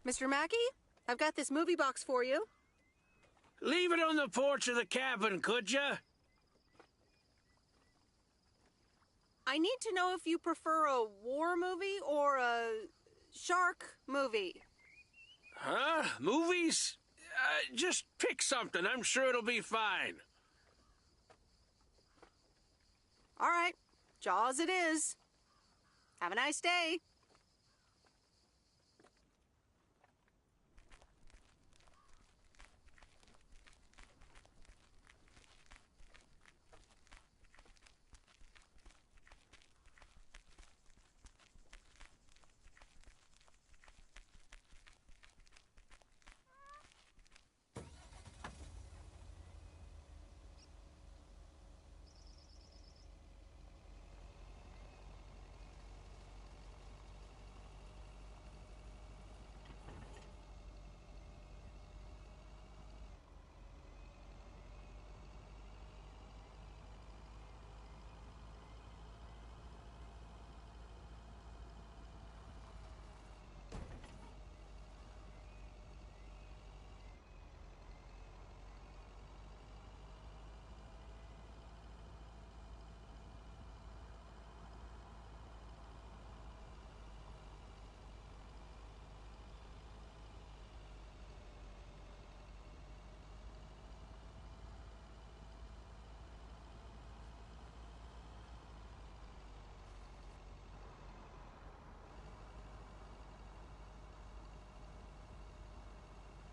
Mr. Mackey, I've got this movie box for you. Leave it on the porch of the cabin, could ya? I need to know if you prefer a war movie or a shark movie. Huh? Movies? Just pick something. I'm sure it'll be fine. All right, Jaws it is. Have a nice day.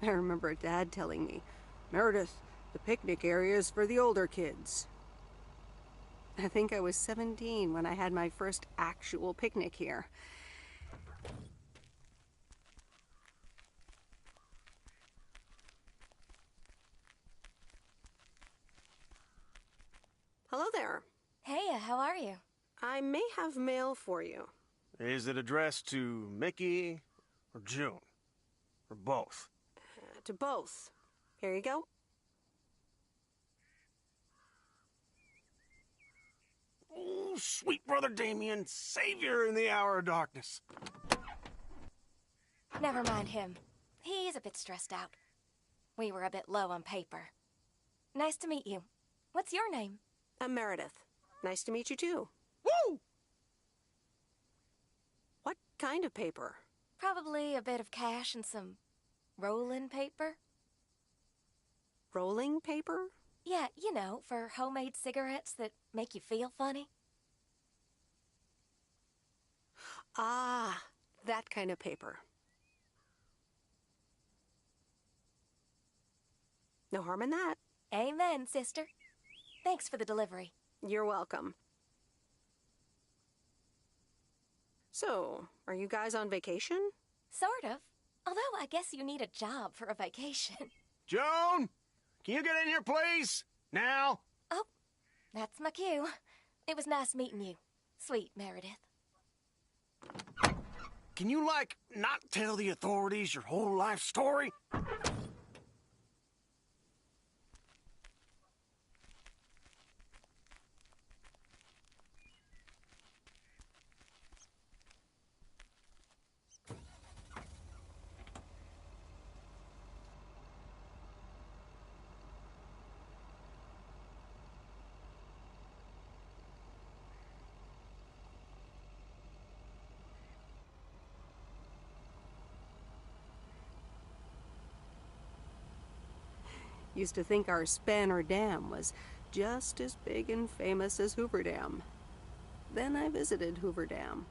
I remember Dad telling me, Meredith, the picnic area is for the older kids. I think I was 17 when I had my first actual picnic here. Hello there. Hey, how are you? I may have mail for you. Is it addressed to Mickey or June? Or both? To both. Here you go. Oh, sweet brother Damien, savior in the hour of darkness. Never mind him. He's a bit stressed out. We were a bit low on paper. Nice to meet you. What's your name? I'm Meredith. Nice to meet you too. Woo! What kind of paper? Probably a bit of cash and some rolling paper. Rolling paper? Yeah, you know, for homemade cigarettes that make you feel funny. Ah, that kind of paper. No harm in that. Amen, sister. Thanks for the delivery. You're welcome. So, are you guys on vacation? Sort of. Although I guess you need a job for a vacation. Joan! Can you get in here, please? Now? Oh, that's my cue. It was nice meeting you, sweet Meredith. Can you, not tell the authorities your whole life story? Used to think our Spanner Dam was just as big and famous as Hoover Dam. Then I visited Hoover Dam.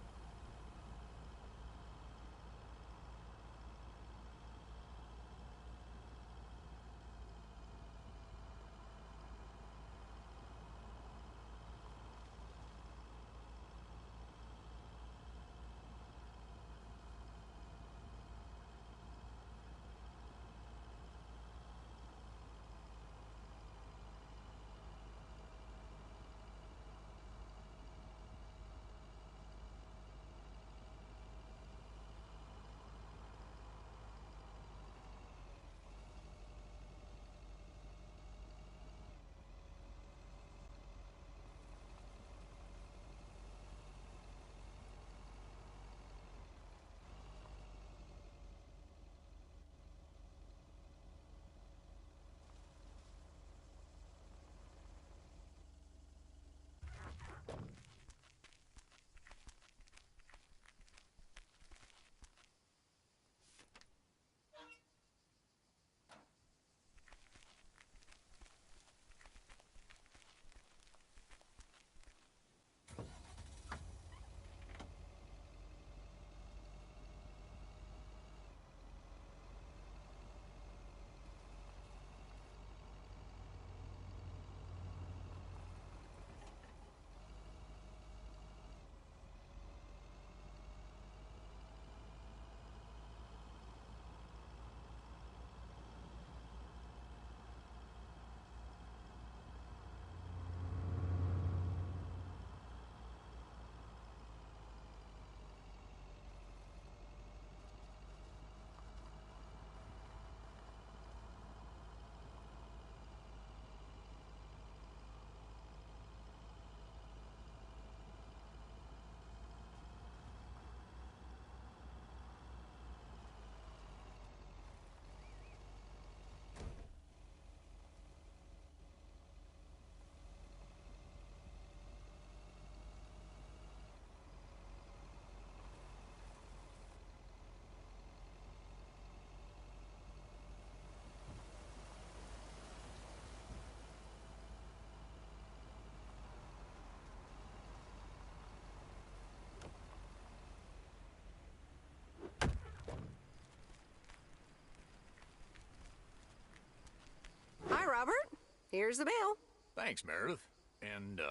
Here's the mail. Thanks, Meredith. And,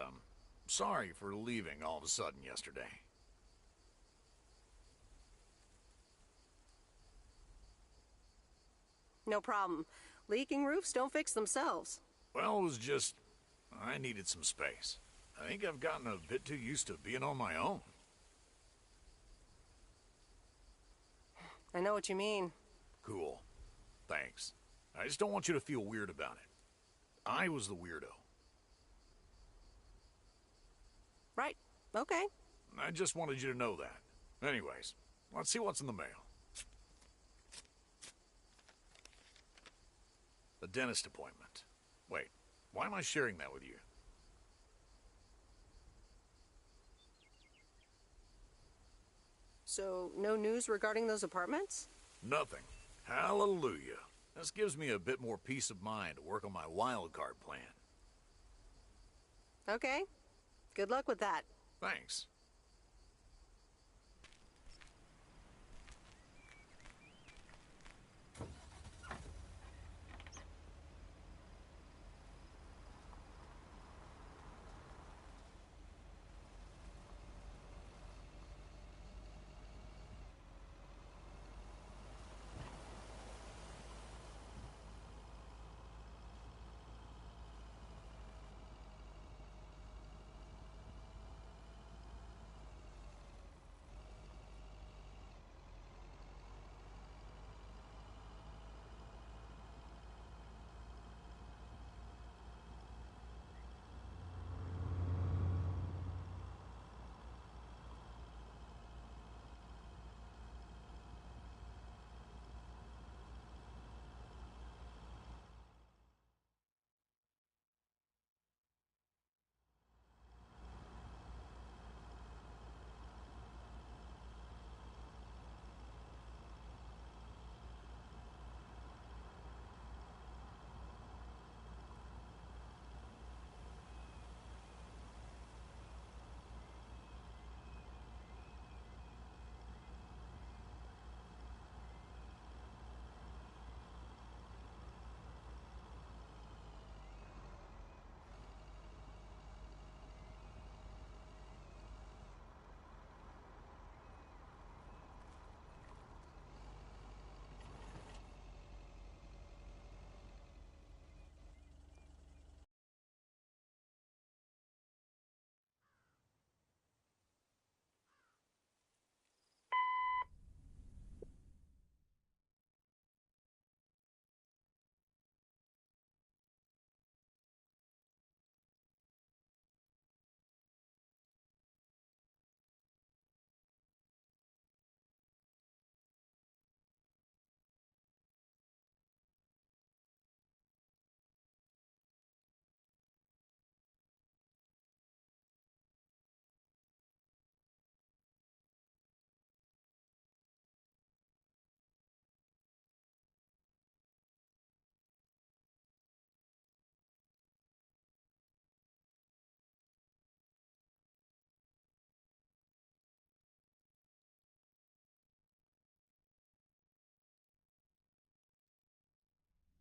sorry for leaving all of a sudden yesterday. No problem. Leaking roofs don't fix themselves. Well, it was just... I needed some space. I think I've gotten a bit too used to being on my own. I know what you mean. Cool. Thanks. I just don't want you to feel weird about it. I was the weirdo. Right. Okay. I just wanted you to know that. Anyways, let's see what's in the mail. A dentist appointment. Wait, why am I sharing that with you? So, no news regarding those apartments? Nothing. Hallelujah. This gives me a bit more peace of mind to work on my wild card plan. Okay. Good luck with that. Thanks.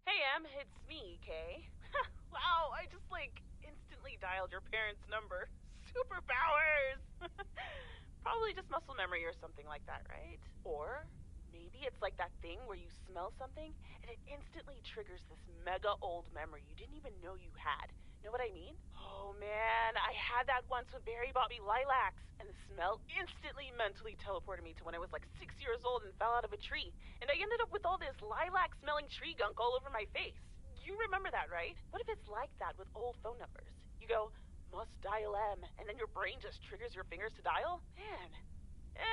Hey, Em, it's me, Kay. Wow, I just, instantly dialed your parents' number. Superpowers! Probably just muscle memory or something like that, right? Or maybe it's like that thing where you smell something and it instantly triggers this mega old memory you didn't even know you had. Know what I mean? Oh man, I had that once when Barry bought me lilacs, and the smell instantly mentally teleported me to when I was 6 years old and fell out of a tree. And I ended up with all this lilac-smelling tree gunk all over my face. You remember that, right? What if it's like that with old phone numbers? You go, must dial M, and then your brain just triggers your fingers to dial? Man.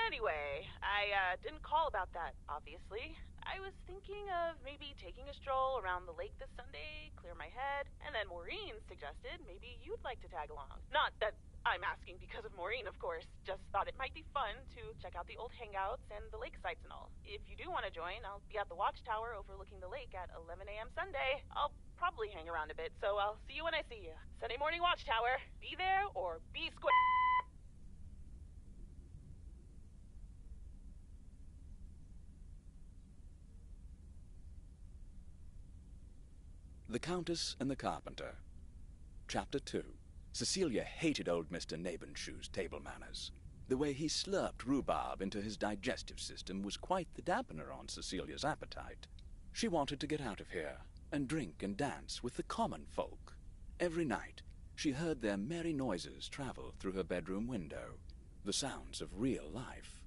Anyway, I didn't call about that, obviously. I was thinking of maybe taking a stroll around the lake this Sunday, clear my head, and then Maureen suggested maybe you'd like to tag along. Not that I'm asking because of Maureen, of course. Just thought it might be fun to check out the old hangouts and the lake sites and all. If you do want to join, I'll be at the watchtower overlooking the lake at 11 a.m. Sunday. I'll probably hang around a bit, so I'll see you when I see you. Sunday morning watchtower. Be there or be square. The Countess and the Carpenter. Chapter 2. Cecilia hated old Mr. Nabenshoe's table manners. The way he slurped rhubarb into his digestive system was quite the dampener on Cecilia's appetite. She wanted to get out of here and drink and dance with the common folk. Every night, she heard their merry noises travel through her bedroom window, the sounds of real life.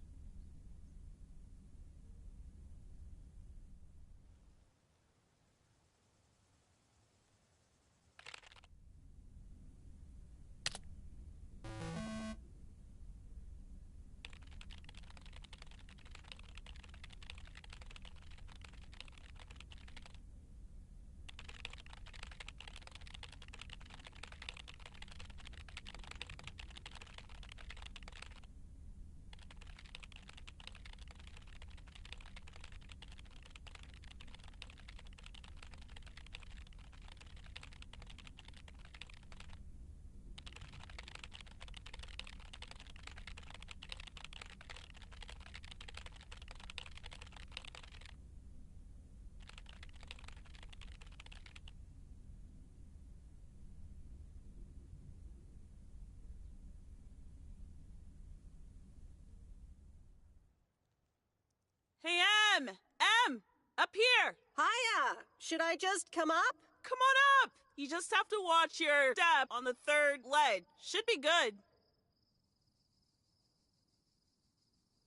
Hey, Em! Em! Up here! Hiya! Should I just come up? Come on up! You just have to watch your step on the third ledge. Should be good.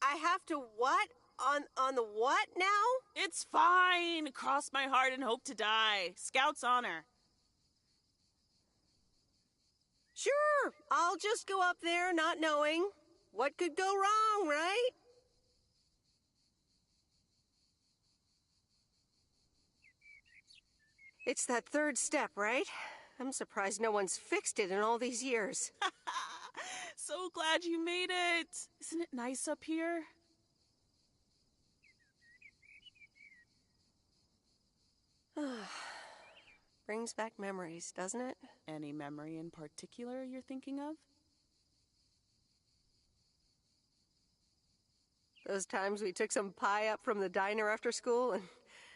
I have to what? On the what now? It's fine. Cross my heart and hope to die. Scout's honor. Sure, I'll just go up there not knowing. What could go wrong, right? It's that third step, right? I'm surprised no one's fixed it in all these years. So glad you made it. Isn't it nice up here? Brings back memories, doesn't it? Any memory in particular you're thinking of? Those times we took some pie up from the diner after school and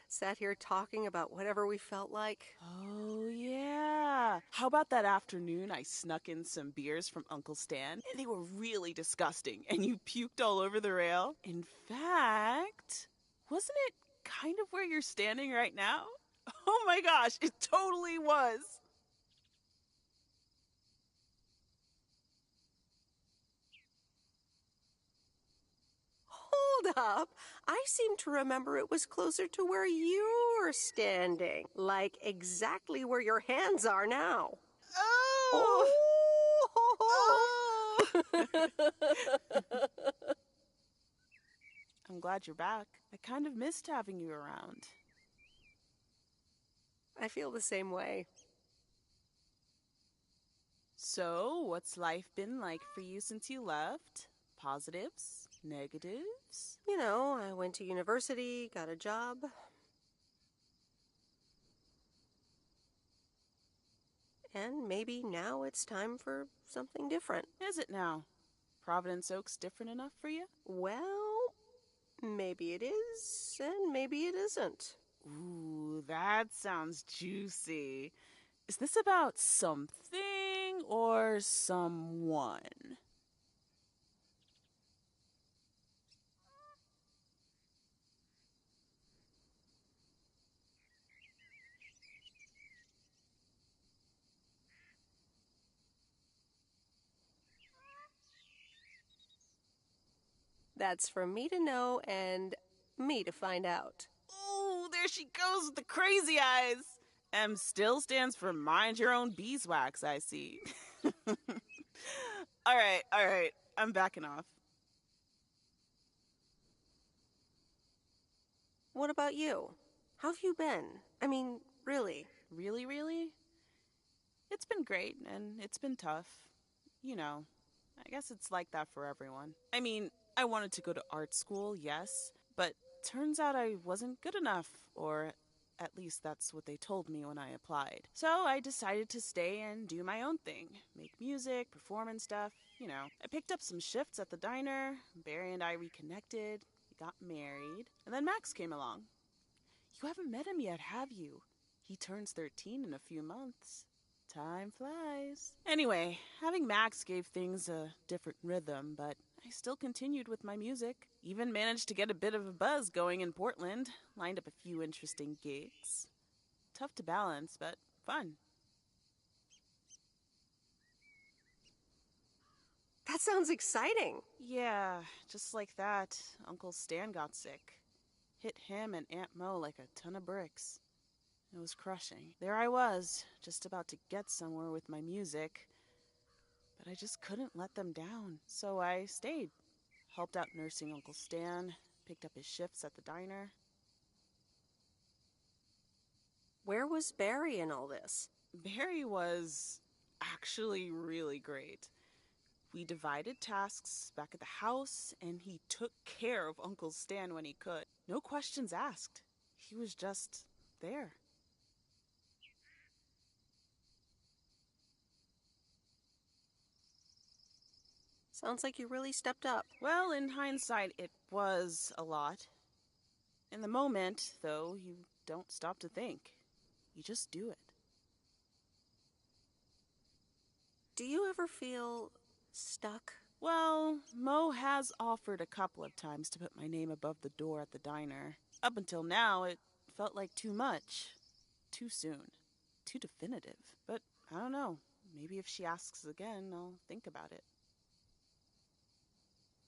sat here talking about whatever we felt like. Oh, yeah. How about that afternoon I snuck in some beers from Uncle Stan? And they were really disgusting, and you puked all over the rail? In fact, wasn't it kind of where you're standing right now? Oh my gosh, it totally was. Hold up. I seem to remember it was closer to where you were standing. Like exactly where your hands are now. Oh! I'm glad you're back. I kind of missed having you around. I feel the same way. So, what's life been like for you since you left? Positives? Negatives? You know, I went to university, got a job. And maybe now it's time for something different. Is it now? Providence Oaks different enough for you? Well, maybe it is, and maybe it isn't. Ooh, that sounds juicy. Is this about something or someone? That's for me to know and me to find out. Ooh, there she goes with the crazy eyes. M still stands for mind your own beeswax, I see. All right. I'm backing off. What about you? How have you been? I mean, really? Really? It's been great, and it's been tough. You know, I guess it's like that for everyone. I mean, I wanted to go to art school, yes, but turns out I wasn't good enough, or at least that's what they told me when I applied. So I decided to stay and do my own thing. Make music, perform and stuff, you know. I picked up some shifts at the diner, Barry and I reconnected, we got married, and then Max came along. You haven't met him yet, have you? He turns 13 in a few months. Time flies. Anyway, having Max gave things a different rhythm, but I still continued with my music. Even managed to get a bit of a buzz going in Portland. Lined up a few interesting gigs. Tough to balance, but fun. That sounds exciting. Yeah, just like that, Uncle Stan got sick. Hit him and Aunt Mo like a ton of bricks. It was crushing. There I was, just about to get somewhere with my music, but I just couldn't let them down. So I stayed. Helped out nursing Uncle Stan, picked up his shifts at the diner. Where was Barry in all this? Barry was actually really great. We divided tasks back at the house, and he took care of Uncle Stan when he could. No questions asked. He was just there. Sounds like you really stepped up. Well, in hindsight, it was a lot. In the moment, though, you don't stop to think. You just do it. Do you ever feel stuck? Well, Mo has offered a couple of times to put my name above the door at the diner. Up until now, it felt like too much. Too soon. Too definitive. But I don't know. Maybe if she asks again, I'll think about it.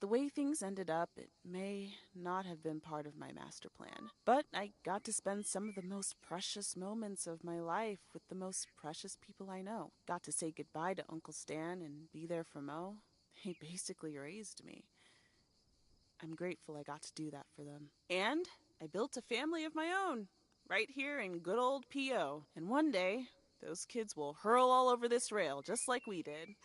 The way things ended up, it may not have been part of my master plan. But I got to spend some of the most precious moments of my life with the most precious people I know. Got to say goodbye to Uncle Stan and be there for Mo. He basically raised me. I'm grateful I got to do that for them. And I built a family of my own, right here in good old P.O. And one day, those kids will hurl all over this rail, just like we did.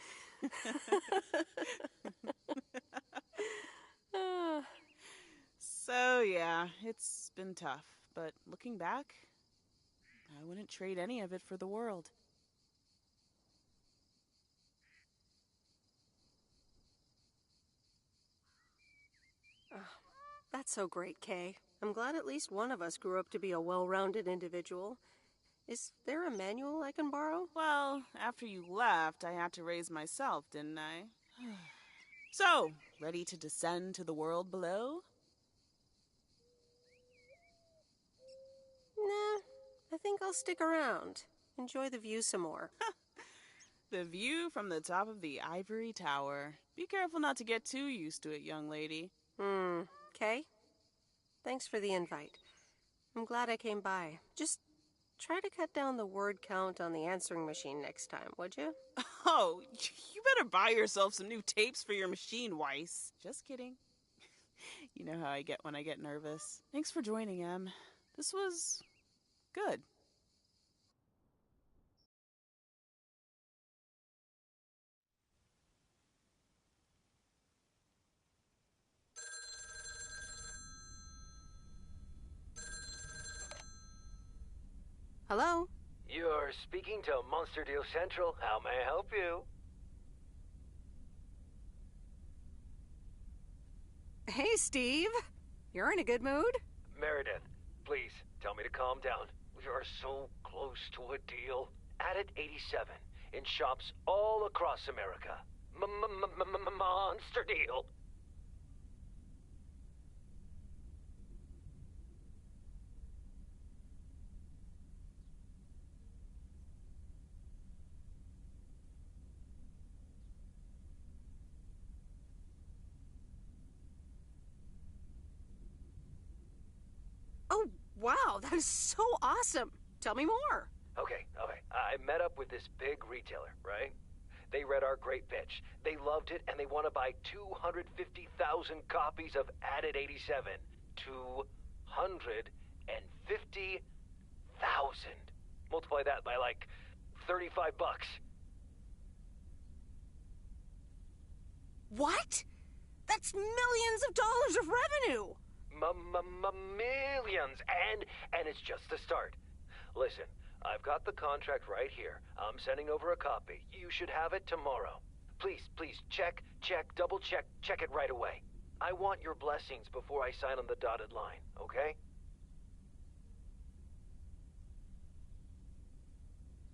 So, yeah, it's been tough. But looking back, I wouldn't trade any of it for the world. That's so great, Kay. I'm glad at least one of us grew up to be a well-rounded individual. Is there a manual I can borrow? Well, after you left, I had to raise myself, didn't I? So, ready to descend to the world below? Nah, I think I'll stick around. Enjoy the view some more. The view from the top of the ivory tower. Be careful not to get too used to it, young lady. Kay? Thanks for the invite. I'm glad I came by. Just try to cut down the word count on the answering machine next time, would you? Oh, you better buy yourself some new tapes for your machine, Weiss. Just kidding. You know how I get when I get nervous. Thanks for joining, Em. This was good. Hello? You're speaking to Monster Deal Central. How may I help you? Hey, Steve. You're in a good mood? Meredith, please tell me to calm down. We are so close to a deal. Added 87 in shops all across America. Monster Deal. Oh, wow, that is so awesome. Tell me more. Okay. I met up with this big retailer, right? They read our great pitch. They loved it, and they want to buy 250,000 copies of Added 87. 250,000. Multiply that by like $35. What? That's millions of dollars of revenue. Millions, and it's just the start. Listen, I've got the contract right here. I'm sending over a copy. You should have it tomorrow. Please, check, double check it right away. I want your blessings before I sign on the dotted line, okay?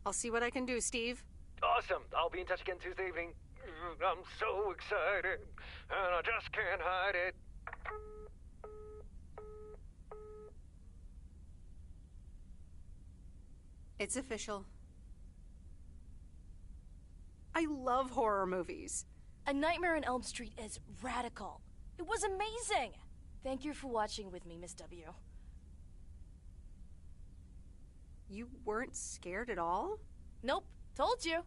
I'll see what I can do, Steve. Awesome. I'll be in touch again Tuesday evening. I'm so excited, and I just can't hide it. It's official. I love horror movies. A Nightmare on Elm Street is radical. It was amazing. Thank you for watching with me, Miss W. You weren't scared at all? Nope, told you.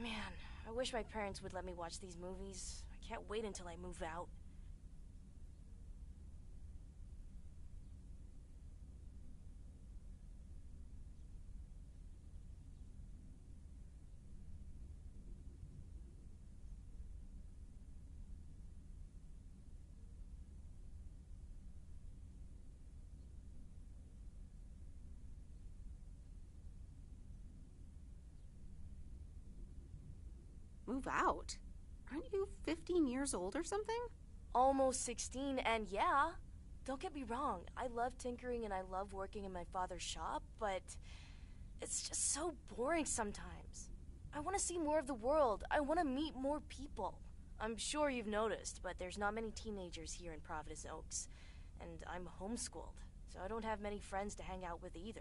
Man, I wish my parents would let me watch these movies. I can't wait until I move out. Move out? Aren't you 15 years old or something? Almost 16, and yeah. Don't get me wrong, I love tinkering and I love working in my father's shop, but it's just so boring sometimes. I want to see more of the world. I want to meet more people. I'm sure you've noticed, but there's not many teenagers here in Providence Oaks, and I'm homeschooled, so I don't have many friends to hang out with either.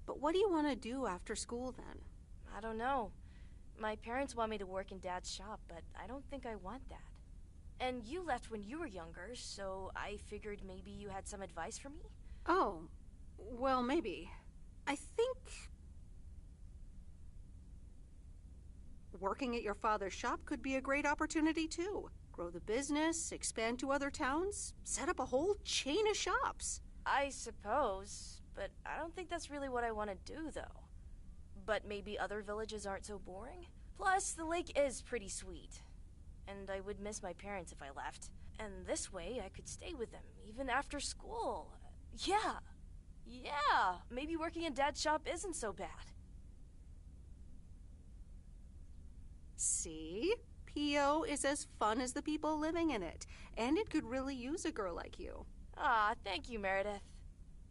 But what do you want to do after school then? I don't know. My parents want me to work in Dad's shop, but I don't think I want that. And you left when you were younger, so I figured maybe you had some advice for me? Oh, well, maybe. I think working at your father's shop could be a great opportunity too. Grow the business, expand to other towns, set up a whole chain of shops. I suppose, but I don't think that's really what I want to do, though. But maybe other villages aren't so boring? Plus, the lake is pretty sweet. And I would miss my parents if I left. And this way, I could stay with them, even after school. Yeah, maybe working in Dad's shop isn't so bad. See? P.O. is as fun as the people living in it, and it could really use a girl like you. Ah, thank you, Meredith.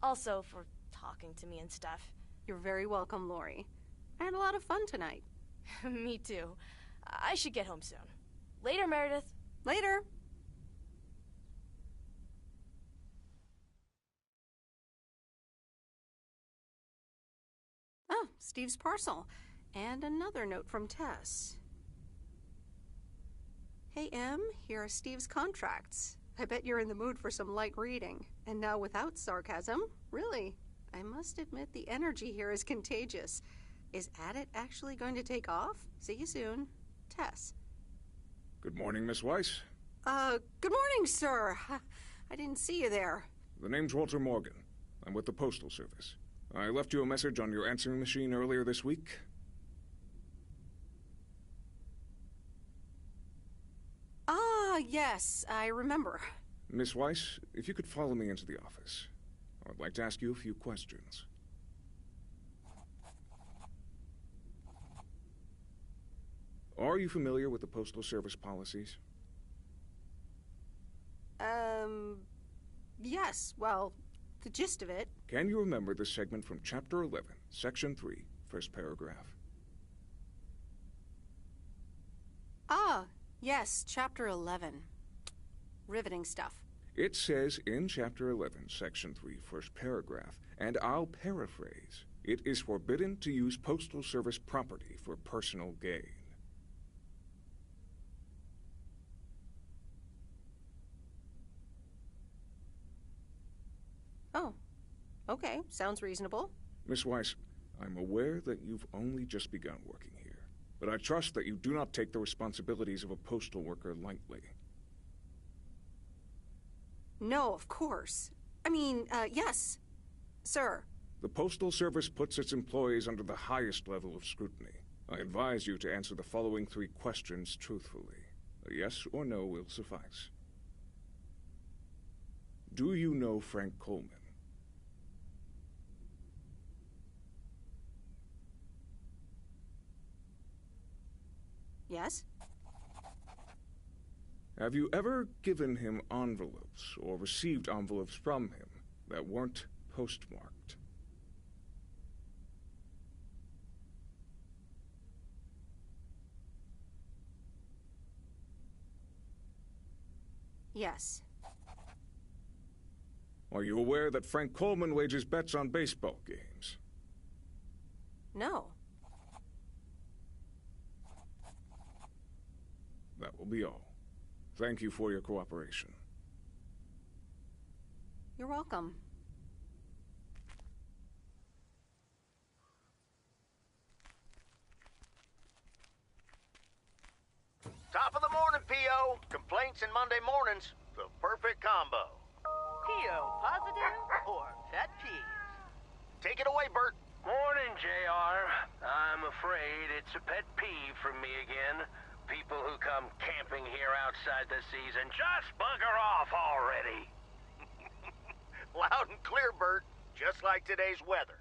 Also for talking to me and stuff. You're very welcome, Lori. I had a lot of fun tonight. Me too. I should get home soon. Later, Meredith. Later. Oh, Steve's parcel. And another note from Tess. Hey, Em, here are Steve's contracts. I bet you're in the mood for some light reading. And now without sarcasm, really. I must admit the energy here is contagious. Is Addit actually going to take off? See you soon. Tess. Good morning, Miss Weiss. Good morning, sir. I didn't see you there. The name's Walter Morgan. I'm with the Postal Service. I left you a message on your answering machine earlier this week. Ah, yes, I remember. Miss Weiss, if you could follow me into the office, I would like to ask you a few questions. Are you familiar with the Postal Service policies? Yes, well, the gist of it. Can you remember the segment from Chapter 11, Section 3, first paragraph? Ah, yes, Chapter 11. Riveting stuff. It says in Chapter 11, Section 3, first paragraph, and I'll paraphrase, it is forbidden to use Postal Service property for personal gain. Oh, okay, sounds reasonable. Miss Weiss, I'm aware that you've only just begun working here, but I trust that you do not take the responsibilities of a postal worker lightly. No, of course. I mean, yes, sir. The Postal Service puts its employees under the highest level of scrutiny. I advise you to answer the following 3 questions truthfully. A yes or no will suffice. Do you know Frank Coleman? Yes? Have you ever given him envelopes or received envelopes from him that weren't postmarked? Yes. Are you aware that Frank Coleman wagers bets on baseball games? No. That will be all. Thank you for your cooperation. You're welcome. Top of the morning, P.O. Complaints and Monday mornings. The perfect combo. P.O. positive or pet peeves? Take it away, Bert. Morning, JR. I'm afraid it's a pet peeve for me again. People who come camping here outside the season, just bugger off already. Loud and clear, Bert. Just like today's weather.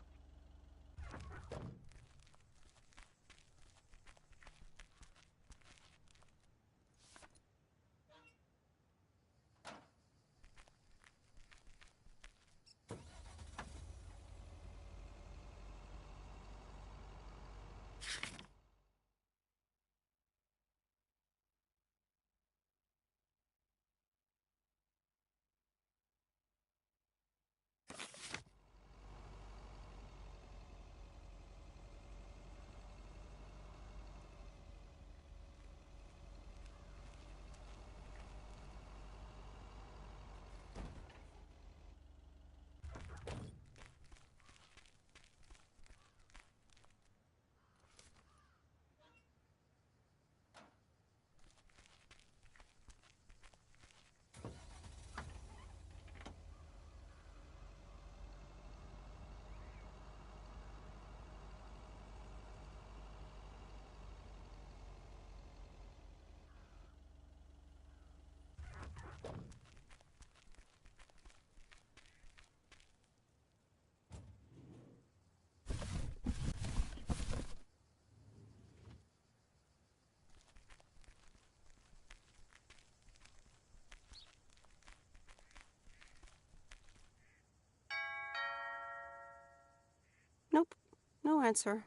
Nope. No answer.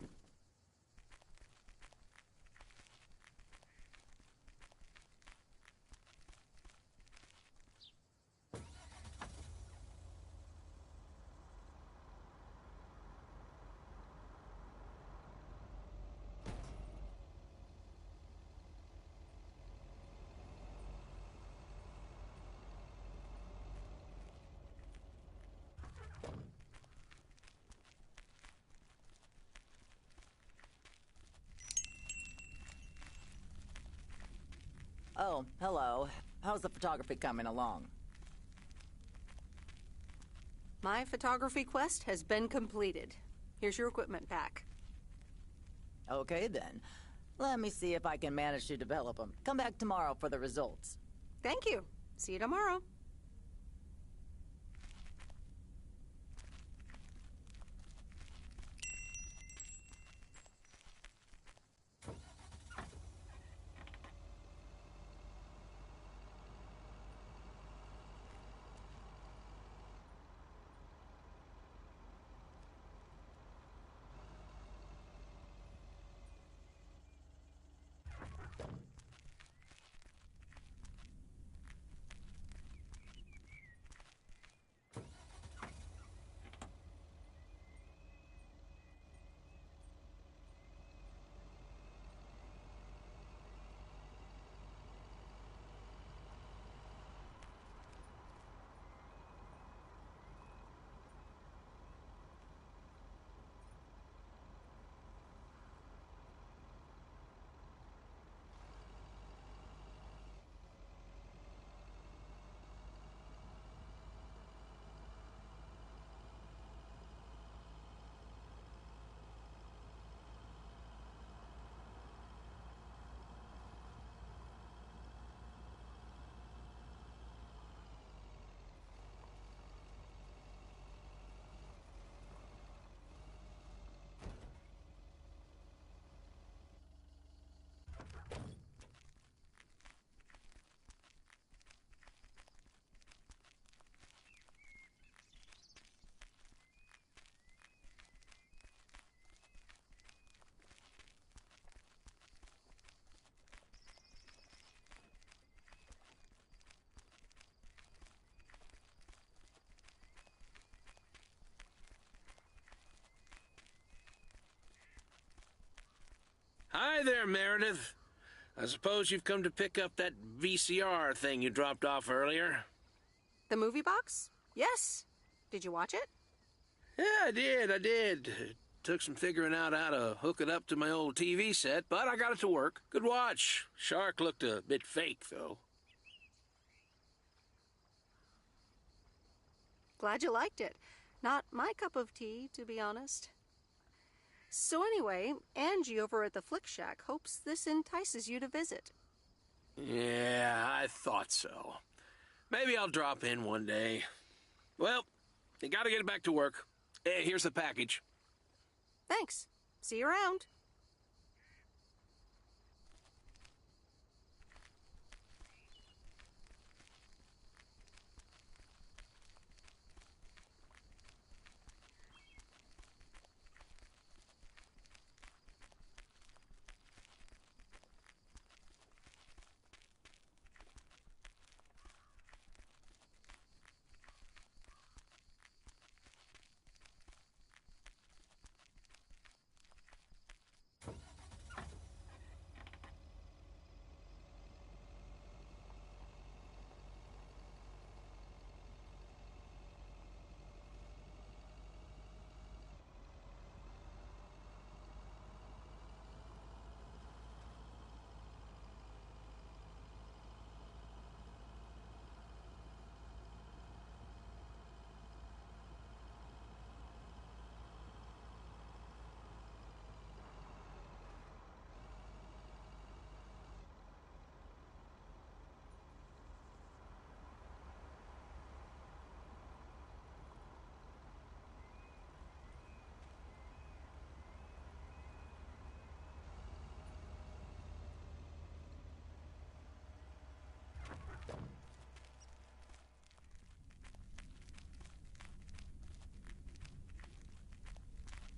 Oh, hello. How's the photography coming along? My photography quest has been completed. Here's your equipment back. Okay, then. Let me see if I can manage to develop them. Come back tomorrow for the results. Thank you. See you tomorrow. Hi there, Meredith. I suppose you've come to pick up that VCR thing you dropped off earlier. The movie box? Yes. Did you watch it? Yeah, I did. It took some figuring out how to hook it up to my old TV set, but I got it to work. Good watch. Shark looked a bit fake, though. Glad you liked it. Not my cup of tea, to be honest. So anyway, Angie over at the Flick Shack hopes this entices you to visit. Yeah, I thought so. Maybe I'll drop in one day. Well, you gotta get back to work. Hey, here's the package. Thanks. See you around.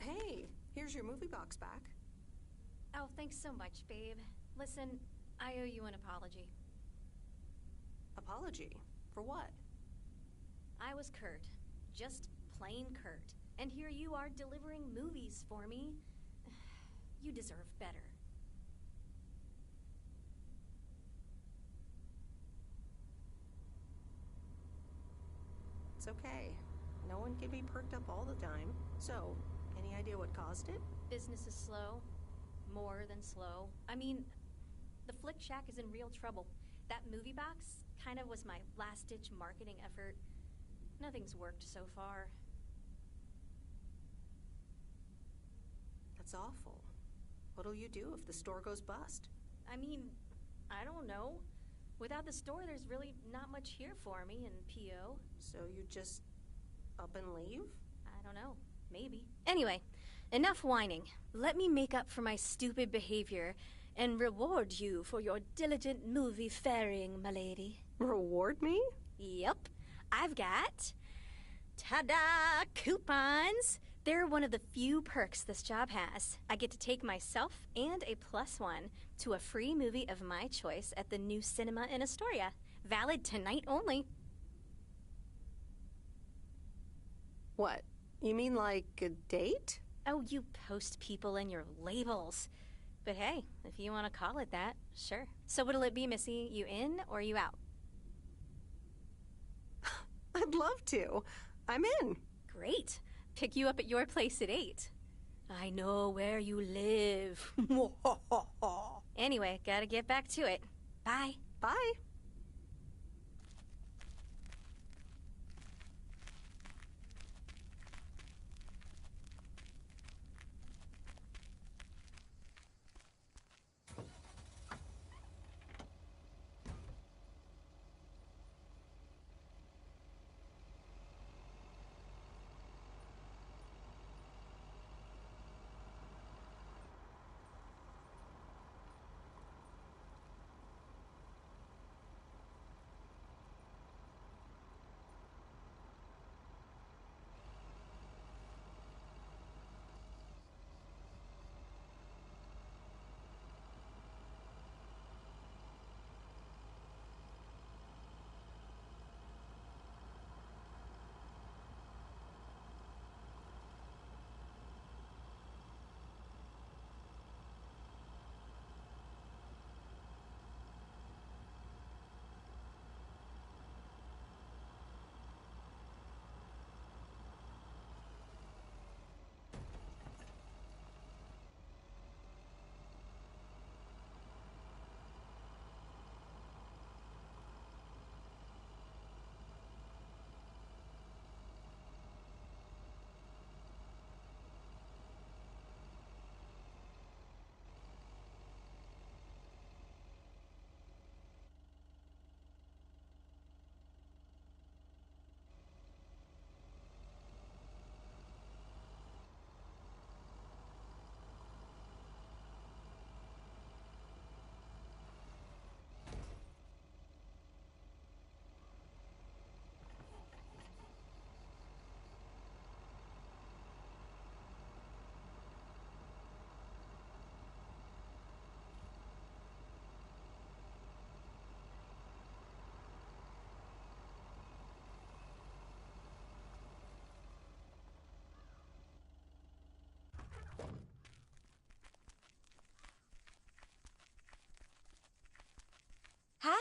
Hey, here's your movie box back. Oh, thanks so much, babe. Listen, I owe you an apology. Apology? For what? I was Kurt. Just plain Kurt. And here you are delivering movies for me. You deserve better. It's okay. No one can be perked up all the time. So, any idea what caused it? Business is slow. More than slow. I mean, the Flick Shack is in real trouble. That movie box kind of was my last-ditch marketing effort. Nothing's worked so far. That's awful. What'll you do if the store goes bust? I mean, I don't know. Without the store, there's really not much here for me in P.O. So you just up and leave? I don't know. Maybe. Anyway, enough whining. Let me make up for my stupid behavior and reward you for your diligent movie faring, my lady. Reward me? Yep. I've got... ta-da! Coupons! They're one of the few perks this job has. I get to take myself and a +1 to a free movie of my choice at the new cinema in Astoria. Valid tonight only. What? You mean like a date? Oh, you post people and your labels. But hey, if you want to call it that, sure. So what'll it be, Missy? You in or you out? I'd love to. I'm in. Great. Pick you up at your place at 8. I know where you live. Anyway, gotta get back to it. Bye. Bye.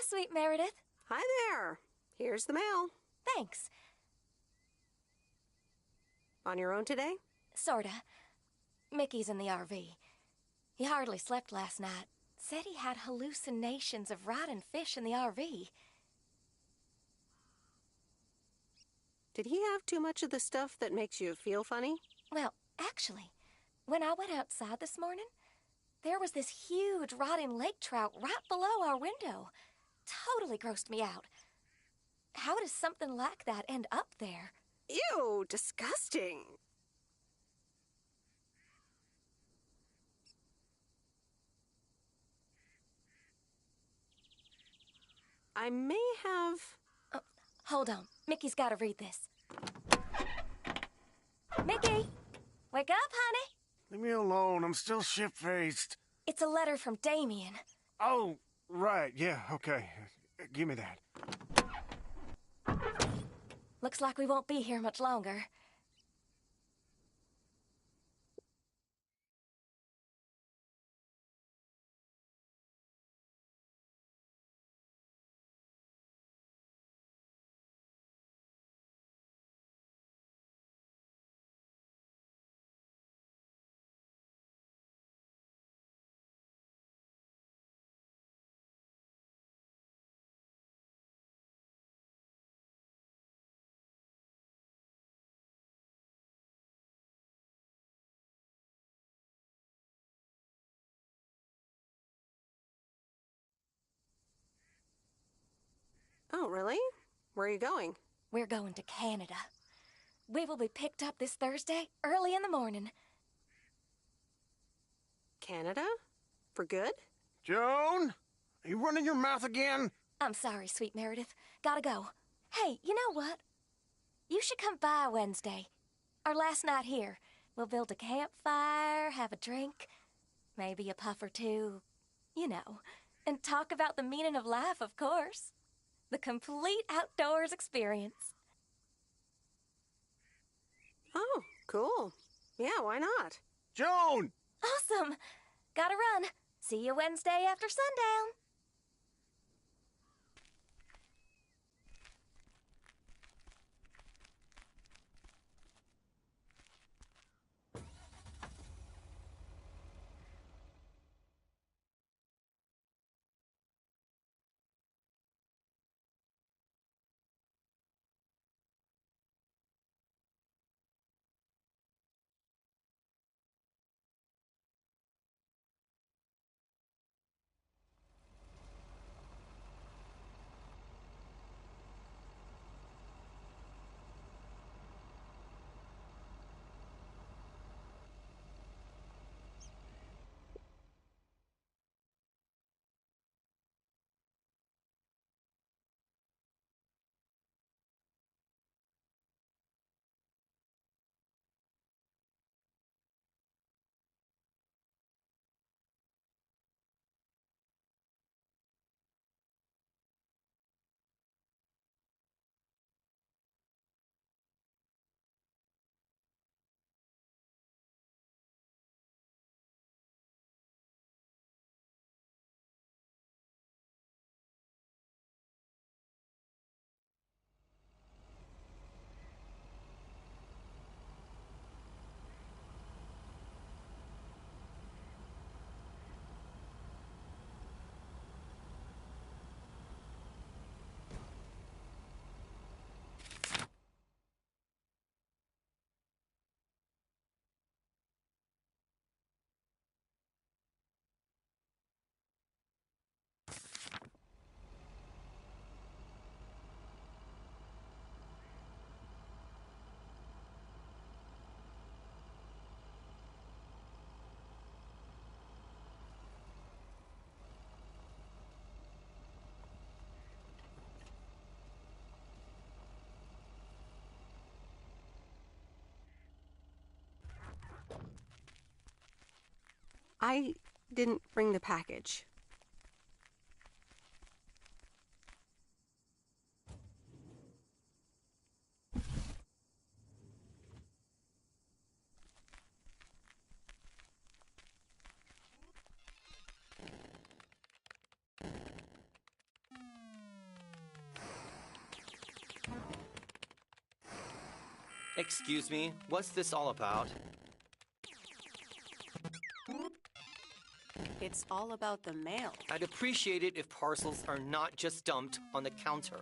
Sweet Meredith. Hi there. Here's the mail. Thanks. On your own today? Sorta. Mickey's in the RV. He hardly slept last night. Said he had hallucinations of rotting fish in the RV. Did he have too much of the stuff that makes you feel funny? Well, actually, when I went outside this morning, there was this huge rotting lake trout right below our window. Totally grossed me out. How does something like that end up there? Ew, disgusting. I may have... Oh, hold on. Mickey's got to read this. Mickey! Wake up, honey! Leave me alone. I'm still shit-faced. It's a letter from Damien. Oh, right. Yeah, okay. Give me that. Looks like we won't be here much longer. Oh, really? Where are you going? We're going to Canada. We will be picked up this Thursday, early in the morning. Canada? For good? Joan? Are you running your mouth again? I'm sorry, Sweet Meredith. Gotta go. Hey, you know what? You should come by Wednesday. Our last night here. We'll build a campfire, have a drink, maybe a puff or two, you know, and talk about the meaning of life, of course. The complete outdoors experience. Oh, cool. Yeah, why not? Joan! Awesome! Gotta run. See you Wednesday after sundown. I didn't bring the package. Excuse me, what's this all about? It's all about the mail. I'd appreciate it if parcels are not just dumped on the counter.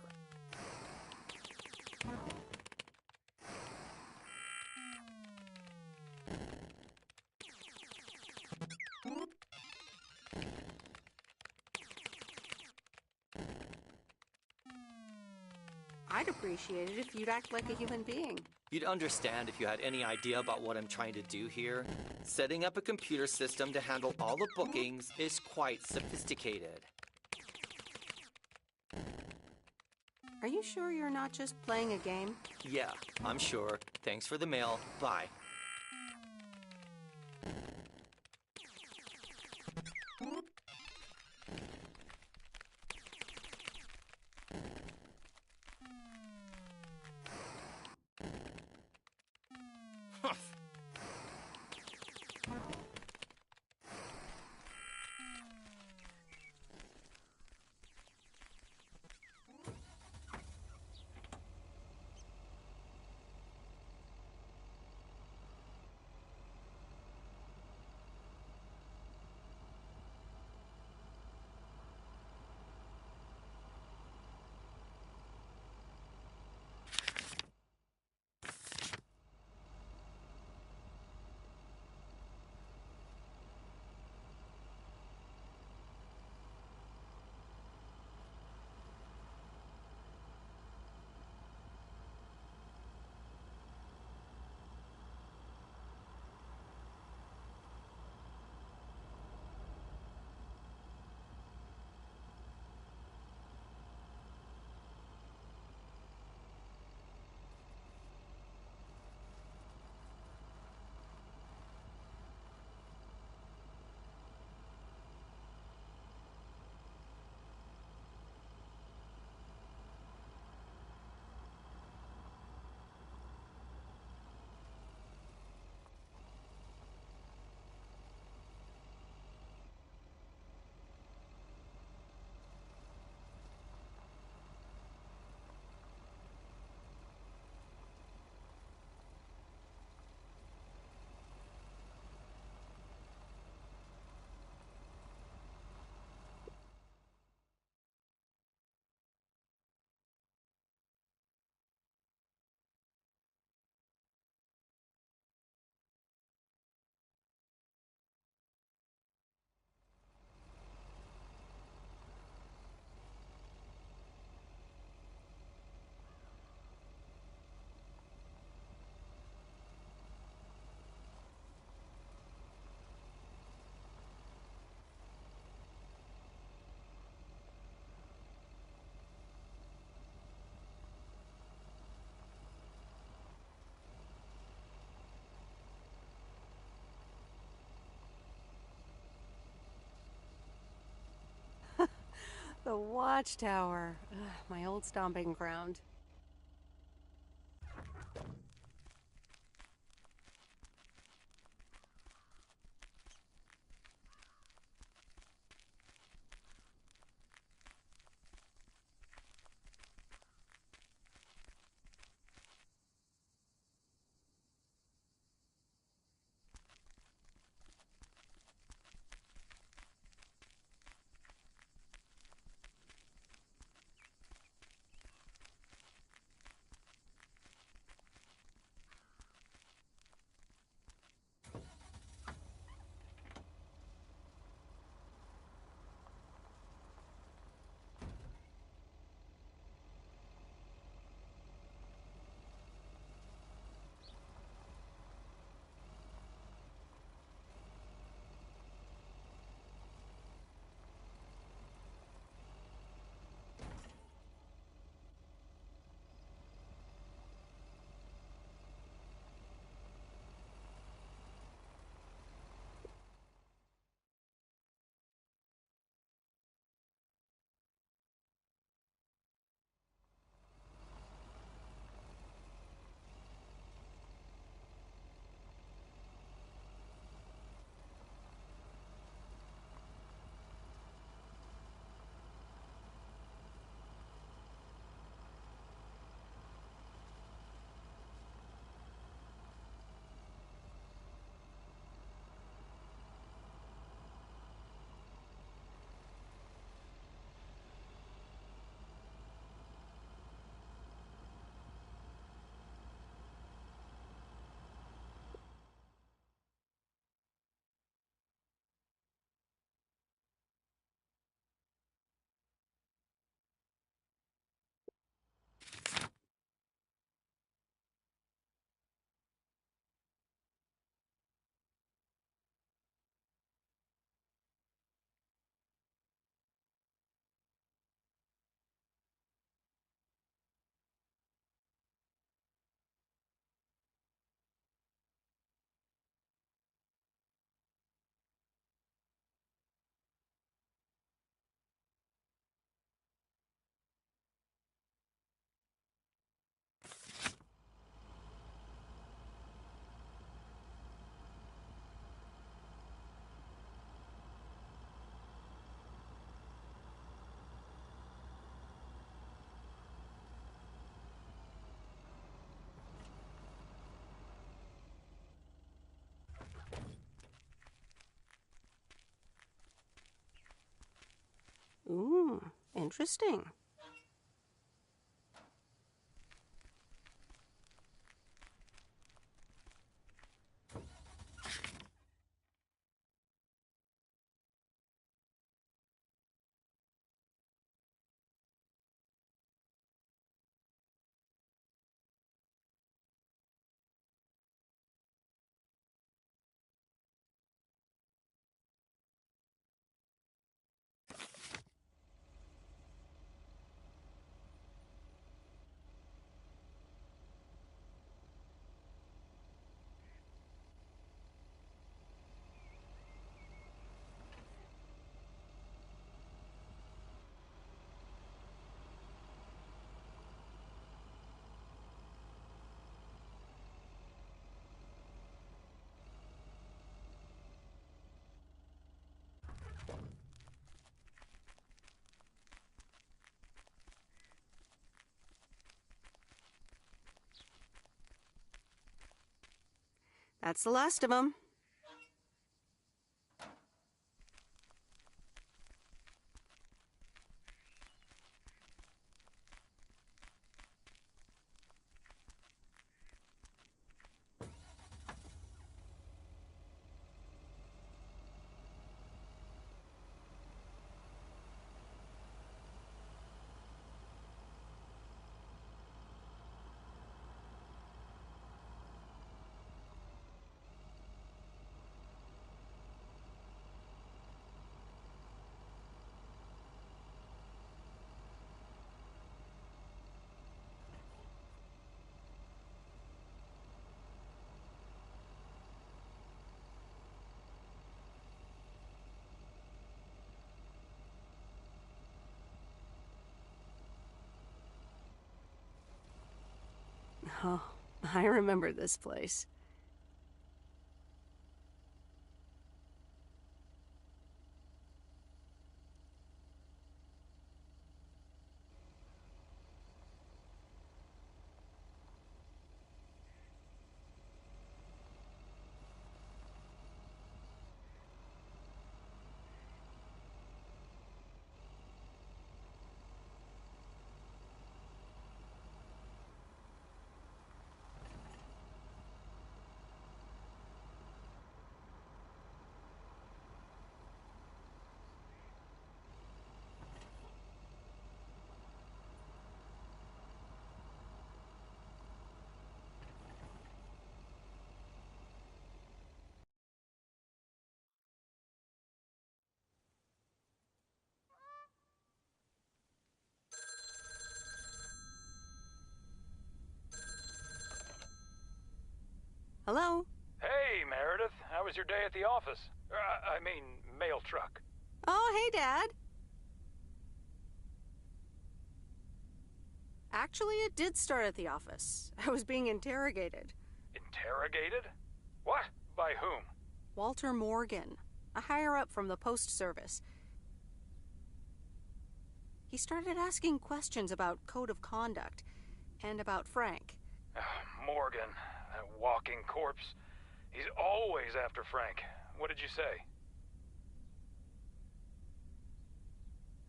I'd appreciate it if you'd act like a human being. You'd understand if you had any idea about what I'm trying to do here. Setting up a computer system to handle all the bookings is quite sophisticated. Are you sure you're not just playing a game? Yeah, I'm sure. Thanks for the mail. Bye. The Watchtower. Ugh, my old stomping ground. Interesting. That's the last of them. Oh, I remember this place. Hello? Hey, Meredith. How was your day at the office? I mean, mail truck. Oh, hey, Dad. Actually, it did start at the office. I was being interrogated. Interrogated? What? By whom? Walter Morgan, a higher-up from the Post Service. He started asking questions about code of conduct and about Frank. Morgan, that walking corpse. He's always after Frank. What did you say?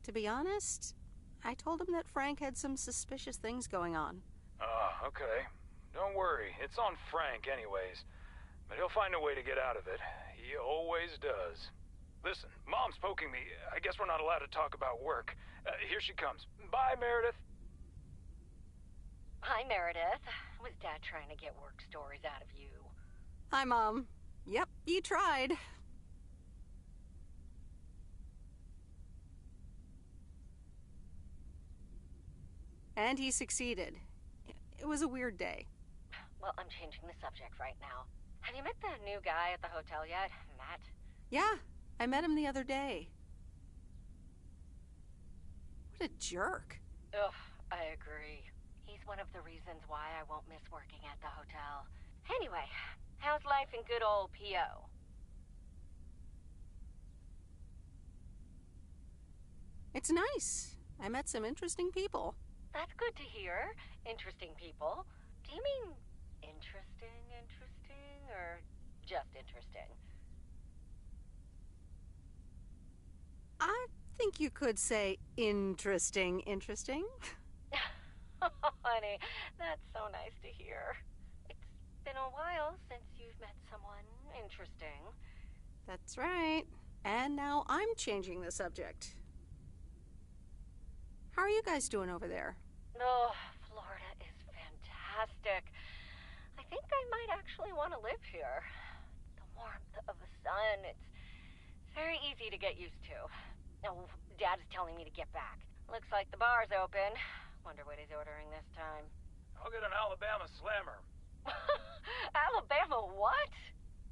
To be honest, I told him that Frank had some suspicious things going on. Oh, okay. Don't worry, it's on Frank anyways. But he'll find a way to get out of it. He always does. Listen, Mom's poking me. I guess we're not allowed to talk about work. Here she comes. Bye, Meredith. Hi, Meredith. Was Dad trying to get work stories out of you? Hi, Mom. Yep, you tried. And he succeeded. It was a weird day. Well, I'm changing the subject right now. Have you met the new guy at the hotel yet, Matt? Yeah, I met him the other day. What a jerk. Ugh, I agree. He's one of the reasons why I won't miss working at the hotel. Anyway, how's life in good old P.O.? It's nice. I met some interesting people. That's good to hear. Interesting people. Do you mean interesting, or just interesting? I think you could say interesting. Honey, that's so nice to hear. It's been a while since you've met someone interesting. That's right. And now I'm changing the subject. How are you guys doing over there? Oh, Florida is fantastic. I think I might actually want to live here. The warmth of the sun, it's very easy to get used to. Oh, Dad is telling me to get back. Looks like the bar's open. Wonder what he's ordering this time. I'll get an Alabama Slammer. Alabama what?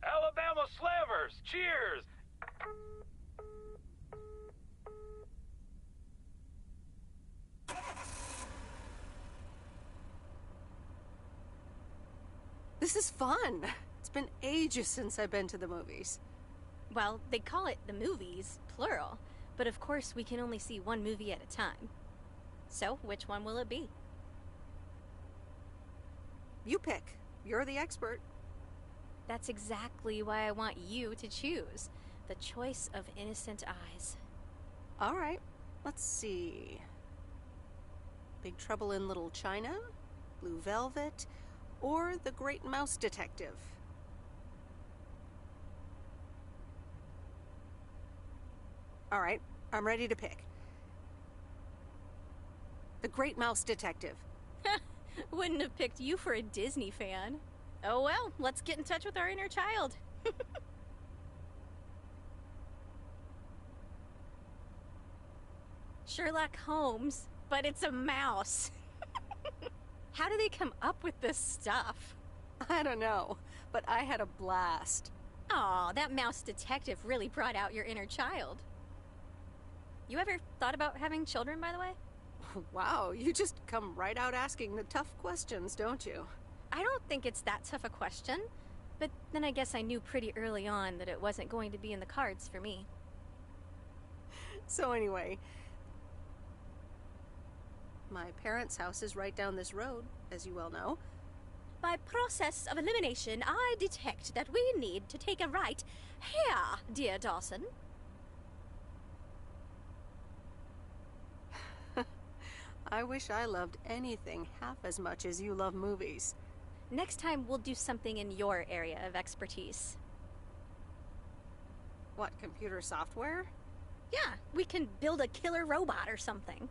Alabama Slammers! Cheers! This is fun. It's been ages since I've been to the movies. Well, they call it the movies, plural. But of course, we can only see one movie at a time. So, which one will it be? You pick. You're the expert. That's exactly why I want you to choose. The choice of innocent eyes. All right. Let's see. Big Trouble in Little China, Blue Velvet, or The Great Mouse Detective. All right, I'm ready to pick. The Great Mouse Detective. Wouldn't have picked you for a Disney fan. Oh well, let's get in touch with our inner child. Sherlock Holmes, but it's a mouse. How do they come up with this stuff? I don't know, but I had a blast. Aw, that mouse detective really brought out your inner child. You ever thought about having children, by the way? Wow, you just come right out asking the tough questions, don't you? I don't think it's that tough a question, but then I guess I knew pretty early on that it wasn't going to be in the cards for me. So anyway, my parents' house is right down this road, as you well know. By process of elimination, I detect that we need to take a right here, dear Dawson. I wish I loved anything half as much as you love movies. Next time, we'll do something in your area of expertise. What, computer software? Yeah, we can build a killer robot or something.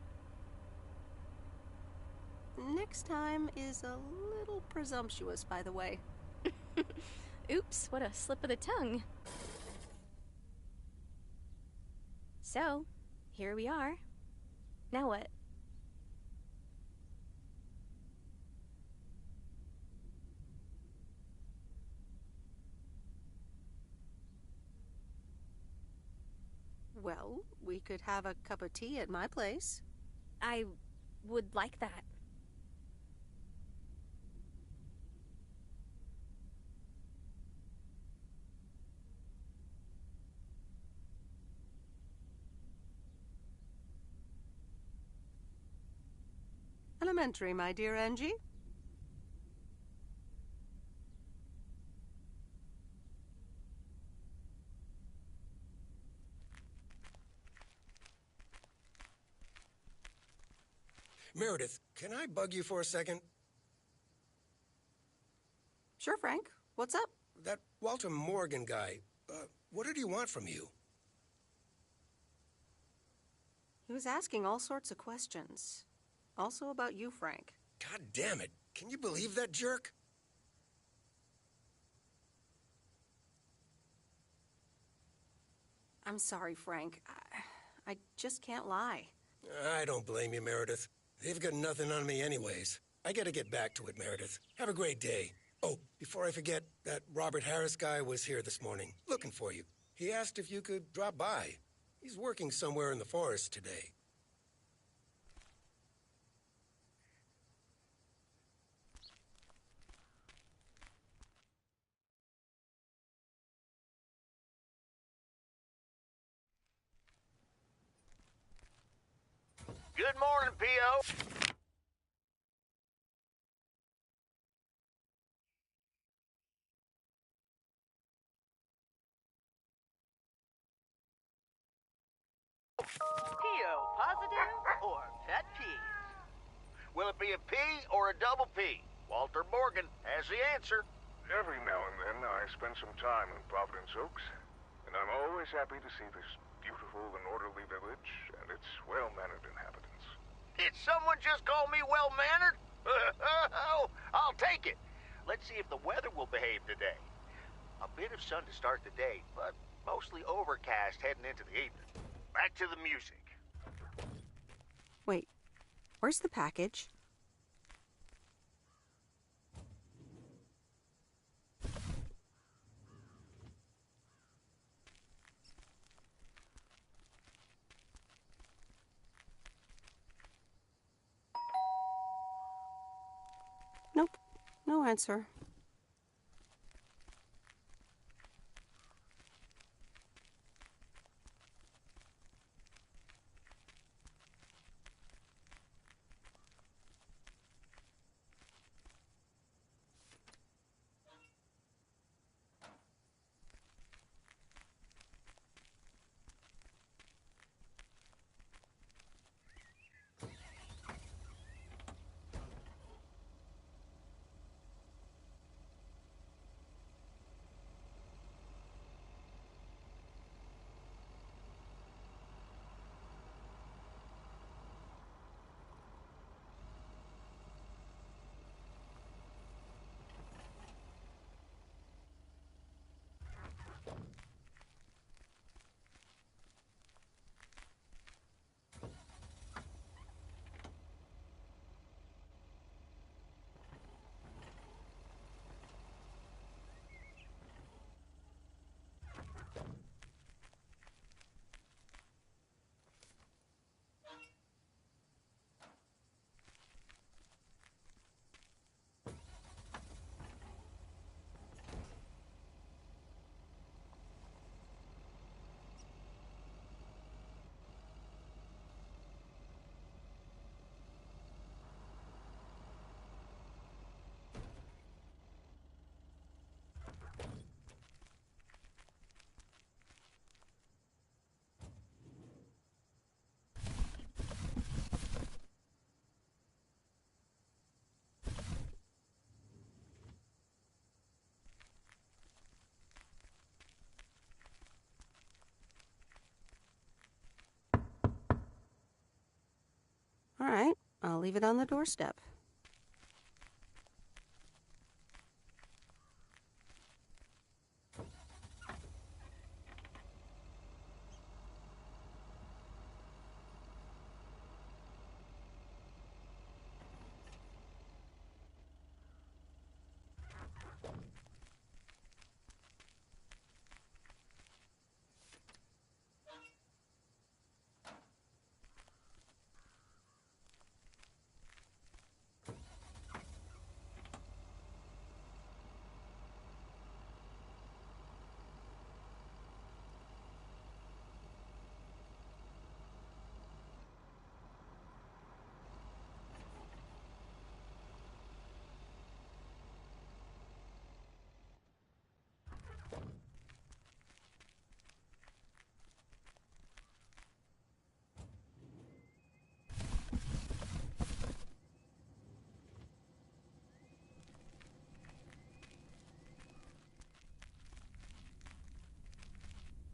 Next time is a little presumptuous, by the way. Oops, what a slip of the tongue. So, here we are. Now what? Well, we could have a cup of tea at my place. I would like that. Elementary, my dear Angie. Meredith, can I bug you for a second? Sure, Frank. What's up? That Walter Morgan guy, what did he want from you? He was asking all sorts of questions. Also about you, Frank. God damn it. Can you believe that jerk? I'm sorry, Frank. I just can't lie. I don't blame you, Meredith. They've got nothing on me anyways. I gotta get back to it, Meredith. Have a great day. Oh, before I forget, that Robert Harris guy was here this morning, looking for you. He asked if you could drop by. He's working somewhere in the forest today. Good morning, P.O. positive or pet peeve? Will it be a P or a double P? Walter Morgan has the answer. Every now and then I spend some time in Providence Oaks, and I'm always happy to see this beautiful and orderly village and its well-mannered inhabitants. Did someone just call me well-mannered? I'll take it. Let's see if the weather will behave today. A bit of sun to start the day, but mostly overcast heading into the evening. Back to the music. Wait, where's the package? Nope, no answer. All right, I'll leave it on the doorstep.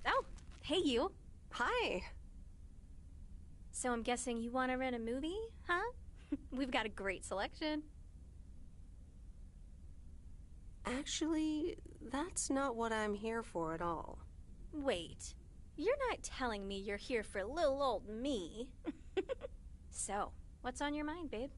Oh, hey you. Hi. So I'm guessing you want to rent a movie, huh? We've got a great selection. Actually, that's not what I'm here for at all. Wait, you're not telling me you're here for little old me. So, what's on your mind, babe?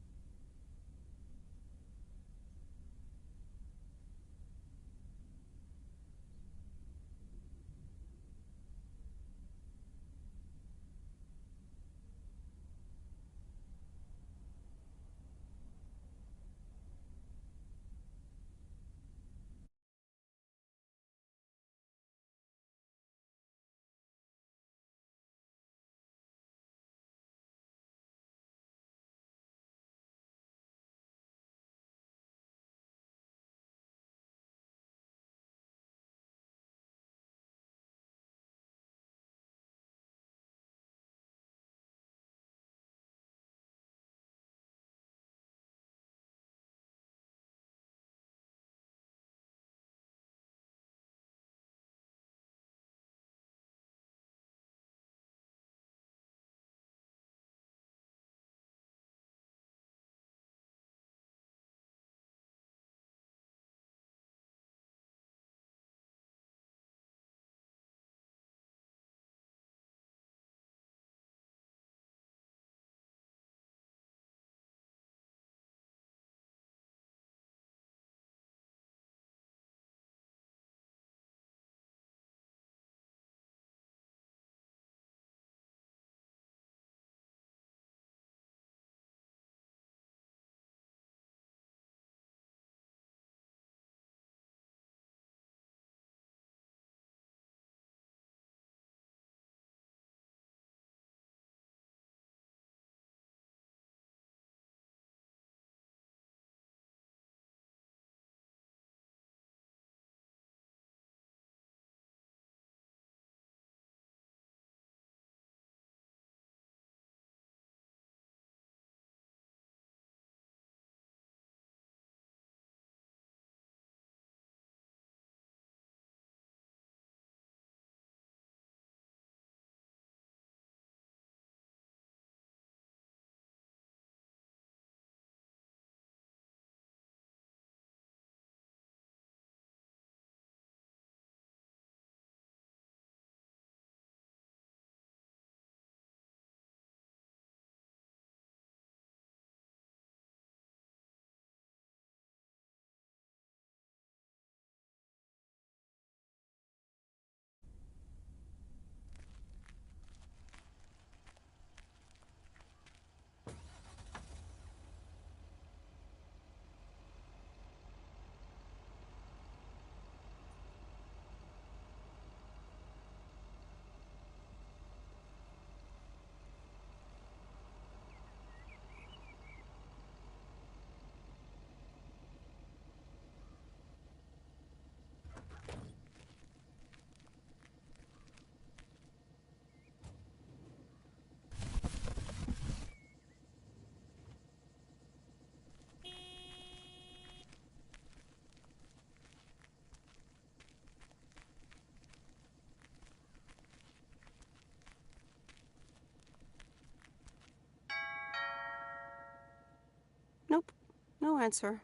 answer.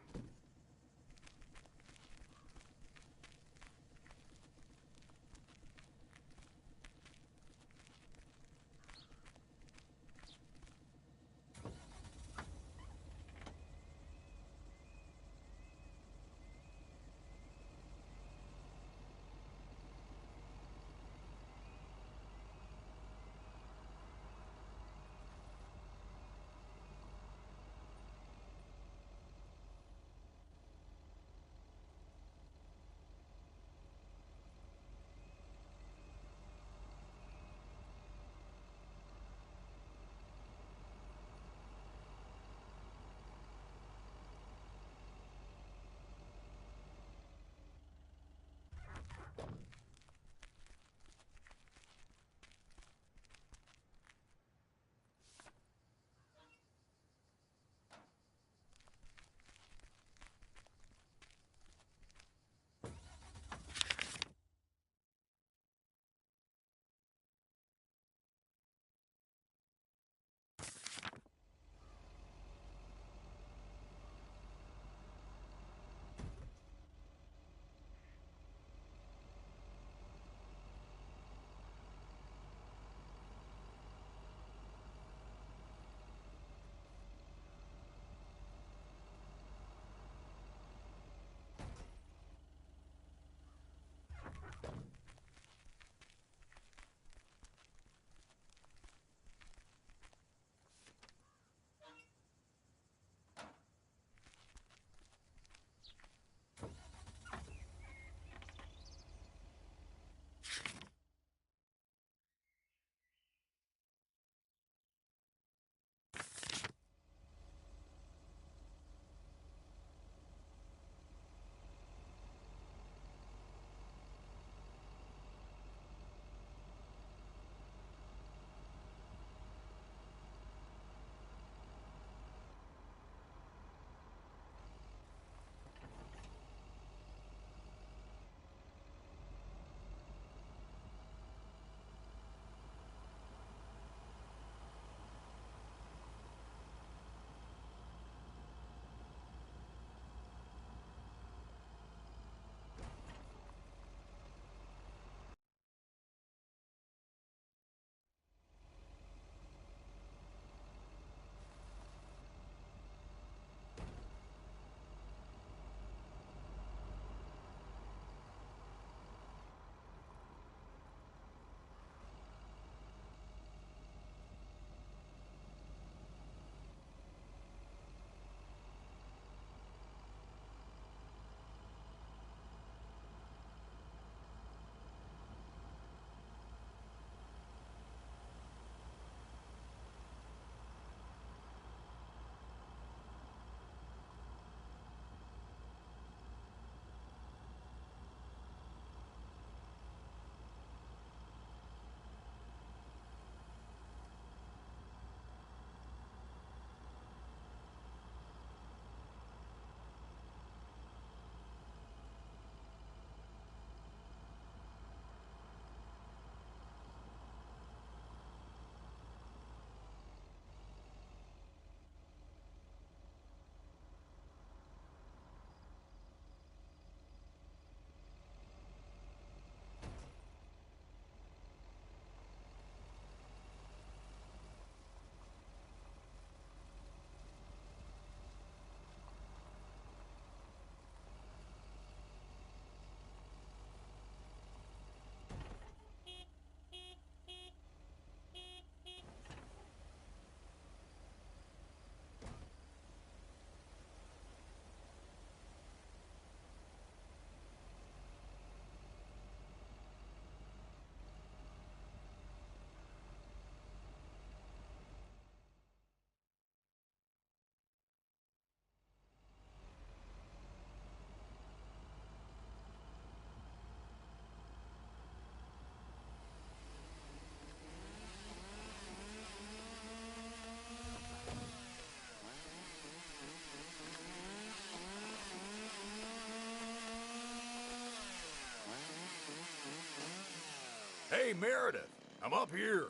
Hey, Meredith, I'm up here.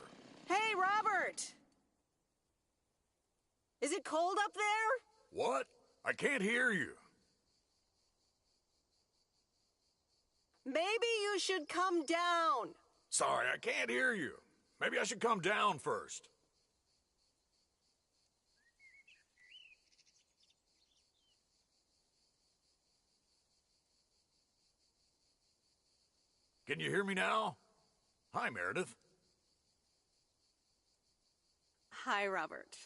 Hey, Robert! Is it cold up there? What? I can't hear you. Maybe you should come down. Sorry, I can't hear you. Maybe I should come down first. Can you hear me now? Hi, Meredith. Hi, Robert.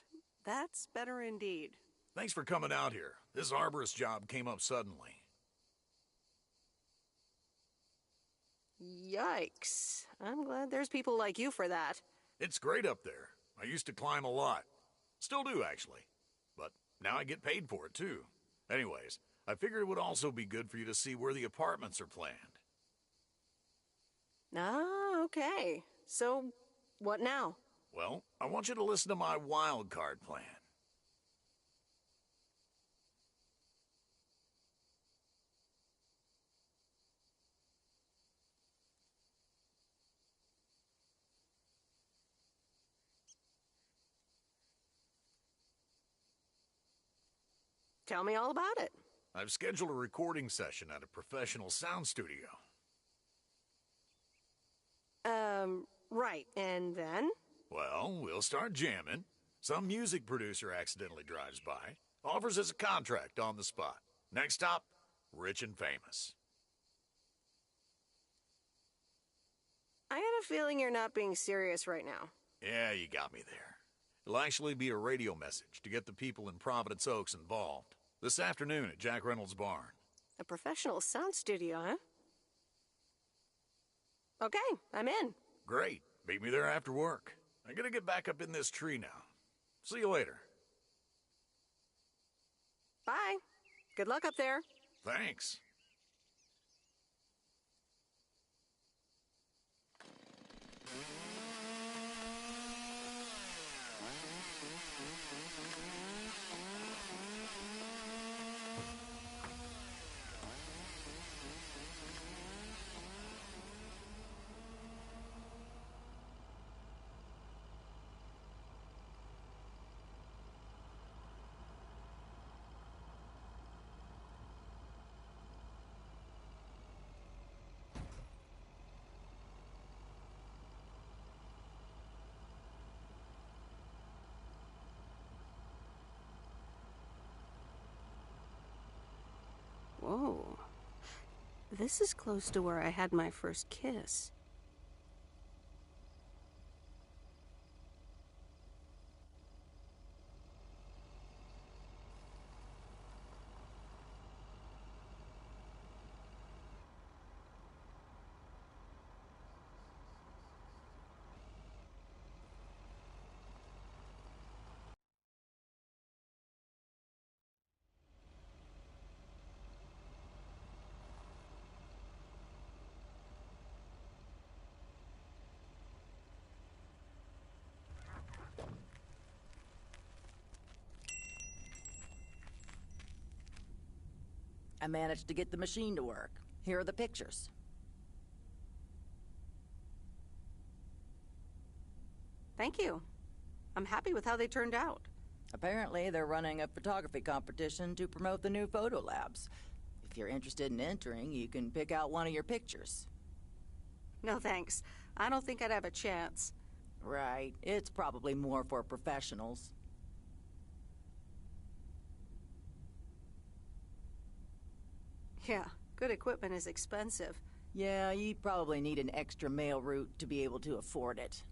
That's better indeed. Thanks for coming out here. This arborist job came up suddenly. Yikes. I'm glad there's people like you for that. It's great up there. I used to climb a lot. Still do, actually. But now I get paid for it, too. Anyways, I figured it would also be good for you to see where the apartments are planned. Ah, okay. So, what now? Well, I want you to listen to my wild card plan. Tell me all about it. I've scheduled a recording session at a professional sound studio. Right, and then? Well, we'll start jamming. Some music producer accidentally drives by, offers us a contract on the spot. Next stop, rich and famous. I got a feeling you're not being serious right now. Yeah, you got me there. It'll actually be a radio message to get the people in Providence Oaks involved. This afternoon at Jack Reynolds' barn. A professional sound studio, huh? Okay, I'm in. Great. Meet me there after work. I gotta get back up in this tree now. See you later. Bye. Good luck up there. Thanks. Whoa. This is close to where I had my first kiss. I managed to get the machine to work. Here are the pictures. Thank you. I'm happy with how they turned out. Apparently, they're running a photography competition to promote the new photo labs. If you're interested in entering, you can pick out one of your pictures. No thanks. I don't think I'd have a chance. Right. It's probably more for professionals. Yeah, good equipment is expensive. Yeah, you'd probably need an extra mail route to be able to afford it.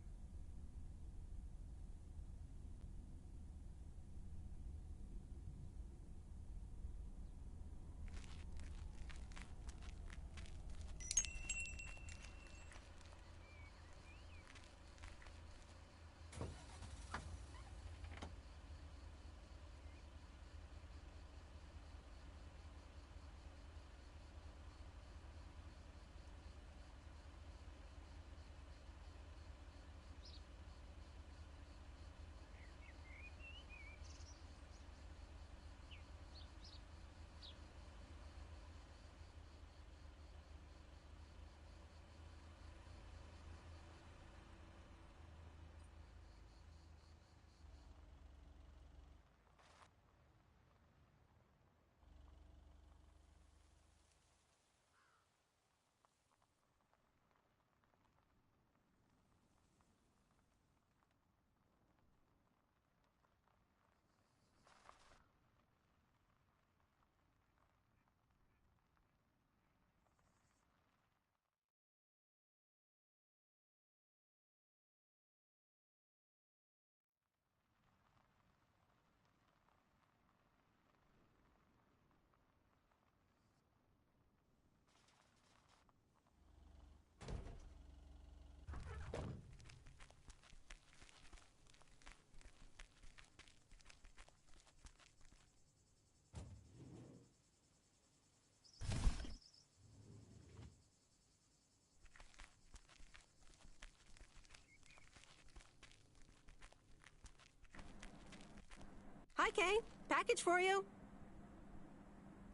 Kay. Package for you.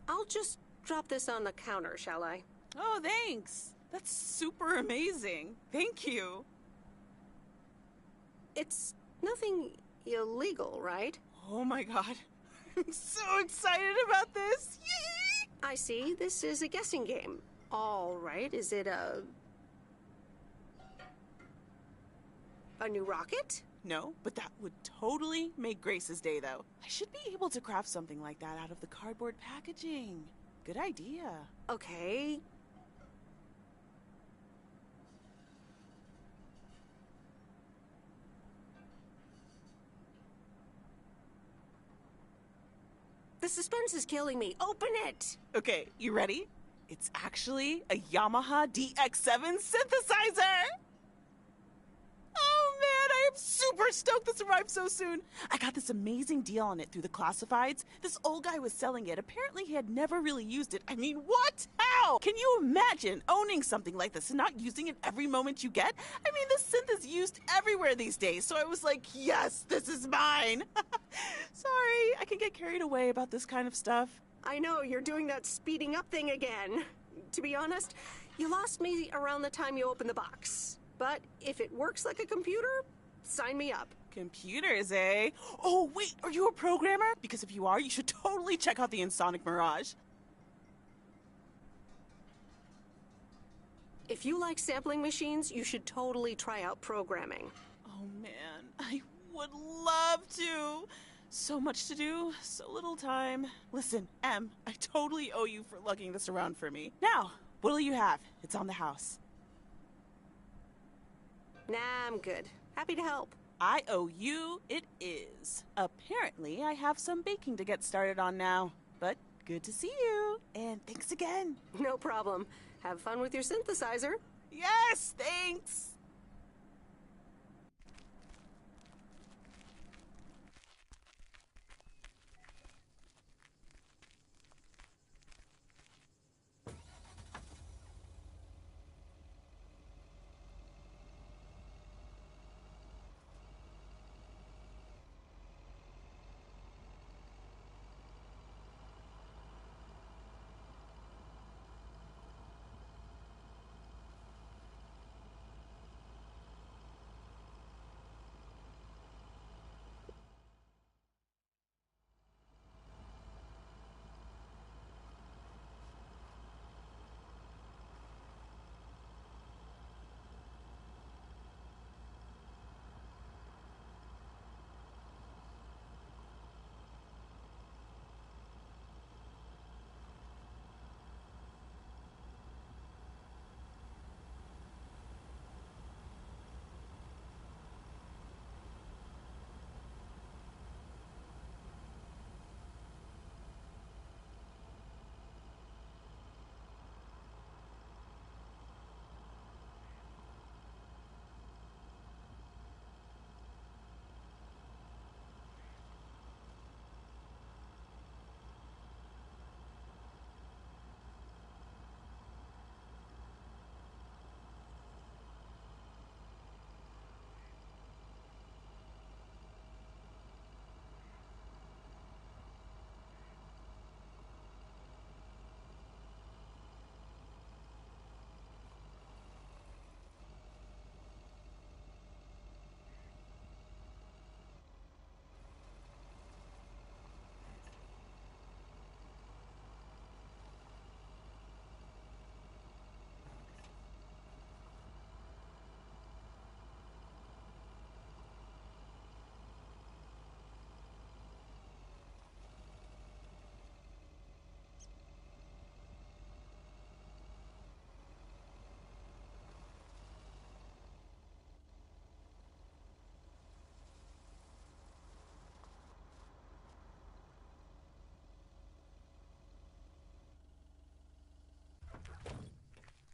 I'll just drop this on the counter, shall I? Oh, thanks. That's super amazing. Thank you. It's nothing illegal, right? Oh my god. I'm so excited about this. Yay! I see. This is a guessing game. All right. Is it a new rocket? No, but that would totally make Grace's day, though. I should be able to craft something like that out of the cardboard packaging. Good idea. Okay. The suspense is killing me. Open it! Okay, you ready? It's actually a Yamaha DX7 synthesizer! Oh man, I am super stoked this arrived so soon. I got this amazing deal on it through the classifieds. This old guy was selling it. Apparently he had never really used it. I mean, what? How? Can you imagine owning something like this and not using it every moment you get? I mean, this synth is used everywhere these days, so I was like, yes, this is mine. Sorry, I can get carried away about this kind of stuff. I know, you're doing that speeding up thing again. To be honest, you lost me around the time you opened the box. But if it works like a computer, sign me up. Computers, eh? Oh, wait, are you a programmer? Because if you are, you should totally check out the Insonic Mirage. If you like sampling machines, you should totally try out programming. Oh man, I would love to. So much to do, so little time. Listen, Em, I totally owe you for lugging this around for me. Now, what'll you have? It's on the house. Nah, I'm good. Happy to help. I owe you, it is. Apparently, I have some baking to get started on now. But good to see you, and thanks again. No problem. Have fun with your synthesizer. Yes, thanks.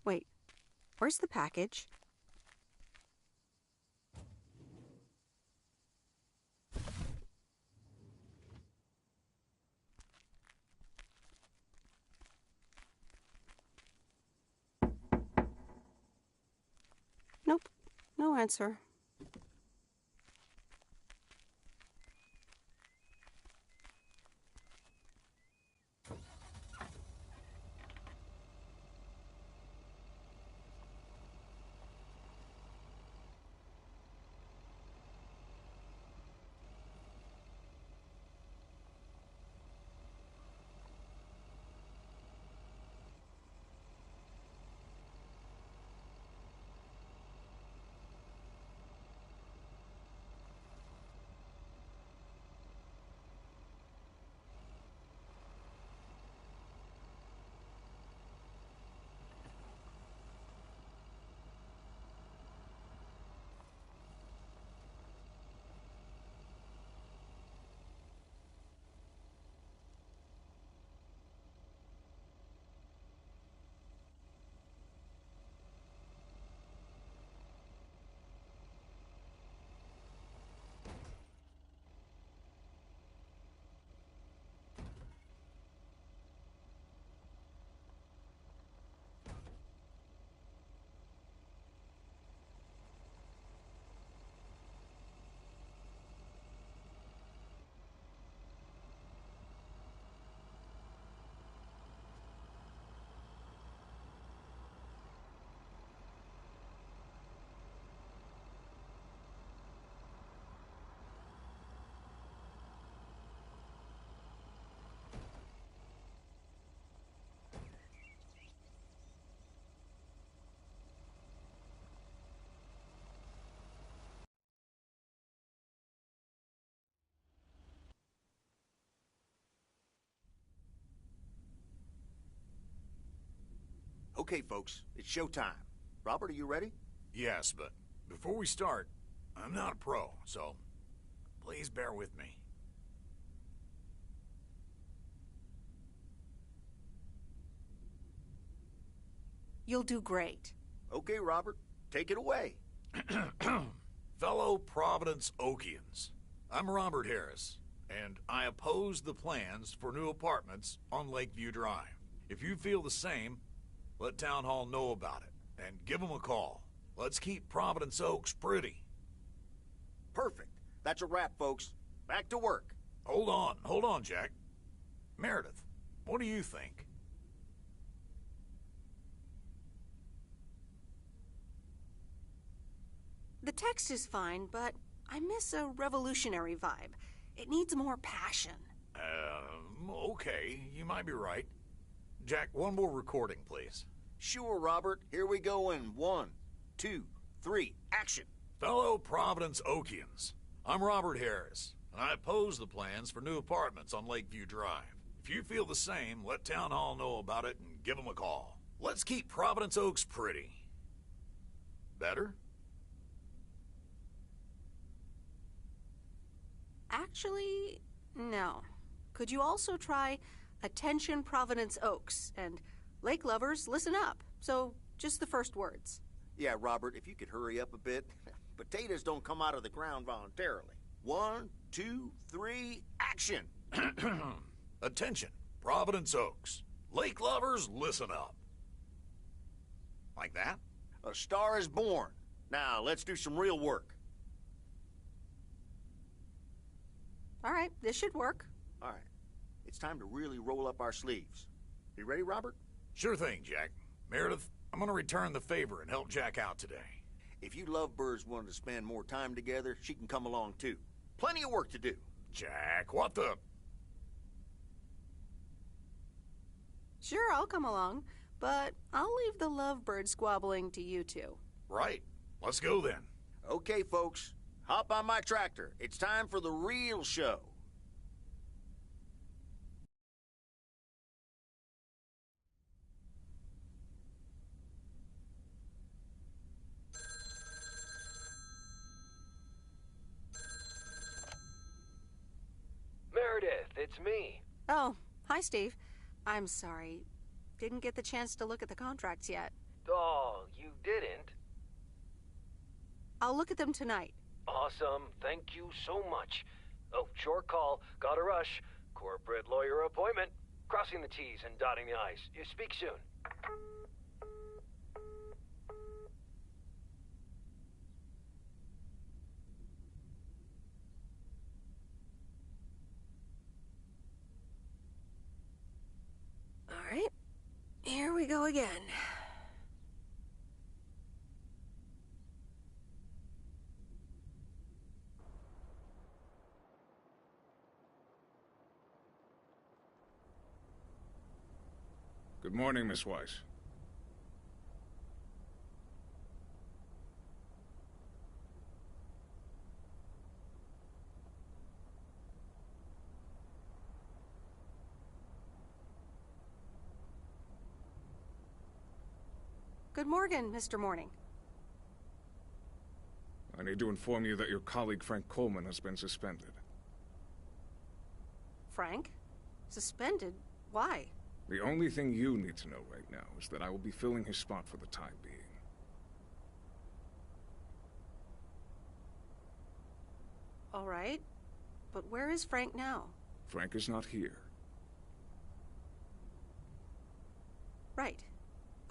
Wait, where's the package? Nope, no answer. Okay, folks, it's showtime. Robert, are you ready? Yes, but before we start, I'm not a pro, so please bear with me. You'll do great. Okay, Robert, take it away. Fellow Providence Okians, I'm Robert Harris, and I oppose the plans for new apartments on Lakeview Drive. If you feel the same, let Town Hall know about it, and give them a call. Let's keep Providence Oaks pretty. Perfect. That's a wrap, folks. Back to work. Hold on, Jack. Meredith, what do you think? The text is fine, but I miss a revolutionary vibe. It needs more passion. Okay, you might be right. Jack, one more recording, please. Sure, Robert. Here we go in 1, 2, 3, action. Fellow Providence Okians, I'm Robert Harris, and I oppose the plans for new apartments on Lakeview Drive. If you feel the same, let Town Hall know about it and give them a call. Let's keep Providence Oaks pretty. Better? Actually, no. Could you also try Attention Providence Oaks and Lake Lovers, listen up? So, just the first words. Yeah, Robert, if you could hurry up a bit. Potatoes don't come out of the ground voluntarily. 1, 2, 3, action! Attention, Providence Oaks. Lake Lovers, listen up. Like that? A star is born. Now, let's do some real work. All right, this should work. All right. It's time to really roll up our sleeves. You ready, Robert? Sure thing, Jack. Meredith, I'm gonna return the favor and help Jack out today. If you lovebirds wanted to spend more time together, she can come along too. Plenty of work to do. Jack, what the... Sure, I'll come along, but I'll leave the lovebird squabbling to you two. Right. Let's go then. Okay, folks. Hop on my tractor. It's time for the real show. Meredith, it's me. Oh, hi, Steve. I'm sorry. Didn't get the chance to look at the contracts yet. Oh, you didn't? I'll look at them tonight. Awesome. Thank you so much. Oh, short call. Gotta rush. Corporate lawyer appointment. Crossing the T's and dotting the I's. You speak soon. All right. Here we go again. Good morning, Miss Weiss. Good morning, Mr. Morning. I need to inform you that your colleague Frank Coleman has been suspended. Frank? Suspended? Why? The only thing you need to know right now is that I will be filling his spot for the time being. All right. But where is Frank now? Frank is not here. Right.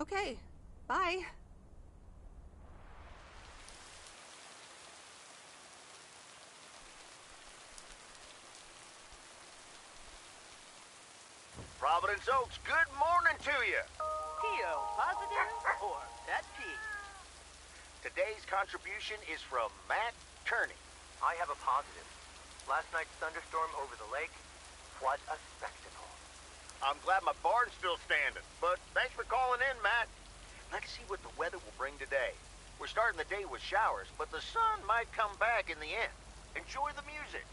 Okay. Bye. Providence Oaks, good morning to you. P.O. positive or pet peeve? Today's contribution is from Matt Kearney. I have a positive. Last night's thunderstorm over the lake. What a spectacle. I'm glad my barn's still standing, but thanks for calling in, Matt. Let's see what the weather will bring today. We're starting the day with showers, but the sun might come back in the end. Enjoy the music.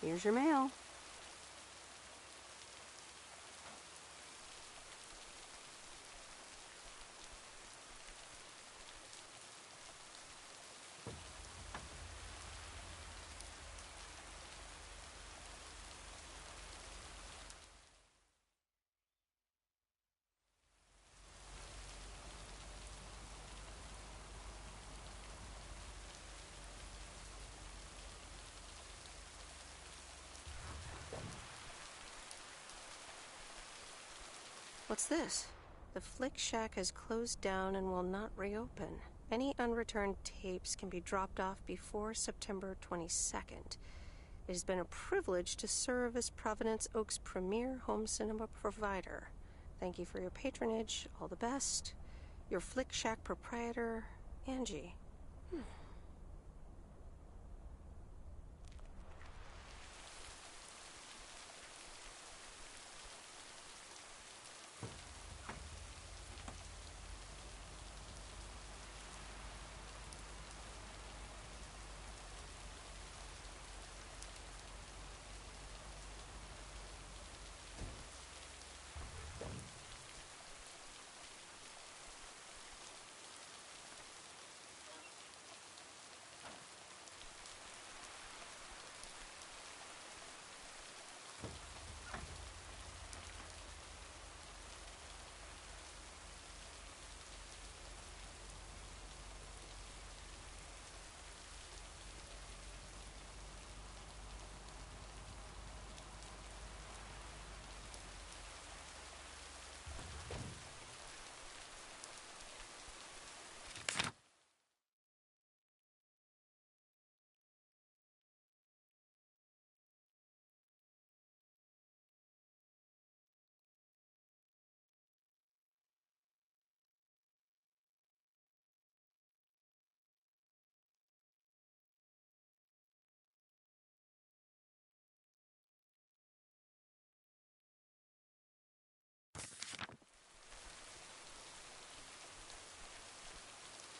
Here's your mail. What's this? The Flick Shack has closed down and will not reopen. Any unreturned tapes can be dropped off before September 22nd. It has been a privilege to serve as Providence Oak's premier home cinema provider. Thank you for your patronage. All the best. Your Flick Shack proprietor, Angie.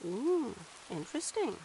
Ooh, interesting.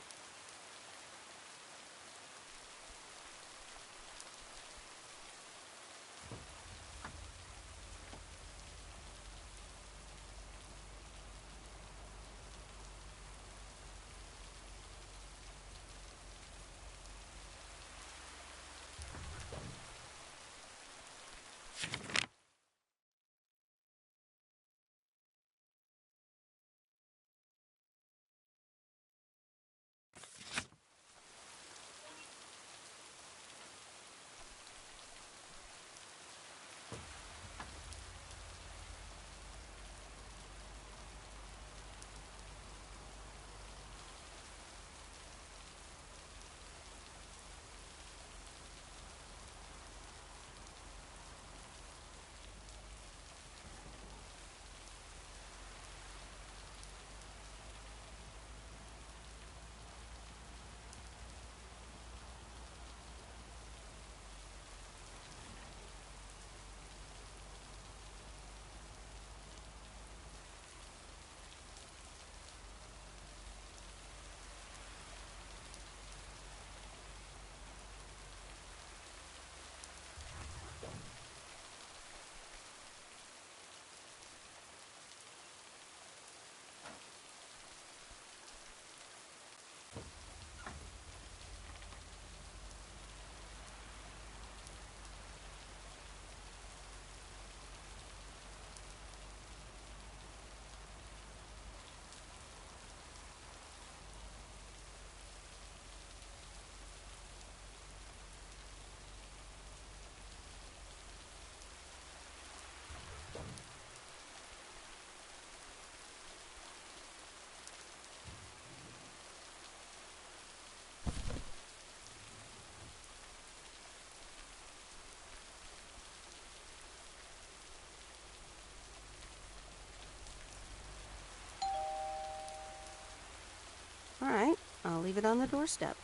All right, I'll leave it on the doorstep.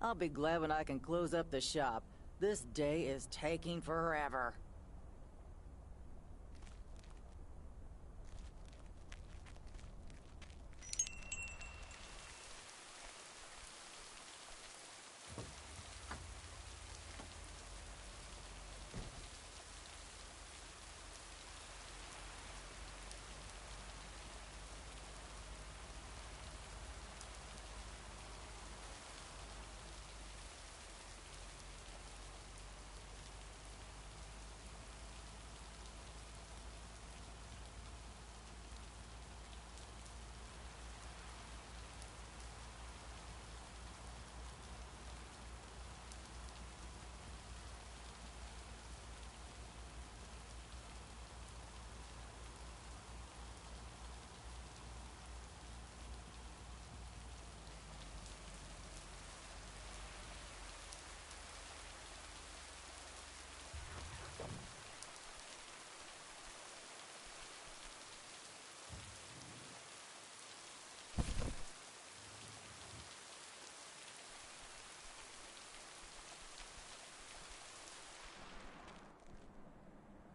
I'll be glad when I can close up the shop. This day is taking forever.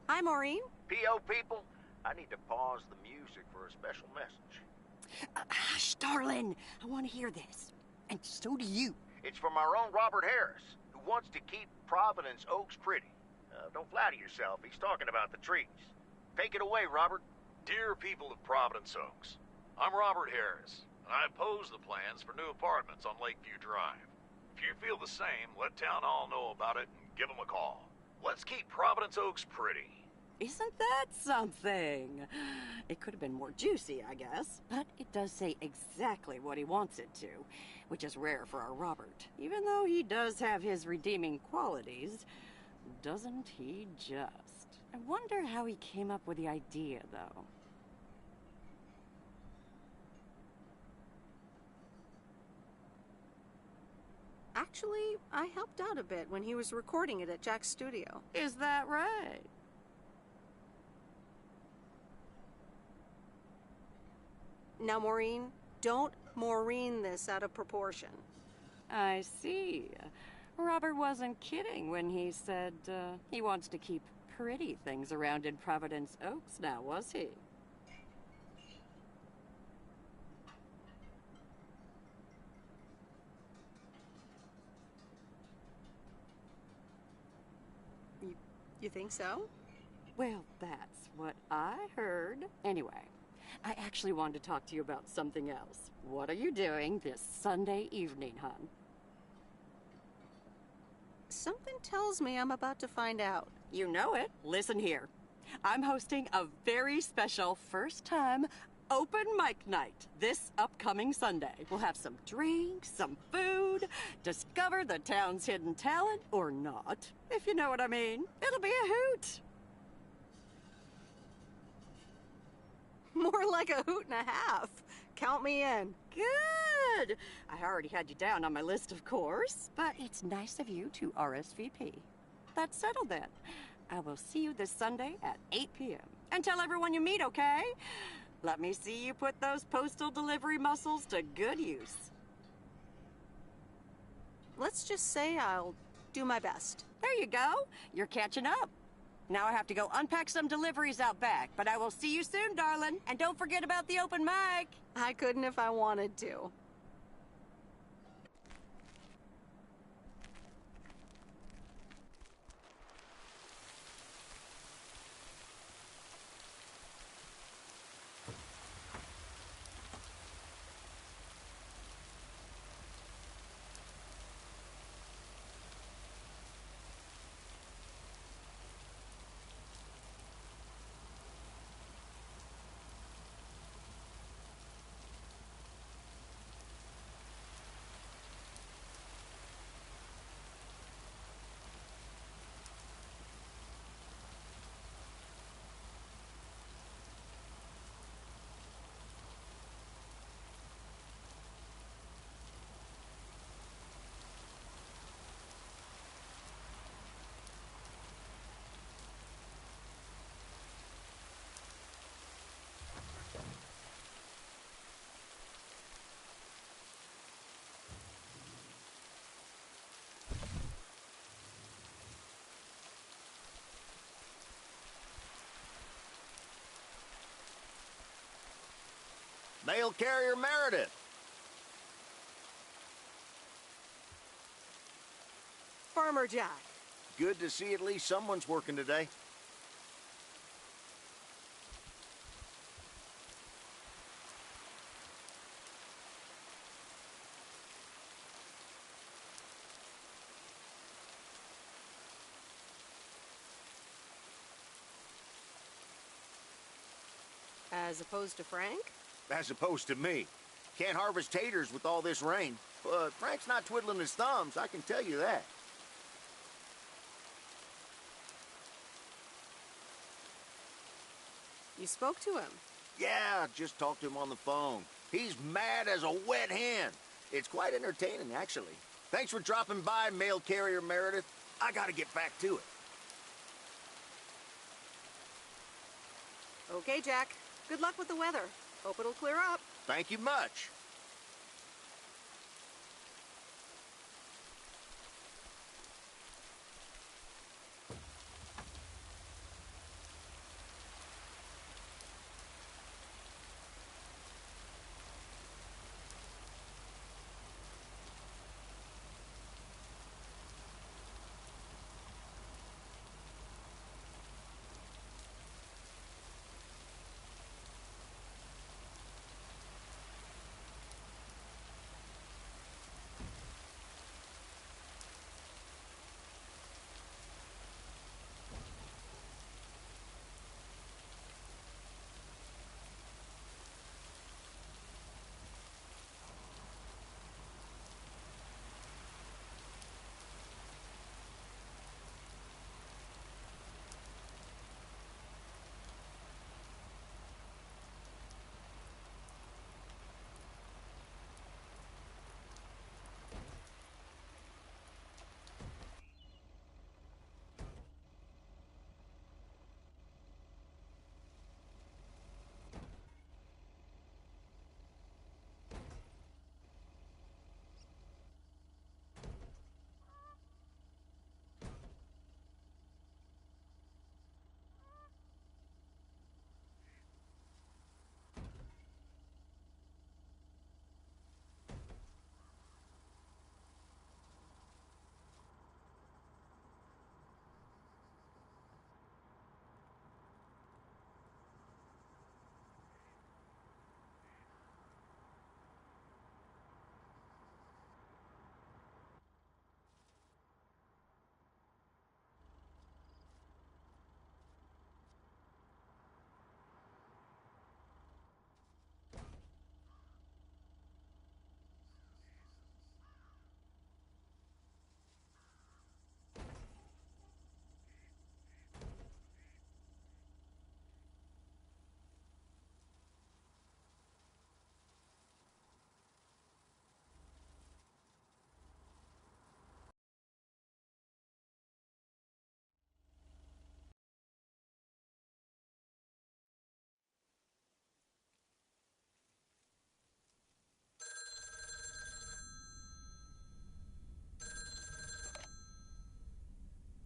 Hi, Maureen. P.O. people, I need to pause the music for a special message. Hush, darling. I want to hear this. And so do you. It's from our own Robert Harris, who wants to keep Providence Oaks pretty. Don't flatter yourself. He's talking about the trees. Take it away, Robert. Dear people of Providence Oaks, I'm Robert Harris, and I oppose the plans for new apartments on Lakeview Drive. If you feel the same, let Town Hall know about it and give them a call. Let's keep Providence Oaks pretty. Isn't that something? It could have been more juicy, I guess, but it does say exactly what he wants it to, which is rare for our Robert. Even though he does have his redeeming qualities, doesn't he just? I wonder how he came up with the idea, though. Actually, I helped out a bit when he was recording it at Jack's studio. Is that right? Now, Maureen, don't Maureen this out of proportion. I see. Robert wasn't kidding when he said he wants to keep pretty things around in Providence Oaks now, was he? You think so? Well, that's what I heard. Anyway, I actually wanted to talk to you about something else. What are you doing this Sunday evening, hon? Something tells me I'm about to find out. You know it. Listen here. I'm hosting a very special first-time open mic night this upcoming Sunday. We'll have some drinks, some food, discover the town's hidden talent, or not, if you know what I mean. It'll be a hoot. More like a hoot and a half. Count me in. Good. I already had you down on my list, of course, but it's nice of you to RSVP. That's settled then. I will see you this Sunday at 8 p.m. And tell everyone you meet, okay? Let me see you put those postal delivery muscles to good use. Let's just say I'll do my best. There you go. You're catching up. Now I have to go unpack some deliveries out back, but I will see you soon, darling. And don't forget about the open mic. I couldn't if I wanted to. Mail carrier Meredith. Farmer Jack. Good to see at least someone's working today. As opposed to Frank? As opposed to me. Can't harvest taters with all this rain. But Frank's not twiddling his thumbs, I can tell you that. You spoke to him? Yeah, just talked to him on the phone. He's mad as a wet hen. It's quite entertaining, actually. Thanks for dropping by, mail carrier Meredith. I gotta get back to it. Okay, Jack. Good luck with the weather. Hope it'll clear up. Thank you much.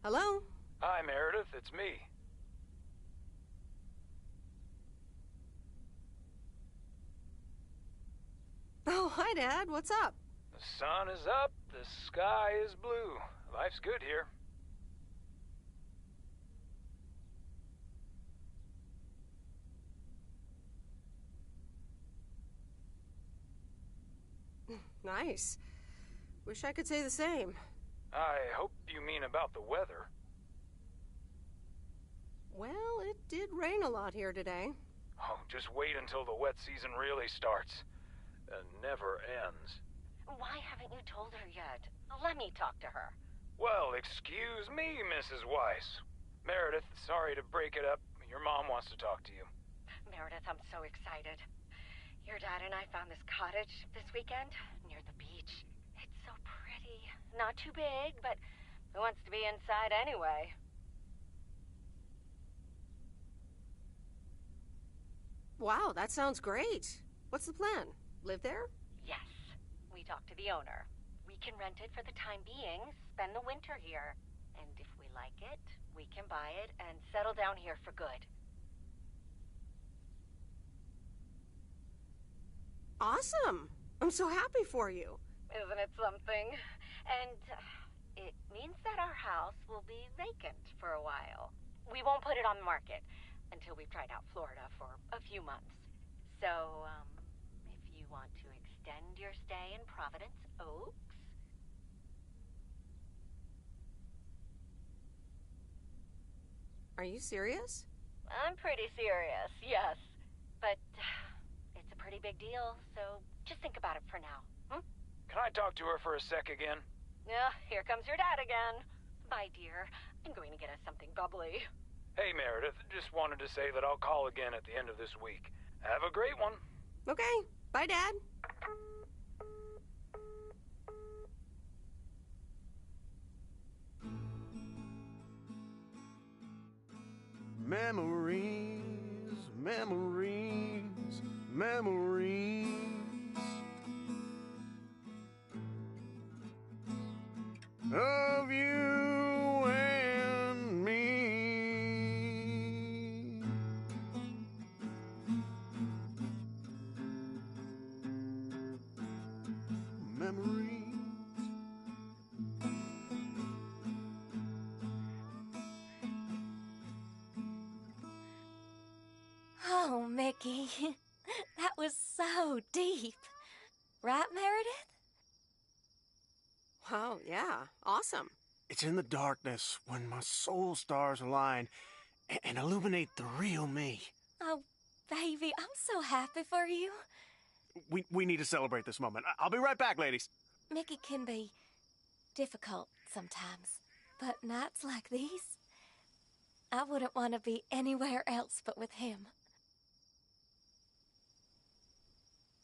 Hello? Hi, Meredith. It's me. Oh, hi, Dad. What's up? The sun is up, the sky is blue. Life's good here. Nice. Wish I could say the same. I hope you mean about the weather. Well, it did rain a lot here today. Oh, just wait until the wet season really starts. Never ends. Why haven't you told her yet? Let me talk to her. Well, excuse me, Mrs. Weiss. Meredith, sorry to break it up. Your mom wants to talk to you. Meredith, I'm so excited. Your dad and I found this cottage this weekend near the beach. It's so pretty. Not too big, but who wants to be inside anyway? Wow, that sounds great. What's the plan? Live there? Yes. We talked to the owner. We can rent it for the time being, spend the winter here. And if we like it, we can buy it and settle down here for good. Awesome. I'm so happy for you. Isn't it something? And it means that our house will be vacant for a while. We won't put it on the market until we've tried out Florida for a few months. So, if you want to extend your stay in Providence Oaks... Are you serious? I'm pretty serious, yes. But it's a pretty big deal, so just think about it for now. Can I talk to her for a sec again? Yeah, here comes your dad again. Bye, dear. I'm going to get us something bubbly. Hey, Meredith, just wanted to say that I'll call again at the end of this week. Have a great one. Okay. Bye, Dad. Memories, memories, memories of you and me. Memories. Oh, Mickey, that was so deep. Right, Meredith? Wow, yeah. Awesome. It's in the darkness when my soul stars align and illuminate the real me. Oh, baby, I'm so happy for you. We need to celebrate this moment. I'll be right back, ladies. Mickey can be difficult sometimes, but nights like these, I wouldn't want to be anywhere else but with him.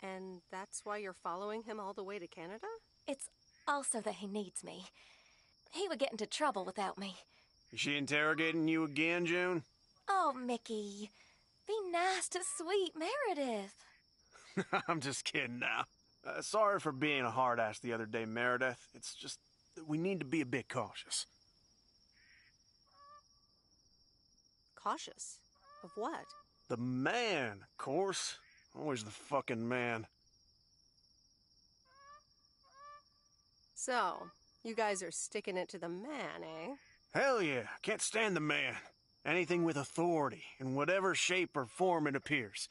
And that's why you're following him all the way to Canada? It's also that he needs me. He would get into trouble without me. Is she interrogating you again, June? Oh, Mickey, be nice to sweet Meredith. I'm just kidding now. Sorry for being a hard ass the other day, Meredith. It's just that we need to be a bit cautious. Cautious? Of what? The man, of course. Always the fucking man. So, you guys are sticking it to the man, eh? Hell yeah, can't stand the man. Anything with authority, in whatever shape or form it appears.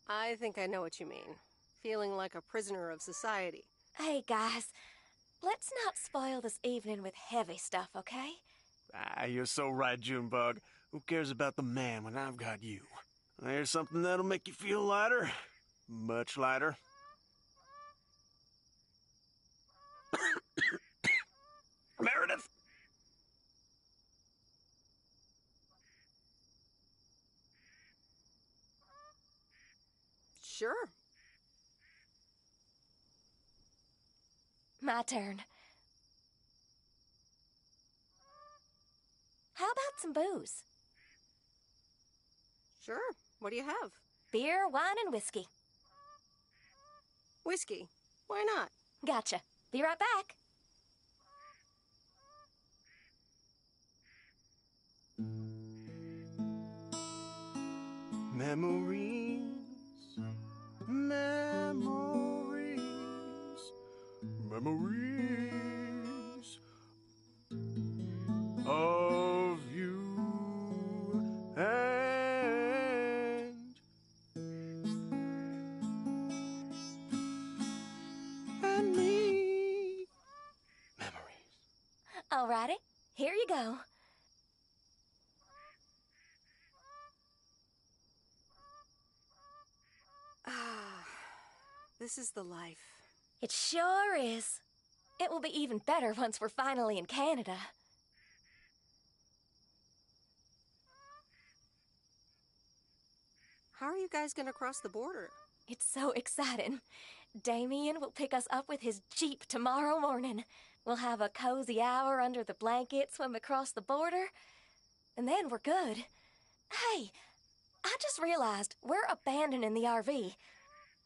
I think I know what you mean. Feeling like a prisoner of society. Hey, guys, let's not spoil this evening with heavy stuff, okay? You're so right, Junebug. Who cares about the man when I've got you? There's something that'll make you feel lighter. Much lighter. Meredith! Sure. My turn. How about some booze? Sure. What do you have? Beer, wine, and whiskey. Whiskey. Why not? Gotcha. Be right back. Memories, memories, memories of you and me. Memories. Alrighty, here you go. This is the life. It sure is. It will be even better once we're finally in Canada. How are you guys gonna cross the border? It's so exciting. Damien will pick us up with his Jeep tomorrow morning. We'll have a cozy hour under the blankets when we cross the border, and then we're good. Hey, I just realized we're abandoning the RV.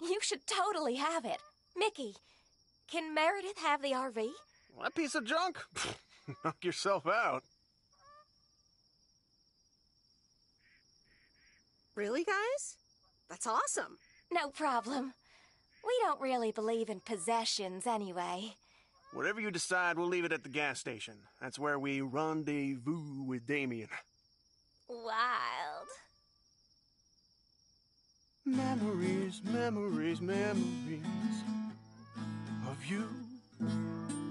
You should totally have it. Mickey, can Meredith have the RV? That piece of junk? Knock yourself out. Really, guys? That's awesome. No problem. We don't really believe in possessions anyway. Whatever you decide, we'll leave it at the gas station. That's where we rendezvous with Damien. Wild. Memories, memories, memories of you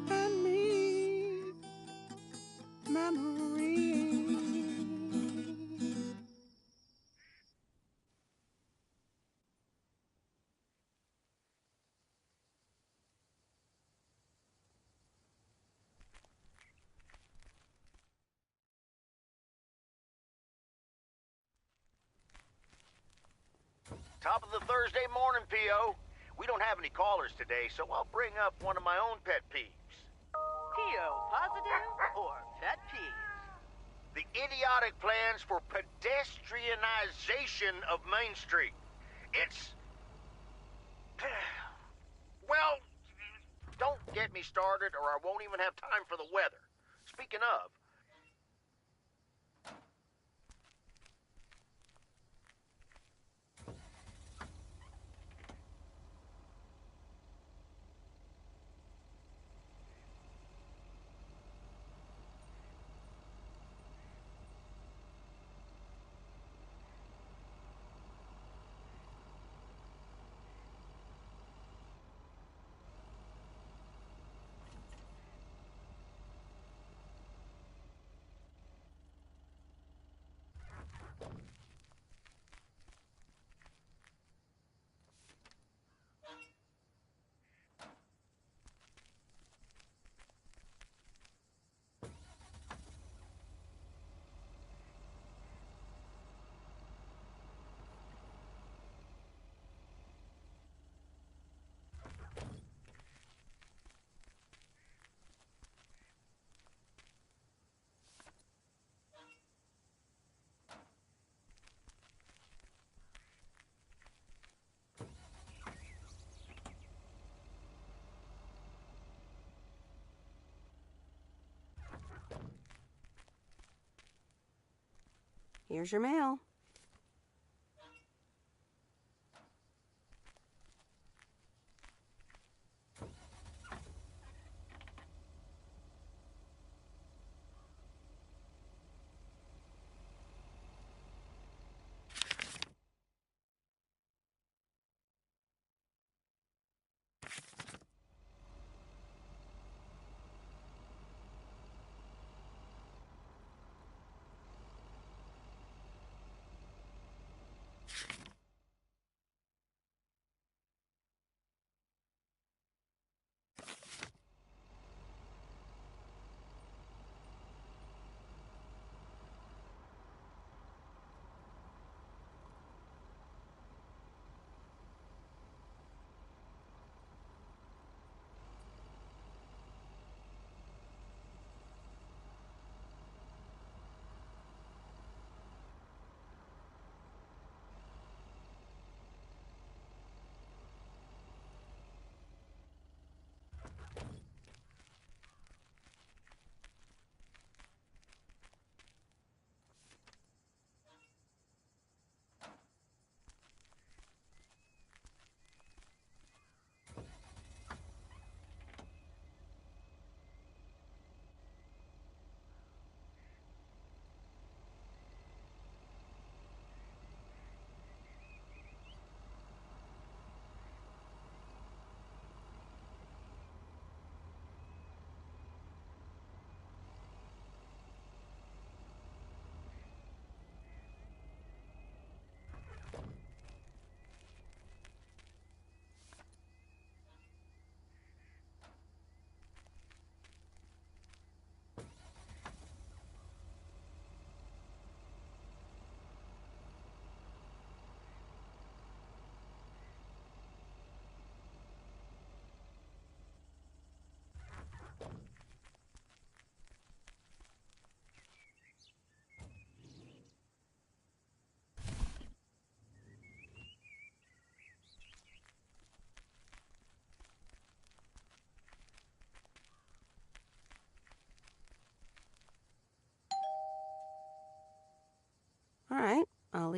and me. Memories. Top of the Thursday morning, P.O. We don't have any callers today, so I'll bring up one of my own pet peeves. P.O. positive or pet peeves? The idiotic plans for pedestrianization of Main Street. It's... Well, don't get me started or I won't even have time for the weather. Speaking of... Here's your mail.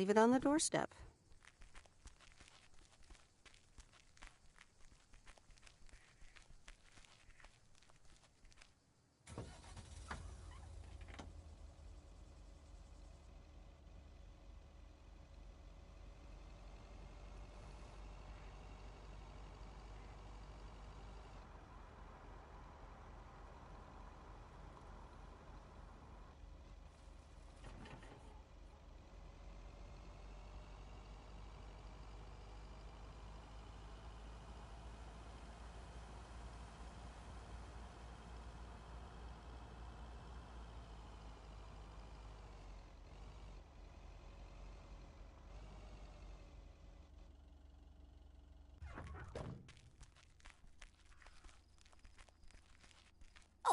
leave it on the doorstep.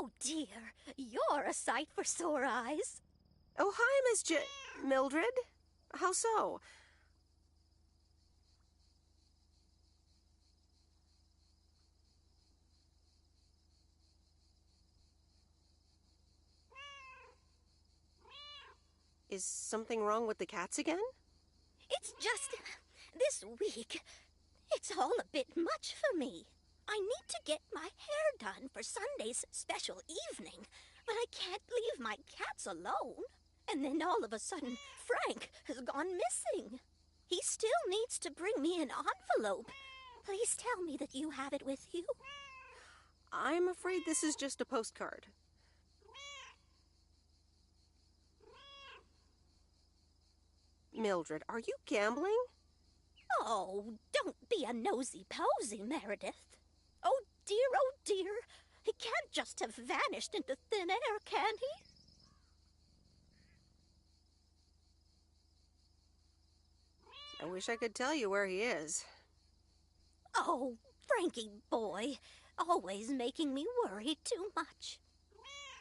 Oh dear, you're a sight for sore eyes. Oh, hi, Miss Mildred. How so? Is something wrong with the cats again? It's just this week. It's all a bit much for me. I need to get my hair done for Sunday's special evening, but I can't leave my cats alone. And then all of a sudden, Frank has gone missing. He still needs to bring me an envelope. Please tell me that you have it with you. I'm afraid this is just a postcard. Mildred, are you gambling? Oh, don't be a nosy-posy, Meredith. Oh dear, he can't just have vanished into thin air, can he? I wish I could tell you where he is. Oh, Frankie boy, always making me worry too much.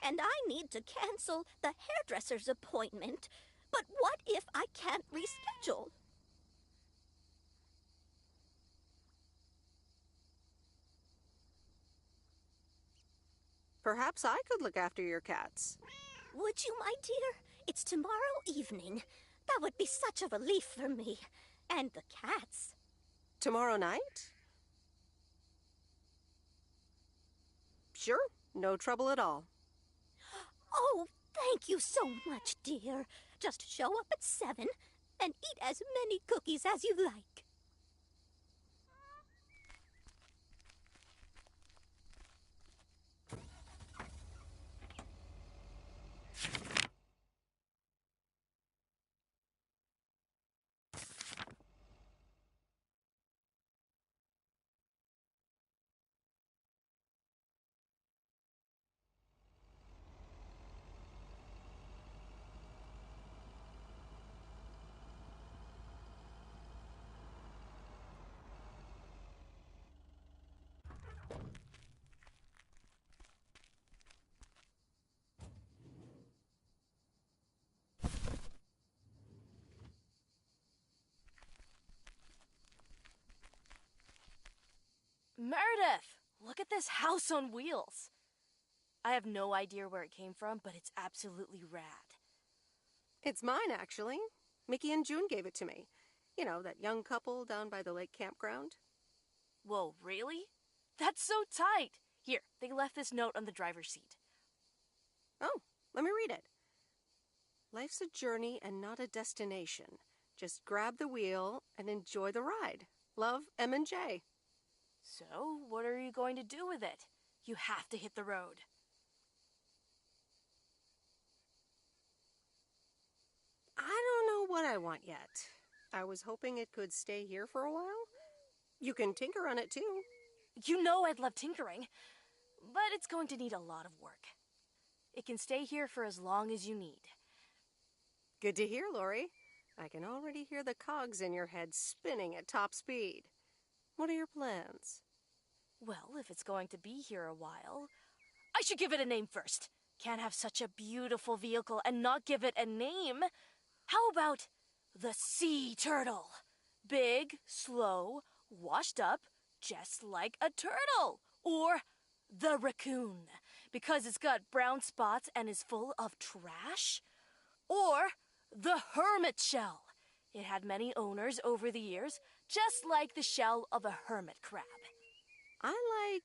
And I need to cancel the hairdresser's appointment. But what if I can't reschedule? Perhaps I could look after your cats. Would you, my dear? It's tomorrow evening. That would be such a relief for me. And the cats. Tomorrow night? Sure, no trouble at all. Oh, thank you so much, dear. Just show up at 7 and eat as many cookies as you like. Meredith! Look at this house on wheels. I have no idea where it came from, but it's absolutely rad. It's mine, actually. Mickey and June gave it to me. You know, that young couple down by the lake campground. Whoa, really? That's so tight! Here, they left this note on the driver's seat. Oh, let me read it. Life's a journey and not a destination. Just grab the wheel and enjoy the ride. Love, M and J. So, what are you going to do with it? You have to hit the road. I don't know what I want yet. I was hoping it could stay here for a while. You can tinker on it, too. You know I'd love tinkering, but it's going to need a lot of work. It can stay here for as long as you need. Good to hear, Lori. I can already hear the cogs in your head spinning at top speed. What are your plans? Well, if it's going to be here a while, I should give it a name first. Can't have such a beautiful vehicle and not give it a name. How about the Sea Turtle? Big, slow, washed up, just like a turtle. Or the Raccoon, because it's got brown spots and is full of trash. Or the Hermit Shell. It had many owners over the years, just like the shell of a hermit crab. I like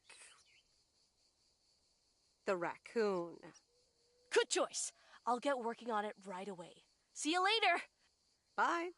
the raccoon. Good choice. I'll get working on it right away. See you later. Bye.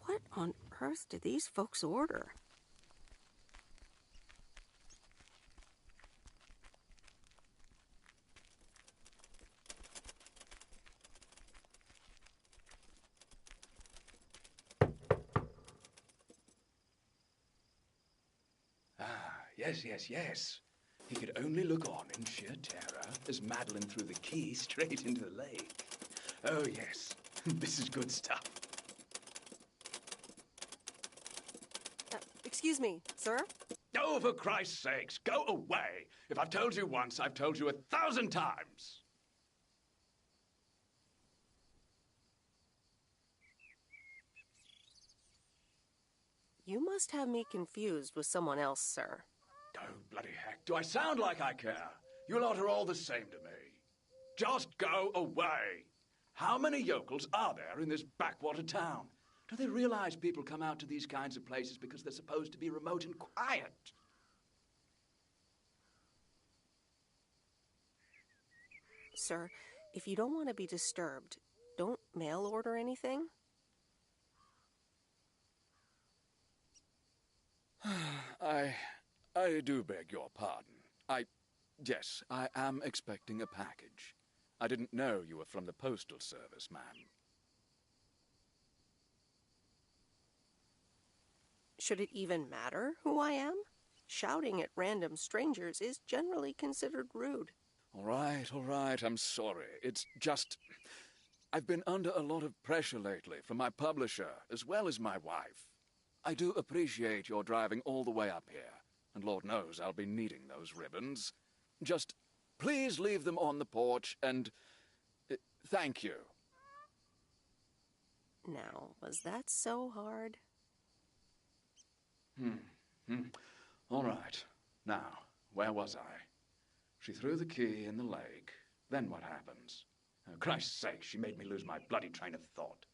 What on earth did these folks order? Yes. He could only look on in sheer terror as Madeline threw the key straight into the lake. Oh, yes. This is good stuff. Excuse me, sir? Oh, for Christ's sakes, go away! If I've told you once, I've told you 1,000 times! You must have me confused with someone else, sir. Oh, bloody heck, do I sound like I care? You lot are all the same to me. Just go away! How many yokels are there in this backwater town? Do they realize people come out to these kinds of places because they're supposed to be remote and quiet? Sir, if you don't want to be disturbed, don't mail order anything? I do beg your pardon. Yes, I am expecting a package. I didn't know you were from the Postal Service, ma'am. Should it even matter who I am? Shouting at random strangers is generally considered rude. All right, I'm sorry. It's just... I've been under a lot of pressure lately from my publisher, as well as my wife. I do appreciate your driving all the way up here, and Lord knows I'll be needing those ribbons. Just please leave them on the porch, and... thank you. Now, was that so hard? All right. Now, where was I? She threw the key in the lake. Then what happens? Oh, Christ's sake, she made me lose my bloody train of thought.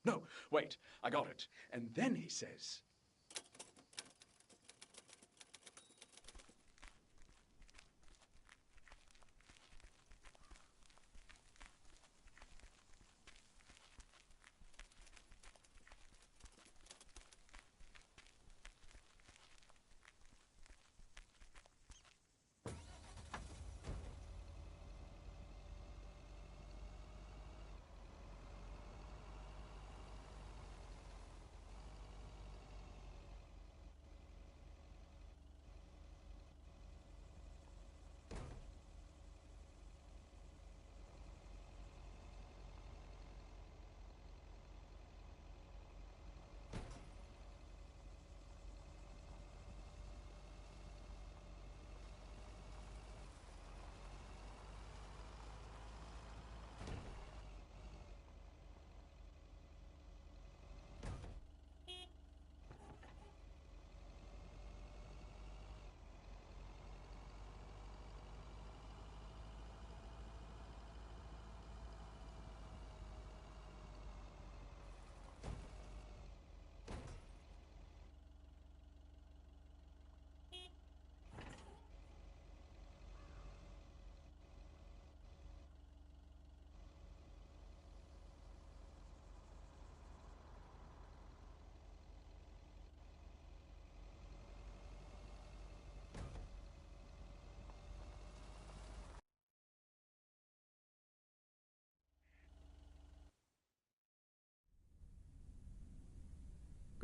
No, wait, I got it. And then he says...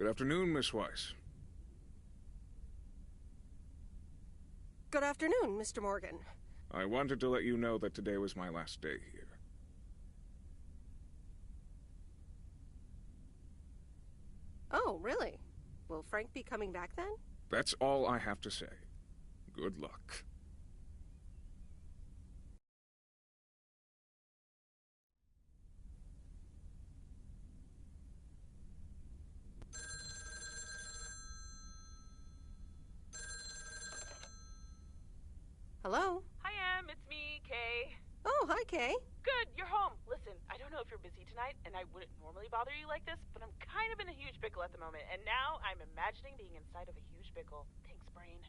Good afternoon, Miss Weiss. Good afternoon, Mr. Morgan. I wanted to let you know that today was my last day here. Oh, really? Will Frank be coming back then? That's all I have to say. Good luck. Hello? Hi, Em. It's me, Kay. Oh, hi, Kay. Good, you're home. Listen, I don't know if you're busy tonight, and I wouldn't normally bother you like this, but I'm kind of in a huge pickle at the moment, and now I'm imagining being inside of a huge pickle. Thanks, brain.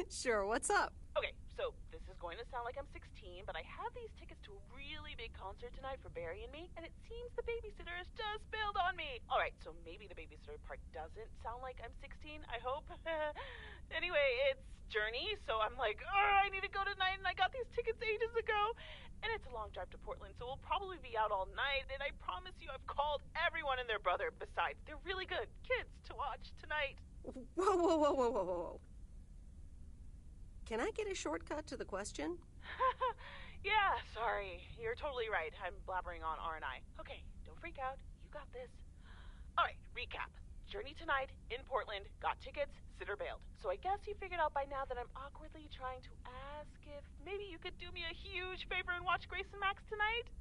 Sure, what's up? Okay, so this is going to sound like I'm 16, but I have these tickets to a really big concert tonight for Barry and me, and it seems the babysitter has just bailed on me. All right, so maybe the babysitter part doesn't sound like I'm 16, I hope. Anyway, it's Journey, so I'm like, I need to go tonight, and I got these tickets ages ago. And it's a long drive to Portland, so we'll probably be out all night, and I promise you I've called everyone and their brother. Besides, they're really good kids to watch tonight. Whoa, whoa, whoa, whoa, whoa, whoa. Can I get a shortcut to the question? Yeah, sorry. You're totally right. I'm blabbering on, aren't I? Okay, don't freak out. You got this. All right, recap. Journey tonight, in Portland, got tickets, sitter bailed. So I guess you figured out by now that I'm awkwardly trying to ask if maybe you could do me a huge favor and watch Grace and Max tonight?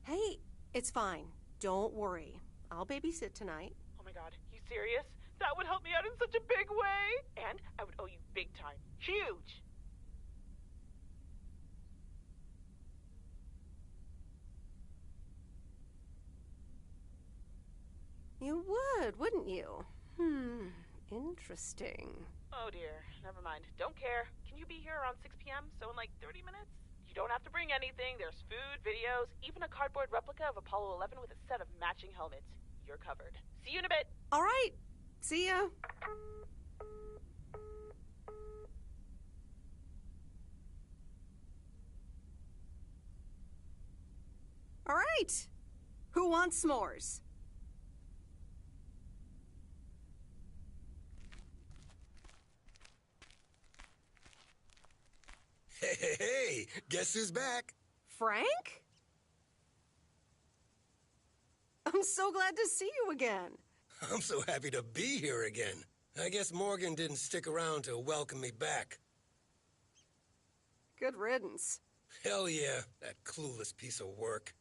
Hey, it's fine. Don't worry. I'll babysit tonight. Oh my god, you serious? That would help me out in such a big way! And I would owe you big time. Huge! You would, wouldn't you? Interesting. Oh dear, never mind. Don't care. Can you be here around 6 p.m., so in like 30 minutes? You don't have to bring anything. There's food, videos, even a cardboard replica of Apollo 11 with a set of matching helmets. You're covered. See you in a bit. All right. See ya. All right. Who wants s'mores? Hey, guess who's back? Frank? I'm so glad to see you again. I'm so happy to be here again. I guess Morgan didn't stick around to welcome me back. Good riddance. Hell yeah, that clueless piece of work.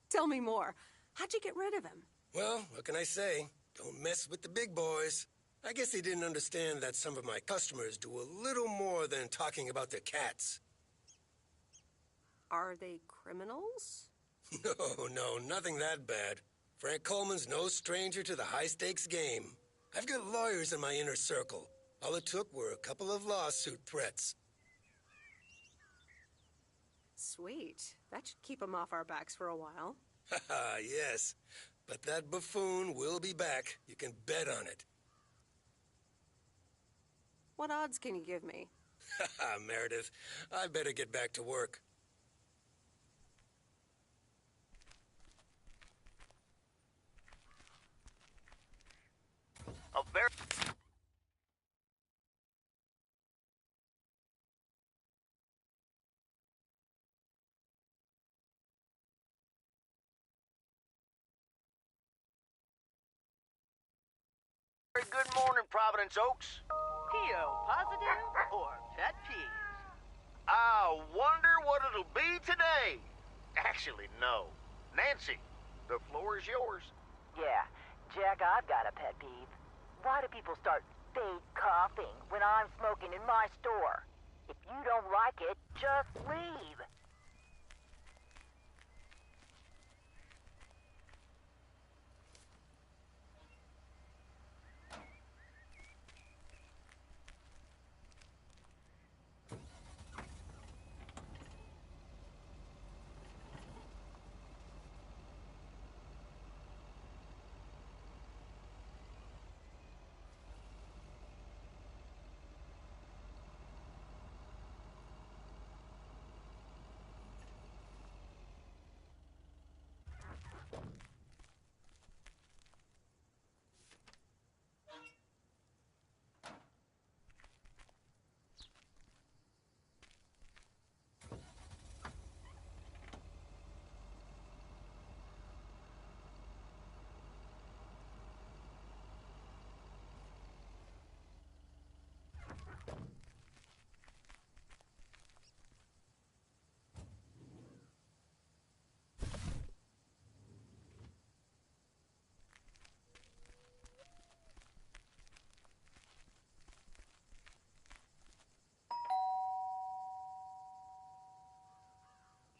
Tell me more. How'd you get rid of him? Well, what can I say? Don't mess with the big boys. I guess he didn't understand that some of my customers do a little more than talking about their cats. Are they criminals? No, nothing that bad. Frank Coleman's no stranger to the high-stakes game. I've got lawyers in my inner circle. All it took were a couple of lawsuit threats. Sweet. That should keep him off our backs for a while. Haha, yes. But that buffoon will be back. You can bet on it. What odds can you give me? Haha, Meredith. I better get back to work. A very... Good morning, Providence Oaks. P.O. positive or pet peeve? I wonder what it'll be today. Actually, no. Nancy, the floor is yours. Yeah, Jack, I've got a pet peeve. Why do people start fake coughing when I'm smoking in my store? If you don't like it, just leave.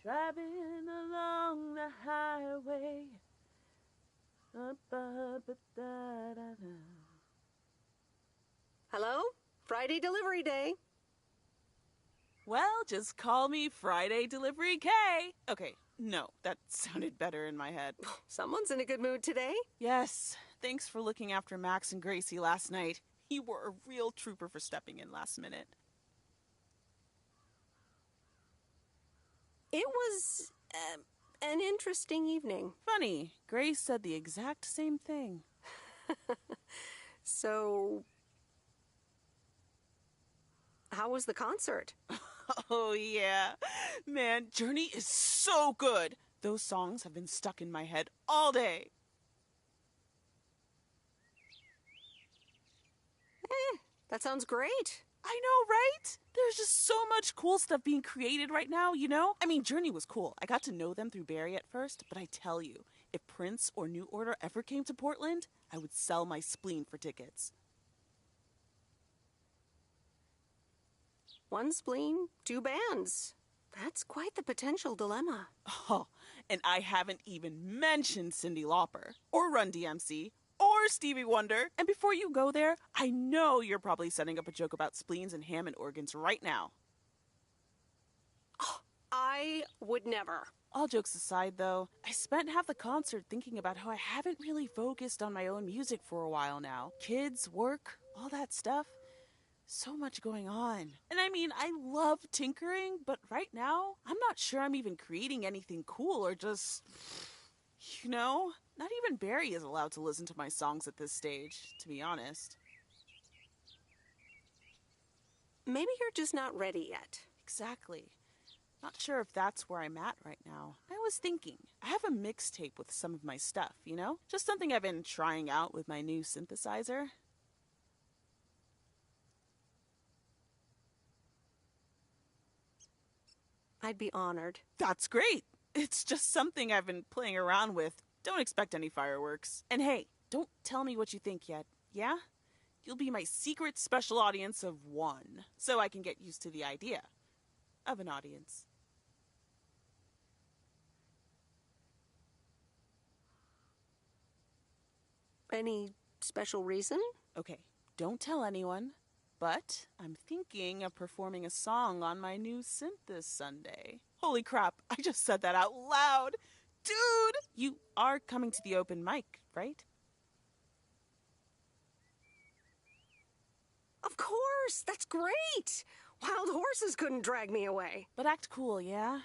driving along the highway. Hello? Friday delivery day. Well, just call me Friday Delivery K. Okay, no, that sounded better in my head. Someone's in a good mood today. Yes, thanks for looking after Max and Gracie last night. You were a real trooper for stepping in last minute. It was an interesting evening. Funny, Grace said the exact same thing. So, how was the concert? Oh, yeah. Man, Journey is so good. Those songs have been stuck in my head all day. That sounds great. I know, right? There's just so much cool stuff being created right now, you know? I mean, Journey was cool. I got to know them through Barry at first, but I tell you, if Prince or New Order ever came to Portland, I would sell my spleen for tickets. One spleen, two bands. That's quite the potential dilemma. Oh, and I haven't even mentioned Cyndi Lauper, or Run DMC, or Stevie Wonder. And before you go there, I know you're probably setting up a joke about spleens and Hammond organs right now. Oh, I would never. All jokes aside, though, I spent half the concert thinking about how I haven't really focused on my own music for a while now. Kids, work, all that stuff. So much going on. And I mean, I love tinkering, but right now, I'm not sure I'm even creating anything cool or just, you know, not even Barry is allowed to listen to my songs at this stage, to be honest. Maybe you're just not ready yet. Exactly. Not sure if that's where I'm at right now. I was thinking, I have a mixtape with some of my stuff, you know? Just something I've been trying out with my new synthesizer. I'd be honored. That's great. It's just something I've been playing around with. Don't expect any fireworks. And hey, don't tell me what you think yet, yeah? You'll be my secret special audience of one, so I can get used to the idea of an audience. Any special reason? Okay, don't tell anyone. But I'm thinking of performing a song on my new synth this Sunday. Holy crap, I just said that out loud. Dude, you are coming to the open mic, right? Of course, that's great. Wild horses couldn't drag me away. But act cool, yeah?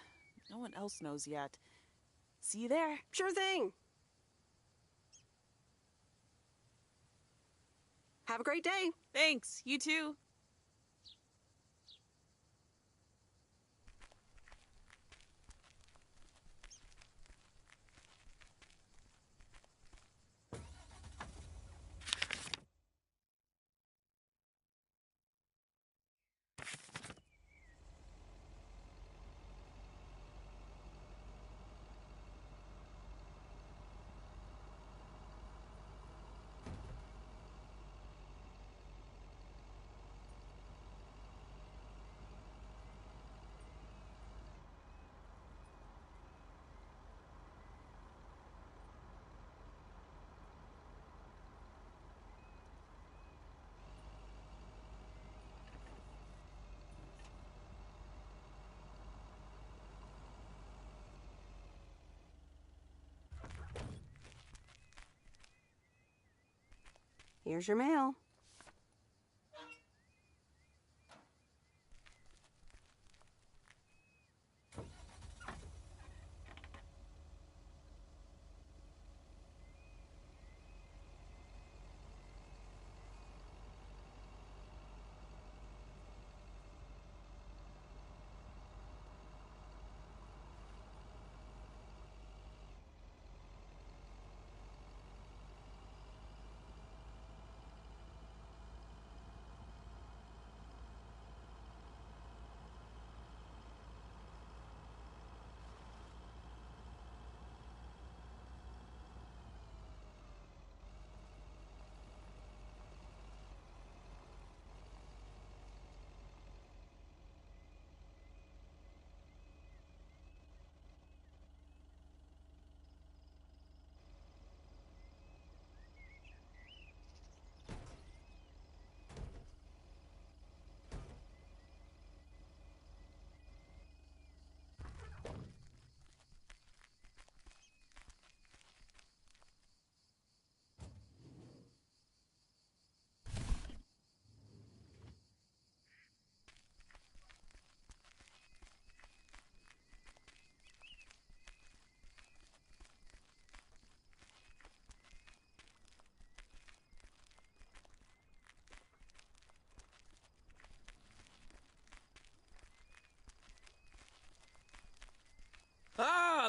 No one else knows yet. See you there. Sure thing. Have a great day. Thanks. You too. Here's your mail.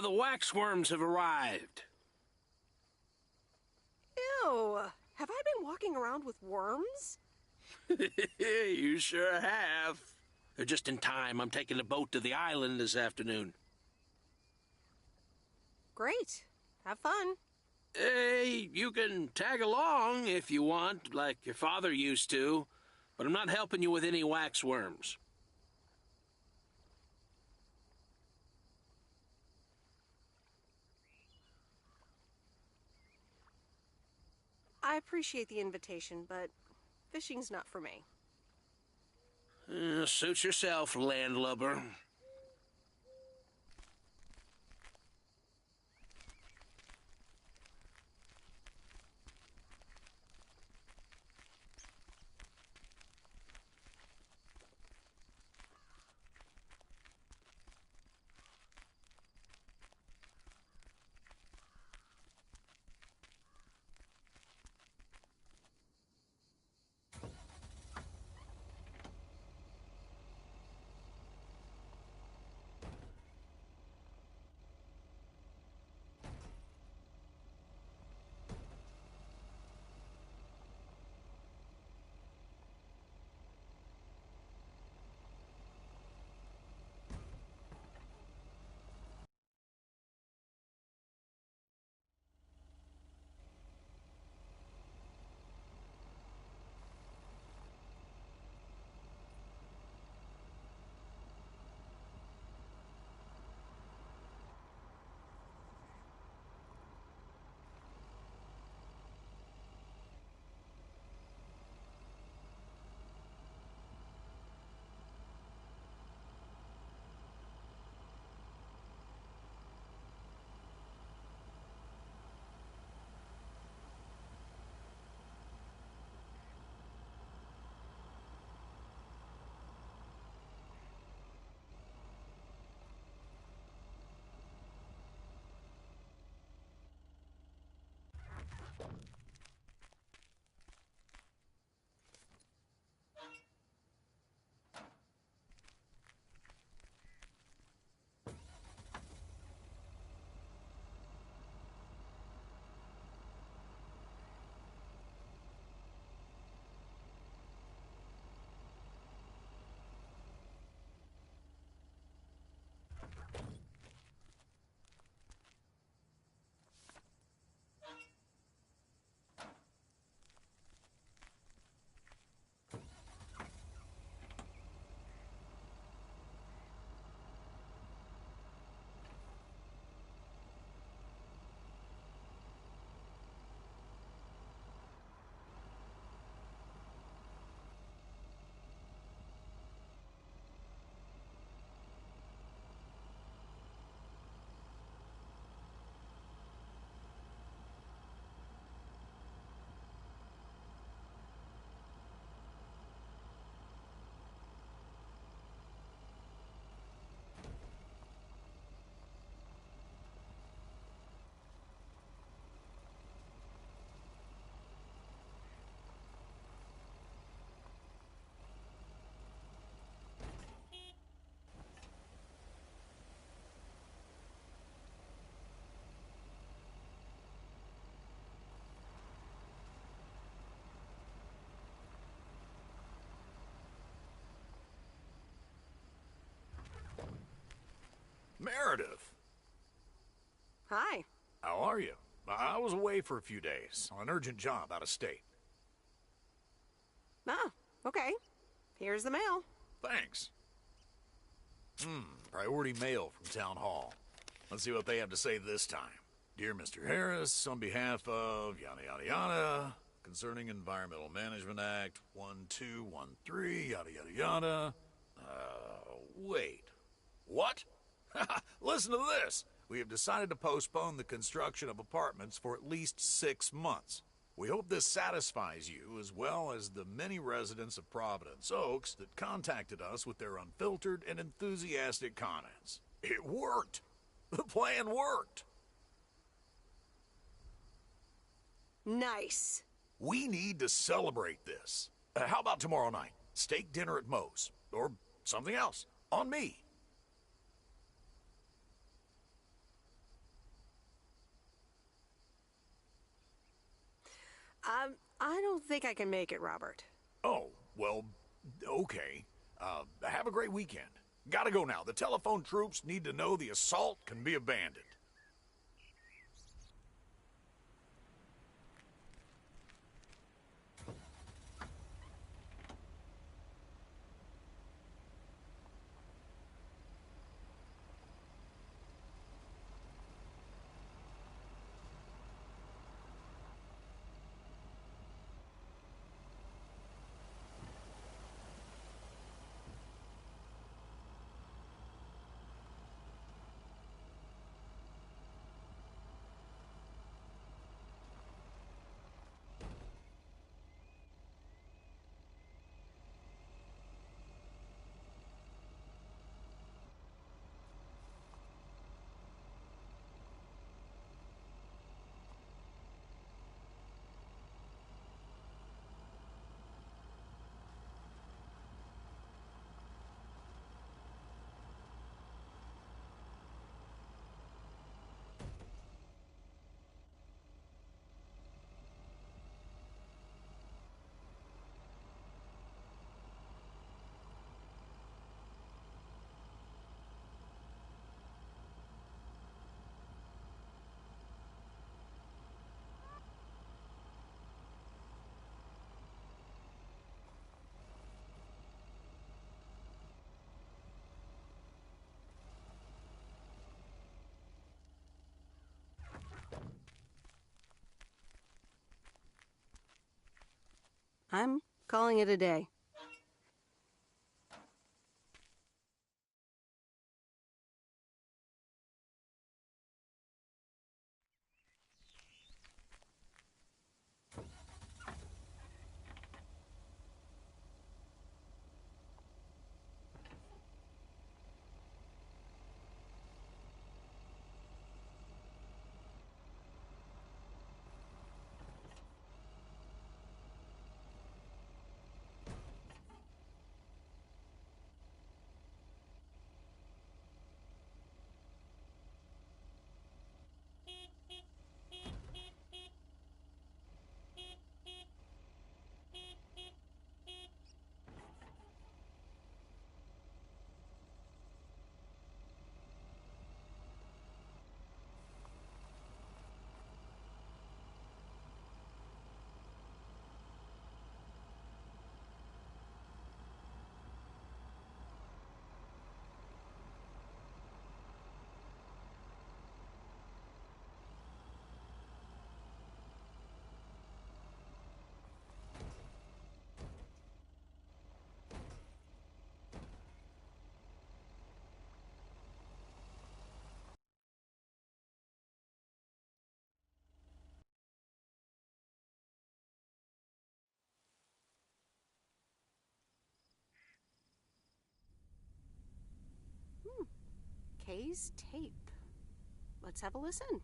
the waxworms have arrived. Ew. Have I been walking around with worms? You sure have. They're just in time. I'm taking a boat to the island this afternoon. Great. Have fun. Hey, you can tag along if you want, like your father used to, but I'm not helping you with any waxworms. I appreciate the invitation, but fishing's not for me. Suit yourself, landlubber. Meredith! Hi. How are you? I was away for a few days on an urgent job out of state. Ah, okay. Here's the mail. Thanks. Priority mail from Town Hall. Let's see what they have to say this time. Dear Mr. Harris, on behalf of yada yada yada, concerning Environmental Management Act 1213, yada yada yada. Wait. What? Listen to this. We have decided to postpone the construction of apartments for at least 6 months. We hope this satisfies you as well as the many residents of Providence Oaks that contacted us with their unfiltered and enthusiastic comments. It worked. The plan worked. Nice. We need to celebrate this. How about tomorrow night? Steak dinner at Moe's. Or something else. On me. I don't think I can make it, Robert. Oh, well, okay. Have a great weekend. Gotta go now. The telephone troops need to know the assault can be abandoned. I'm calling it a day. Kay's tape. Let's have a listen.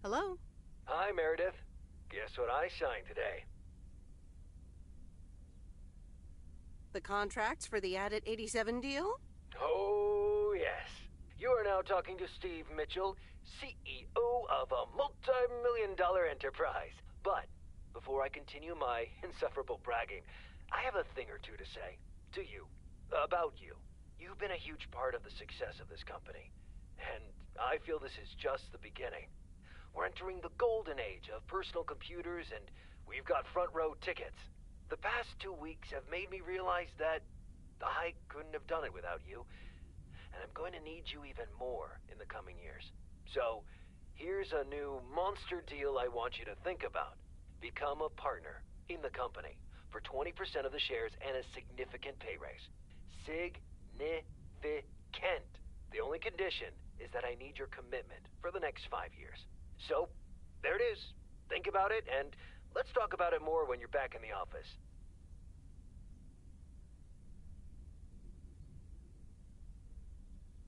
Hello? Hi, Meredith. Guess what I signed today? The contracts for the Addit 87 deal? Oh, yes. You are now talking to Steve Mitchell, CEO of a multi-million-dollar enterprise. But before I continue my insufferable bragging, I have a thing or two to say to you, about you. You've been a huge part of the success of this company, and I feel this is just the beginning. We're entering the golden age of personal computers, and we've got front row tickets. The past 2 weeks have made me realize that I couldn't have done it without you, and I'm going to need you even more in the coming years. So, here's a new monster deal I want you to think about. Become a partner in the company. for 20% of the shares and a significant pay raise. Significant. The only condition is that I need your commitment for the next 5 years. So, there it is. Think about it, and let's talk about it more when you're back in the office.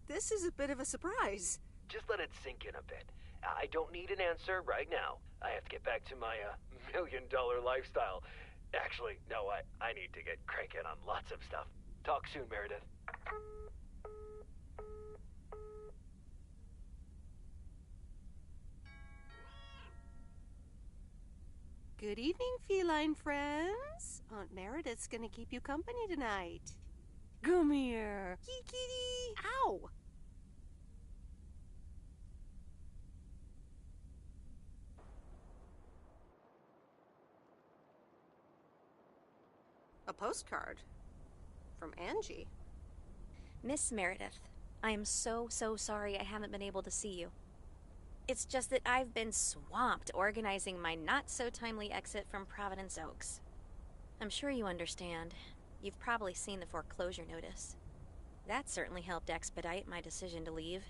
This is a bit of a surprise. Just let it sink in a bit. I don't need an answer right now. I have to get back to my $1 million lifestyle. Actually, no, I need to get cranking on lots of stuff. Talk soon, Meredith. Good evening, feline friends. Aunt Meredith's gonna keep you company tonight. Come here. Kitty. Ow! A postcard from Angie. Miss Meredith, I am so sorry I haven't been able to see you. It's just that I've been swamped organizing my not-so-timely exit from Providence Oaks. I'm sure you understand. You've probably seen the foreclosure notice. That certainly helped expedite my decision to leave.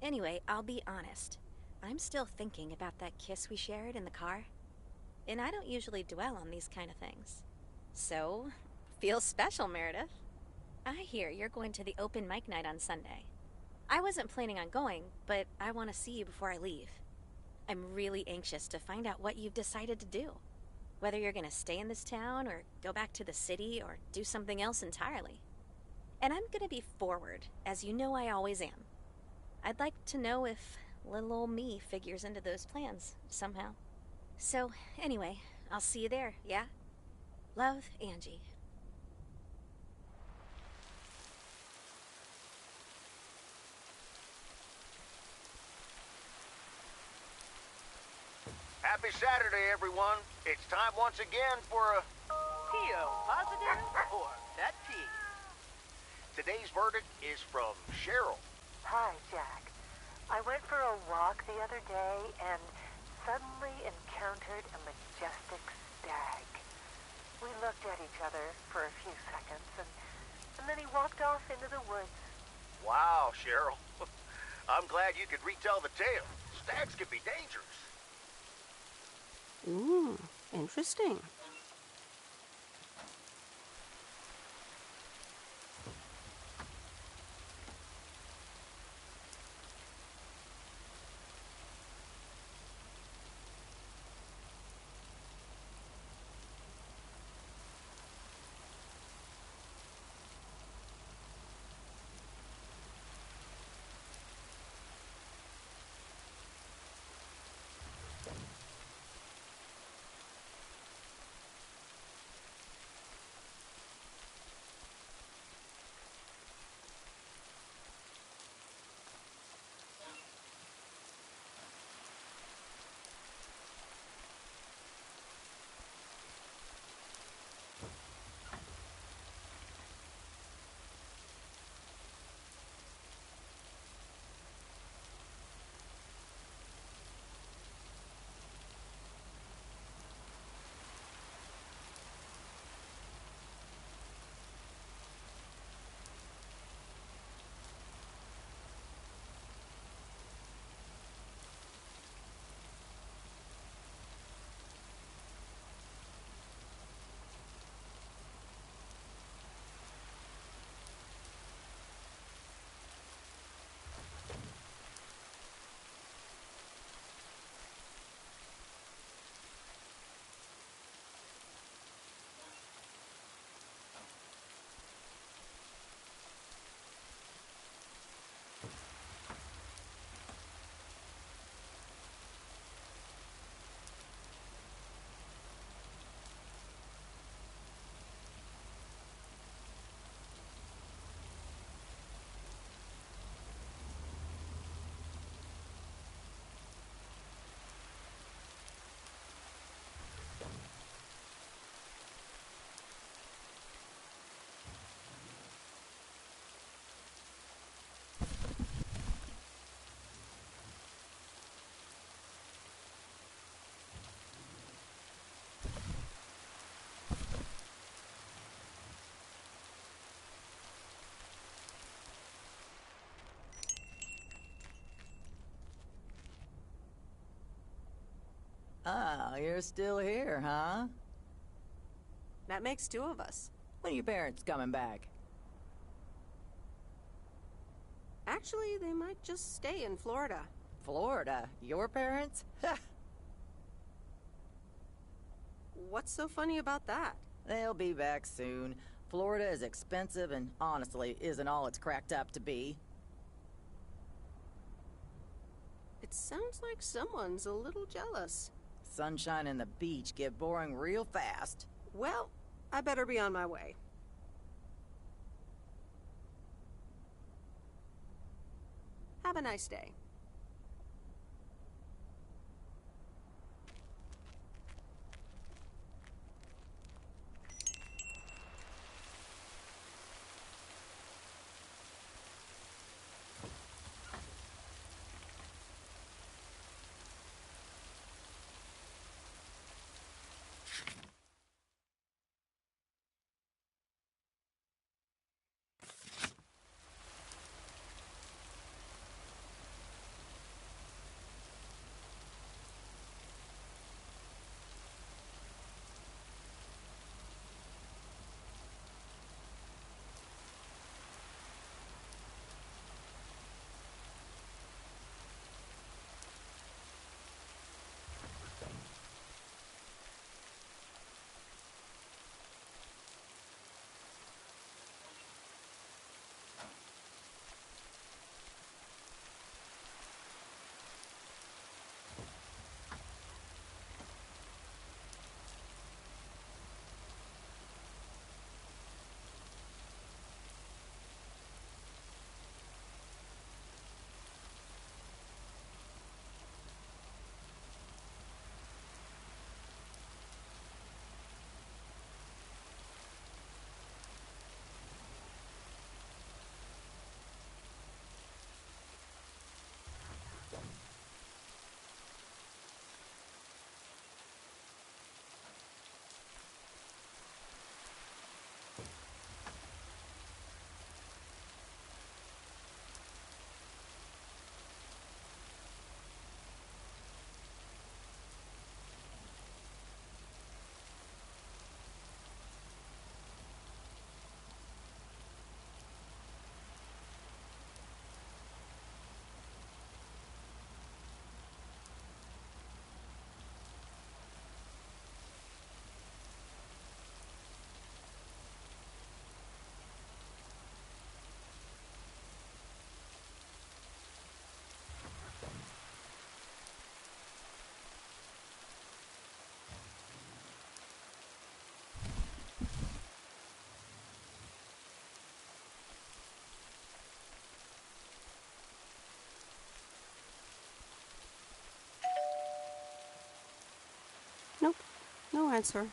Anyway, I'll be honest. I'm still thinking about that kiss we shared in the car. And I don't usually dwell on these kind of things. So, feels special, Meredith. I hear you're going to the open mic night on Sunday. I wasn't planning on going, but I want to see you before I leave. I'm really anxious to find out what you've decided to do. Whether you're going to stay in this town, or go back to the city, or do something else entirely. And I'm going to be forward, as you know I always am. I'd like to know if little old me figures into those plans, somehow. So, anyway, I'll see you there, yeah? Love, Angie. Happy Saturday, everyone. It's time once again for a... PO positive or pet peeve? Today's verdict is from Cheryl. Hi, Jack. I went for a walk the other day and suddenly encountered a majestic stag. We looked at each other for a few seconds, and then he walked off into the woods. Wow, Cheryl. I'm glad you could retell the tale. Stags can be dangerous. Ooh, interesting. Ah, you're still here, huh? That makes two of us. When are your parents coming back? Actually, they might just stay in Florida. Florida? Your parents? What's so funny about that? They'll be back soon. Florida is expensive and honestly isn't all it's cracked up to be. It sounds like someone's a little jealous. Sunshine and the beach get boring real fast. Well, I better be on my way. Have a nice day. Nope, no answer.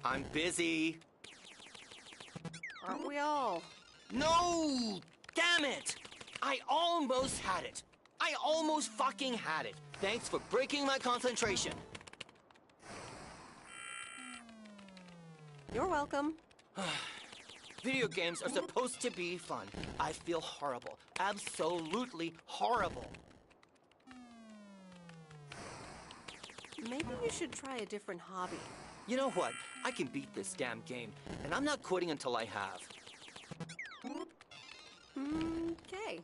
I'm busy. Aren't we all? No! Damn it! I almost had it. I almost fucking had it. Thanks for breaking my concentration. You're welcome. Video games are supposed to be fun. I feel horrible. Absolutely horrible. Maybe you should try a different hobby. You know what? I can beat this damn game, and I'm not quitting until I have. Okay.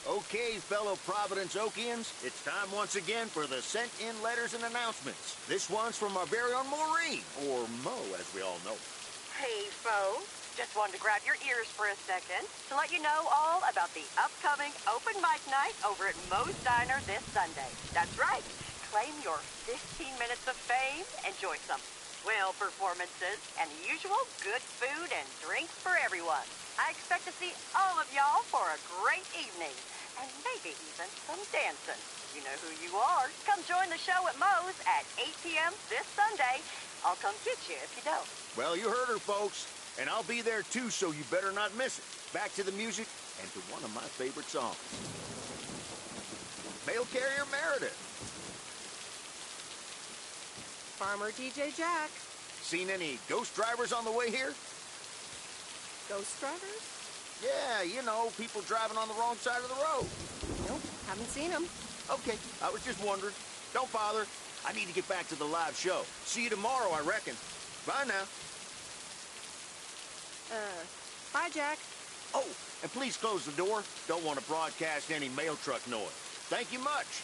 Okay, fellow Providence Okians, it's time once again for the sent-in letters and announcements. This one's from our very own Maureen, or Mo, as we all know. Hey, folks. Just wanted to grab your ears for a second to let you know all about the upcoming open mic night over at Moe's Diner this Sunday. That's right. Claim your 15 minutes of fame, enjoy some swell performances, and the usual good food and drinks for everyone. I expect to see all of y'all for a great evening, and maybe even some dancing. You know who you are. Come join the show at Moe's at 8 p.m. this Sunday. I'll come get you if you don't. Well, you heard her, folks. And I'll be there too, so you better not miss it. Back to the music and to one of my favorite songs. Mail Carrier Meredith. Farmer DJ Jack. Seen any ghost drivers on the way here? Ghost drivers? Yeah, you know, people driving on the wrong side of the road. Nope, haven't seen them. Okay, I was just wondering. Don't bother. I need to get back to the live show. See you tomorrow, I reckon. Bye now. Bye, Jack. Oh, and please close the door. Don't want to broadcast any mail truck noise. Thank you much.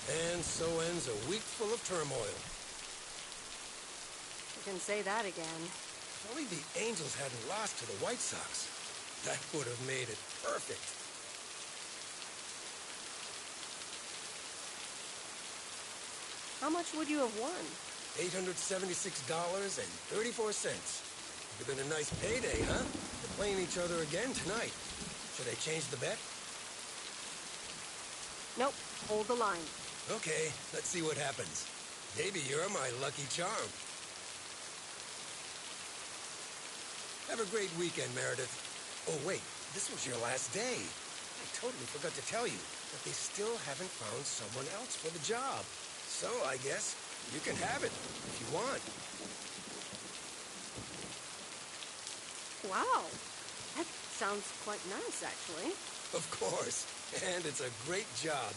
And so ends a week full of turmoil. You can say that again. If only the Angels hadn't lost to the White Sox. That would have made it perfect. How much would you have won? $876.34. Would have been a nice payday, huh? They're playing each other again tonight. Should I change the bet? Nope, hold the line. Okay, let's see what happens. Maybe you're my lucky charm. Have a great weekend, Meredith. Oh, wait, this was your last day. I totally forgot to tell you that they still haven't found someone else for the job. So I guess you can have it if you want. Wow, that sounds quite nice, actually. Of course, and it's a great job.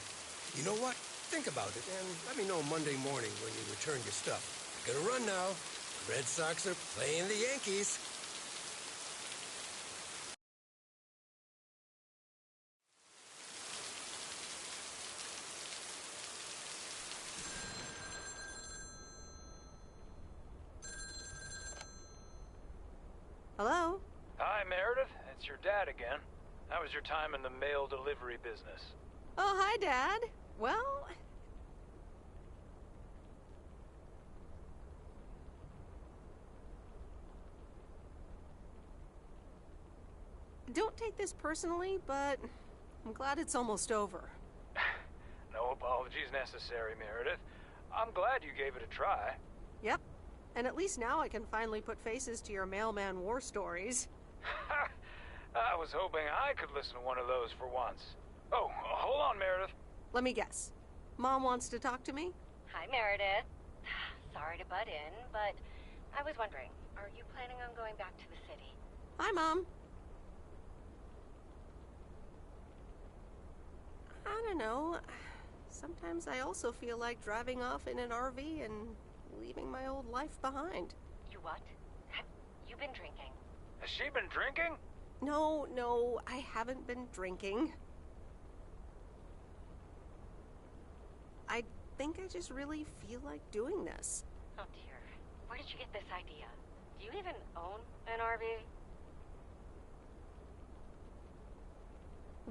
You know what? Think about it, and let me know Monday morning when you return your stuff. Gotta run now. The Red Sox are playing the Yankees. Hello? Hi, Meredith. It's your dad again. How was your time in the mail delivery business? Oh, hi, Dad. Well... Don't take this personally, but I'm glad it's almost over. No apologies necessary, Meredith. I'm glad you gave it a try. Yep. And at least now I can finally put faces to your mailman war stories. I was hoping I could listen to one of those for once. Oh, hold on, Meredith. Let me guess. Mom wants to talk to me? Hi, Meredith. Sorry to butt in, but I was wondering, are you planning on going back to the city? Hi, Mom. I don't know. Sometimes I also feel like driving off in an RV and leaving my old life behind. You what? Have you been drinking? Has she been drinking? No, I haven't been drinking. I think I just really feel like doing this. Oh dear. Where did you get this idea? Do you even own an RV?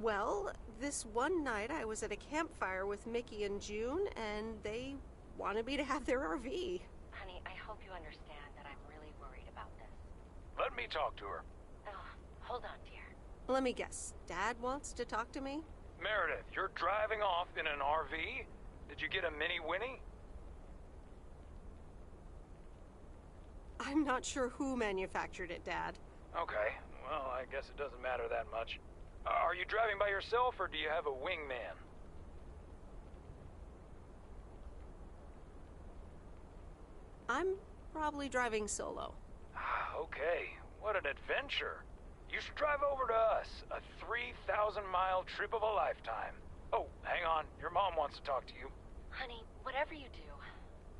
Well, this one night I was at a campfire with Mickey and June, and they wanted me to have their RV. Honey, I hope you understand that I'm really worried about this. Let me talk to her. Oh, hold on, dear. Let me guess. Dad wants to talk to me? Meredith, you're driving off in an RV? Did you get a Mini Winnie? I'm not sure who manufactured it, Dad. Okay, well, I guess it doesn't matter that much. Are you driving by yourself, or do you have a wingman? I'm probably driving solo. Okay, what an adventure. You should drive over to us. A 3,000-mile trip of a lifetime. Oh, hang on. Your mom wants to talk to you. Honey, whatever you do,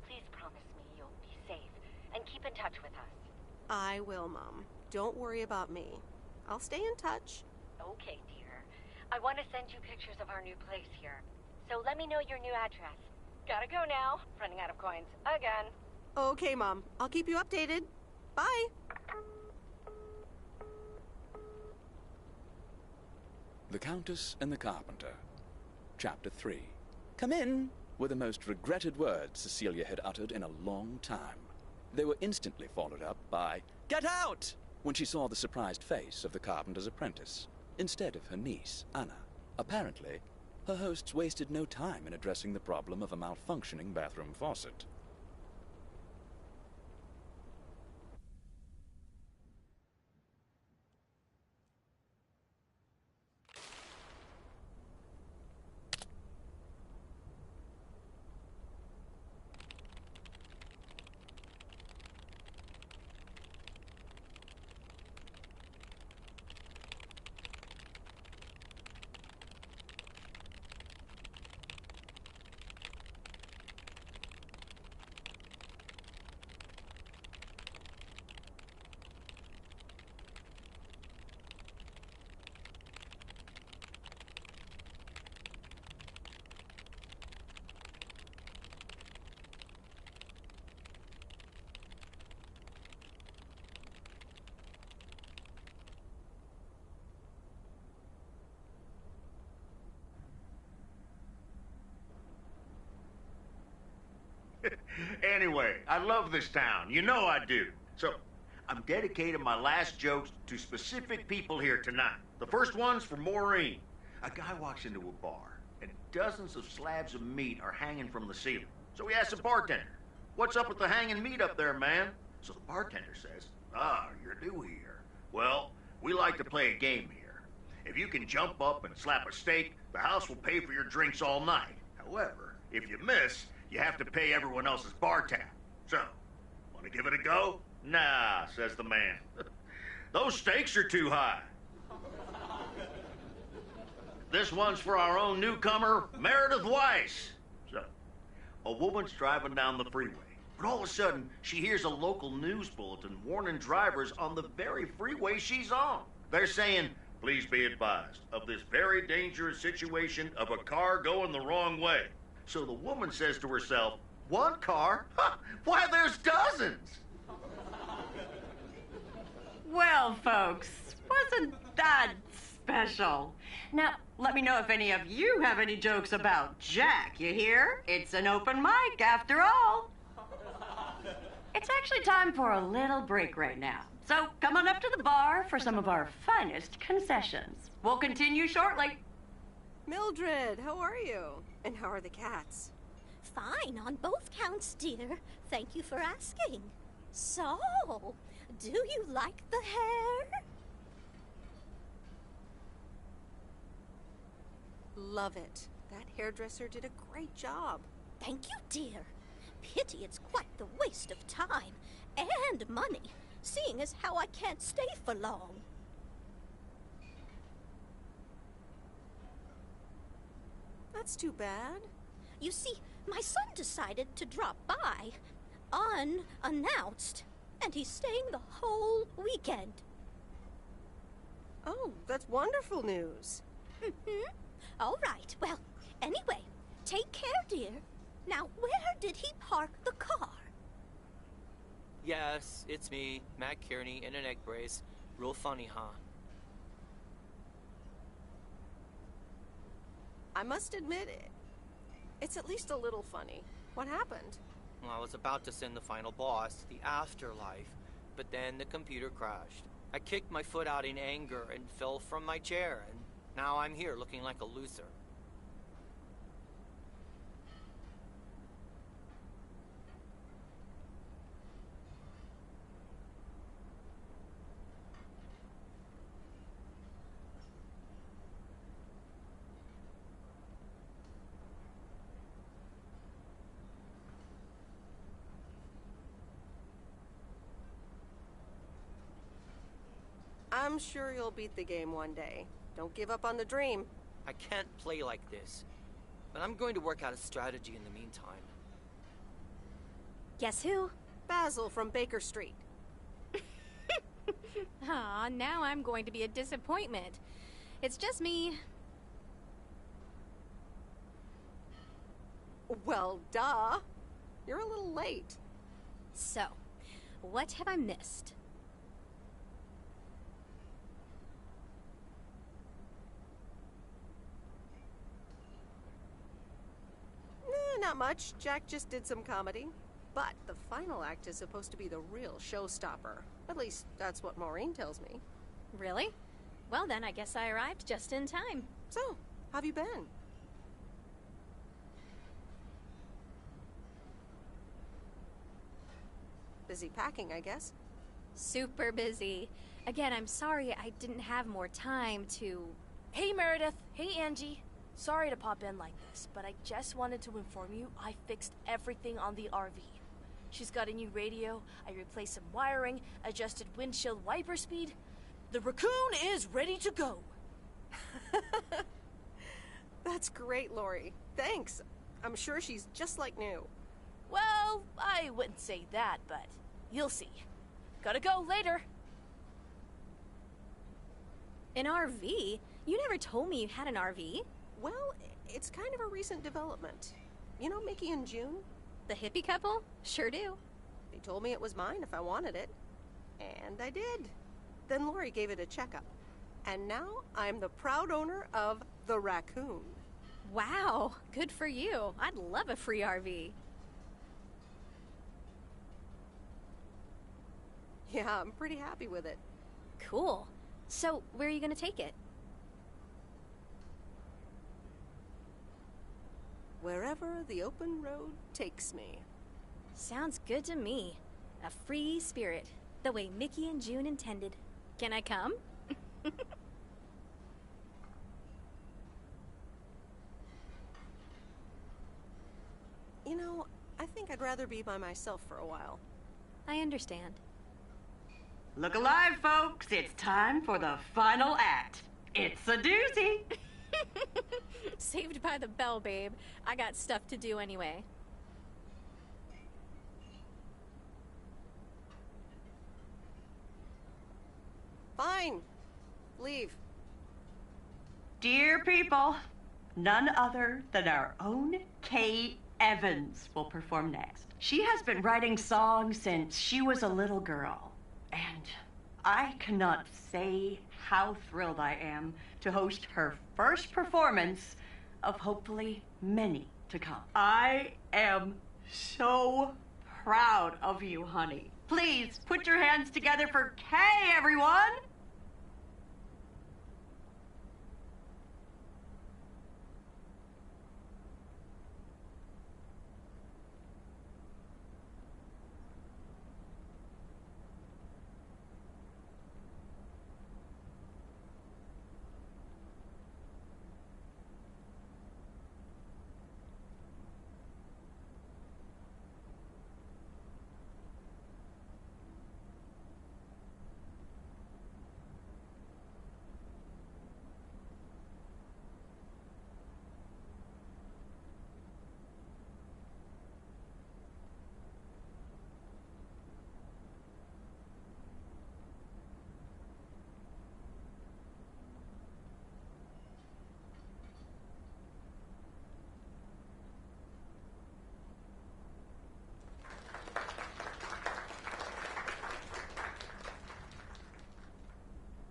please promise me you'll be safe and keep in touch with us. I will, Mom. Don't worry about me. I'll stay in touch. Okay, dear. I want to send you pictures of our new place here. So let me know your new address. Gotta go now. Running out of coins again. Okay, Mom. I'll keep you updated. Bye. The Countess and the Carpenter. Chapter 3. Come in, were the most regretted words Cecilia had uttered in a long time. They were instantly followed up by, "Get out!" when she saw the surprised face of the carpenter's apprentice, instead of her niece, Anna. Apparently, her hosts wasted no time in addressing the problem of a malfunctioning bathroom faucet. Anyway, I love this town. You know I do. So, I'm dedicating my last jokes to specific people here tonight. The first one's for Maureen. A guy walks into a bar. and dozens of slabs of meat are hanging from the ceiling. So he asks the bartender, "What's up with the hanging meat up there, man?" So the bartender says, "Ah, you're new here. Well, we like to play a game here. If you can jump up and slap a steak, the house will pay for your drinks all night. However, if you miss, you have to pay everyone else's bar tab. So, want to give it a go?" "Nah," says the man. "Those stakes are too high. This one's for our own newcomer, Meredith Weiss." So, a woman's driving down the freeway, but all of a sudden, she hears a local news bulletin warning drivers on the very freeway she's on. They're saying, "Please be advised of this very dangerous situation of a car going the wrong way." So the woman says to herself, "One car? Why, there's dozens!" Well, folks, wasn't that special? Now, let me know if any of you have any jokes about Jack, you hear? It's an open mic after all. It's actually time for a little break right now. So come on up to the bar for some of our finest concessions. We'll continue shortly. Mildred, how are you? And how are the cats? Fine on both counts, dear. Thank you for asking. So, do you like the hair? Love it. That hairdresser did a great job. Thank you, dear. Pity it's quite the waste of time and money, seeing as how I can't stay for long. That's too bad. You see, my son decided to drop by, unannounced, and he's staying the whole weekend. Oh, that's wonderful news. Mm-hmm. All right, well, anyway, take care, dear. Now, where did he park the car? Yes, it's me, Matt Kearney, in an egg brace. Real funny, huh? I must admit, it's at least a little funny. What happened? Well, I was about to send the final boss to the afterlife, but then the computer crashed. I kicked my foot out in anger and fell from my chair, and now I'm here looking like a loser. I'm sure you'll beat the game one day. Don't give up on the dream. I can't play like this, but I'm going to work out a strategy in the meantime. Guess who? Basil from Baker Street. Aw, now I'm going to be a disappointment. It's just me. Well, duh. You're a little late. So, what have I missed? Not much. Jack just did some comedy. But the final act is supposed to be the real showstopper. At least, that's what Maureen tells me. Really? Well then, I guess I arrived just in time. So, how have you been? Busy packing, I guess. Super busy. Again, I'm sorry I didn't have more time to... Hey, Meredith. Hey, Angie. Sorry to pop in like this, but I just wanted to inform you I fixed everything on the RV. She's got a new radio, I replaced some wiring, adjusted windshield wiper speed. The raccoon is ready to go. That's great, Lori. Thanks. I'm sure she's just like new. Well, I wouldn't say that, but you'll see. Gotta go later. An RV? You never told me you had an RV. Well, it's kind of a recent development. You know Mickey and June? The hippie couple? Sure do. They told me it was mine if I wanted it. And I did. Then Lori gave it a checkup. And now I'm the proud owner of the Raccoon. Wow, good for you. I'd love a free RV. Yeah, I'm pretty happy with it. Cool. So, where are you going to take it? wherever the open road takes me. Sounds good to me. A free spirit, the way Mickey and June intended. Can I come? You know, I think I'd rather be by myself for a while. I understand. Look alive, folks. It's time for the final act. It's a doozy. Saved by the bell, babe. I got stuff to do anyway. Fine. Leave. Dear people, none other than our own Kay Evans will perform next. She has been writing songs since she was a little girl, and I cannot say how thrilled I am to host her first performance of hopefully many to come. I am so proud of you, honey. Please put your hands together for Kay, everyone!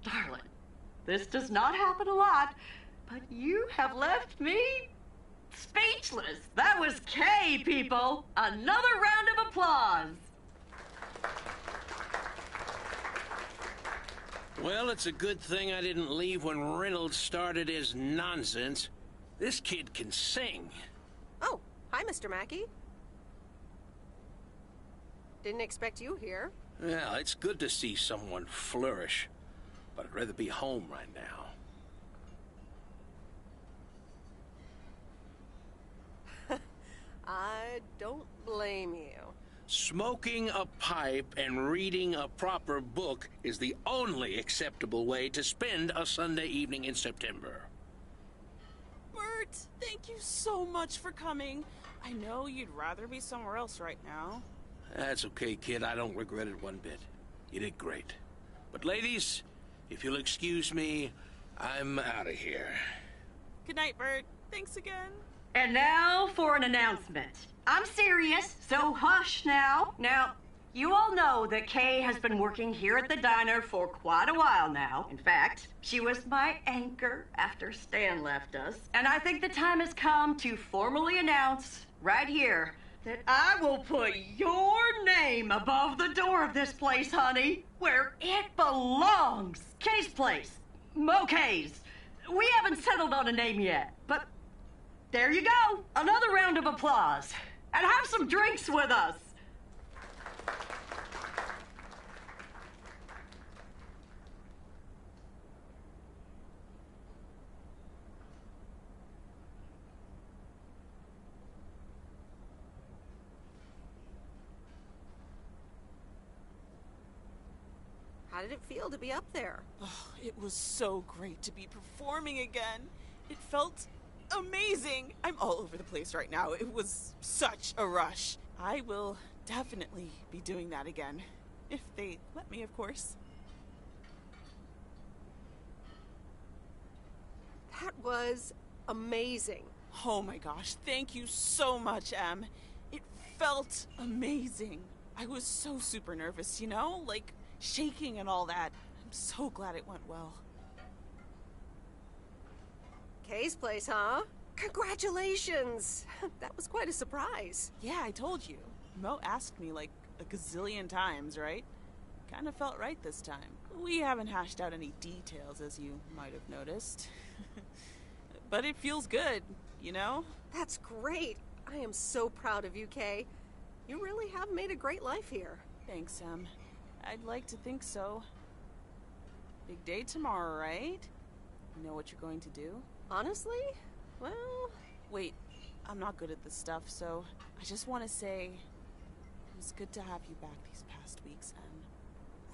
Darling, this does not happen a lot, but you have left me speechless. That was Kay, people. Another round of applause. Well, it's a good thing I didn't leave when Reynolds started his nonsense. This kid can sing. Oh, hi, Mr. Mackey. Didn't expect you here. Well, it's good to see someone flourish, but I'd rather be home right now. I don't blame you. Smoking a pipe and reading a proper book is the only acceptable way to spend a Sunday evening in September. Bert, thank you so much for coming. I know you'd rather be somewhere else right now. That's okay, kid. I don't regret it one bit. You did great. But ladies, if you'll excuse me, I'm out of here. Good night, Bert. Thanks again. And now for an announcement. I'm serious, so hush now. Now, you all know that Kay has been working here at the diner for quite a while now. In fact, she was my anchor after Stan left us. And I think the time has come to formally announce right here that I will put your name above the door of this place, honey, where it belongs. Kay's place. Mo Kay's. We haven't settled on a name yet, but there you go. Another round of applause. And have some drinks with us. How did it feel to be up there? Oh, it was so great to be performing again. It felt amazing. I'm all over the place right now. It was such a rush. I will definitely be doing that again. If they let me, of course. That was amazing. Oh my gosh, thank you so much, Em. It felt amazing. I was so super nervous, you know? Like, shaking and all that. I'm so glad it went well. Kay's place, huh? Congratulations! That was quite a surprise. Yeah, I told you. Mo asked me like a gazillion times, right? Kind of felt right this time. We haven't hashed out any details, as you might have noticed. But it feels good, you know? That's great. I am so proud of you, Kay. You really have made a great life here. Thanks, Em. I'd like to think so. Big day tomorrow, right? You know what you're going to do? Honestly? Well... Wait, I'm not good at this stuff, so I just want to say it was good to have you back these past weeks, Em.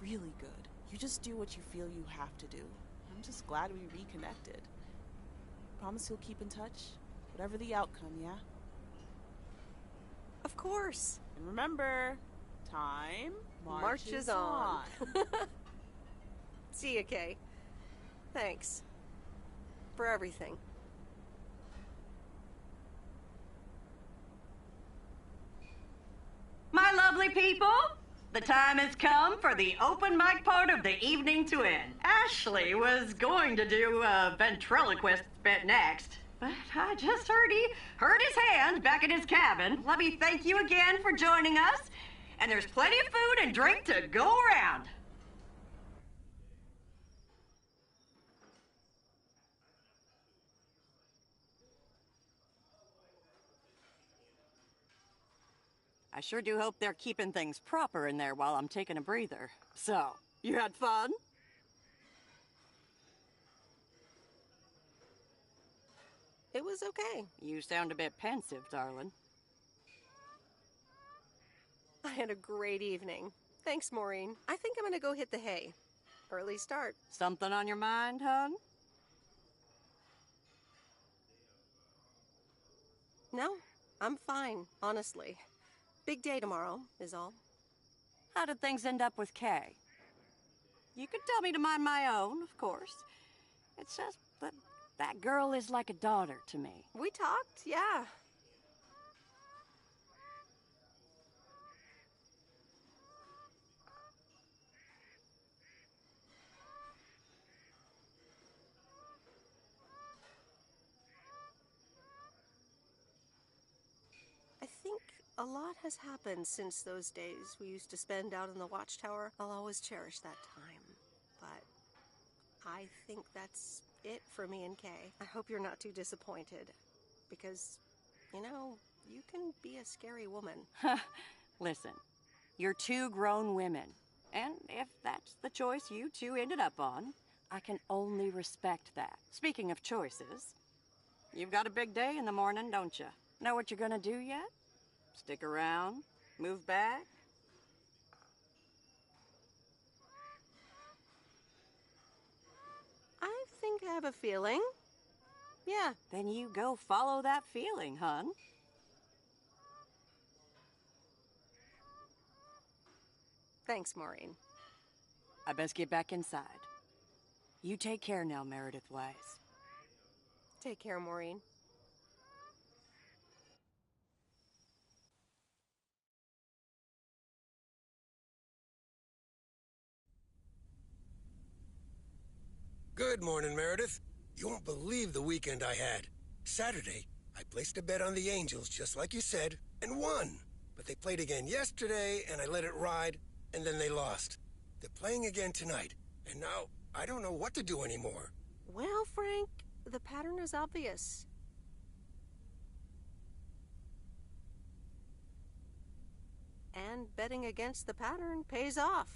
Really good. You just do what you feel you have to do. I'm just glad we reconnected. Promise you'll keep in touch? Whatever the outcome, yeah? Of course. And remember, time marches on. See ya, Kay. Thanks. For everything. My lovely people, the time has come for the open mic part of the evening to end. Ashley was going to do a ventriloquist bit next, but I just heard he hurt his hand back in his cabin. Let me thank you again for joining us, and there's plenty of food and drink to go around. I sure do hope they're keeping things proper in there while I'm taking a breather. So, you had fun? It was okay. You sound a bit pensive, darling. I had a great evening. Thanks, Maureen. I think I'm gonna go hit the hay. Early start. Something on your mind, hon? No, I'm fine, honestly. Big day tomorrow, is all. How did things end up with Kay? You could tell me to mind my own, of course. It's just that that girl is like a daughter to me. We talked, yeah. I think a lot has happened since those days we used to spend out in the watchtower. I'll always cherish that time. But I think that's it for me and Kay. I hope you're not too disappointed. Because, you know, you can be a scary woman. Listen, you're two grown women. And if that's the choice you two ended up on, I can only respect that. Speaking of choices, you've got a big day in the morning, don't you? Know what you're gonna do yet? Stick around? Move back? I think I have a feeling. Yeah. Then you go follow that feeling, hon. Thanks, Maureen. I best get back inside. You take care now, Meredith Wise. Take care, Maureen. Good morning, Meredith. You won't believe the weekend I had. Saturday, I placed a bet on the Angels, just like you said, and won. But they played again yesterday, and I let it ride, and then they lost. They're playing again tonight, and now I don't know what to do anymore. Well, Frank, the pattern is obvious. And betting against the pattern pays off.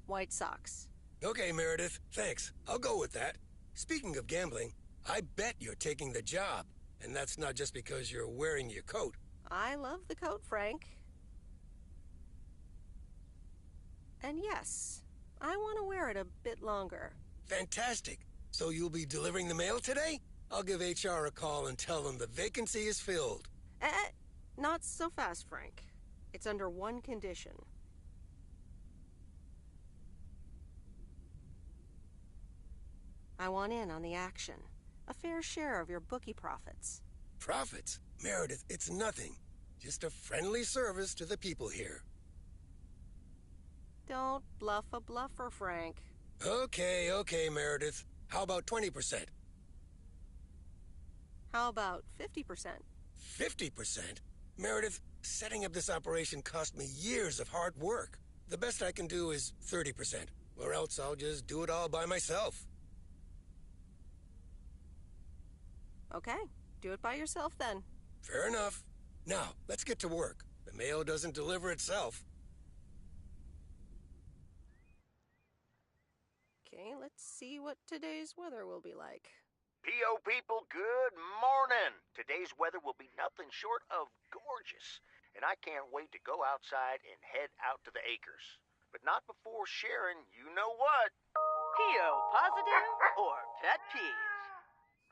White Sox. Okay, Meredith, thanks. I'll go with that. Speaking of gambling, I bet you're taking the job. And that's not just because you're wearing your coat. I love the coat, Frank. And yes, I want to wear it a bit longer. Fantastic. So you'll be delivering the mail today? I'll give HR a call and tell them the vacancy is filled. Not so fast, Frank. It's under one condition. I want in on the action. A fair share of your bookie profits. Profits? Meredith, it's nothing. Just a friendly service to the people here. Don't bluff a bluffer, Frank. Okay, Meredith. How about 20%? How about 50%? 50%? Meredith, setting up this operation cost me years of hard work. The best I can do is 30%, or else I'll just do it all by myself. Okay, do it by yourself then. Fair enough. Now, let's get to work. The mail doesn't deliver itself. Okay, let's see what today's weather will be like. P.O. people, good morning. Today's weather will be nothing short of gorgeous, and I can't wait to go outside and head out to the acres. But not before sharing you know what. P.O. positive or pet peeves?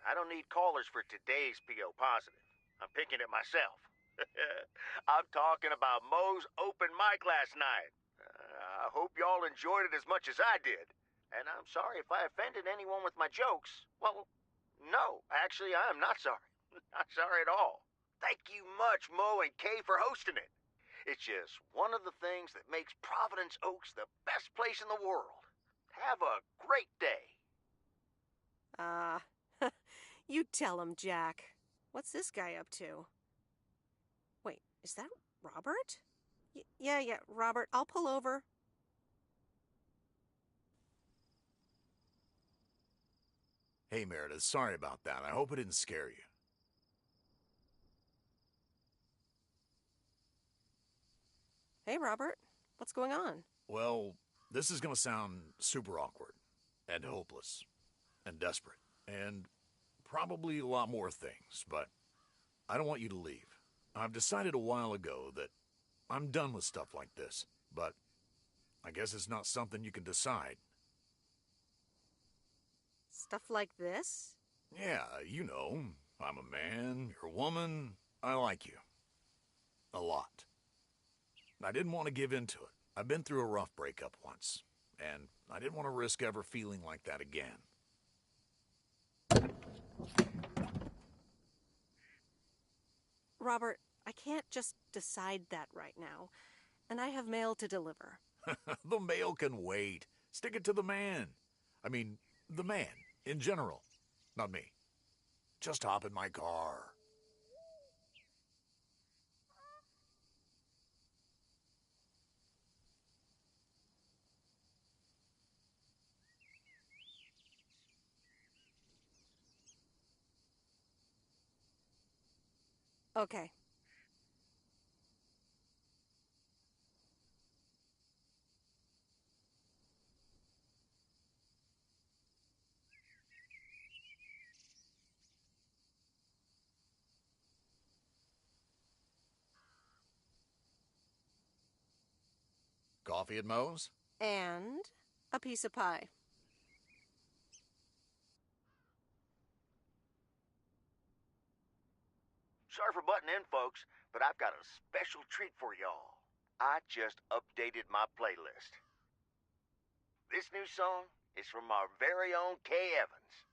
I don't need callers for today's P.O. positive. I'm picking it myself. I'm talking about Moe's open mic last night. I hope y'all enjoyed it as much as I did. And I'm sorry if I offended anyone with my jokes. Well, no, actually, I am not sorry. Not sorry at all. Thank you much, Mo and Kay, for hosting it. It's just one of the things that makes Providence Oaks the best place in the world. Have a great day. You tell him, Jack. What's this guy up to? Wait, is that Robert? Yeah, Robert, I'll pull over. Hey, Meredith, sorry about that. I hope it didn't scare you. Hey, Robert, what's going on? Well, this is gonna sound super awkward, and hopeless, and desperate, and probably a lot more things, but I don't want you to leave. I've decided a while ago that I'm done with stuff like this, but I guess it's not something you can decide. Stuff like this? Yeah, you know, I'm a man, you're a woman, I like you. A lot. I didn't want to give in to it. I've been through a rough breakup once, and I didn't want to risk ever feeling like that again. Robert, I can't just decide that right now, and I have mail to deliver. The mail can wait. Stick it to the man. I mean, the man, in general. Not me. Just hop in my car. Okay. Coffee at Moe's? And a piece of pie. Sorry for butting in, folks, but I've got a special treat for y'all. I just updated my playlist. This new song is from our very own Kay Evans.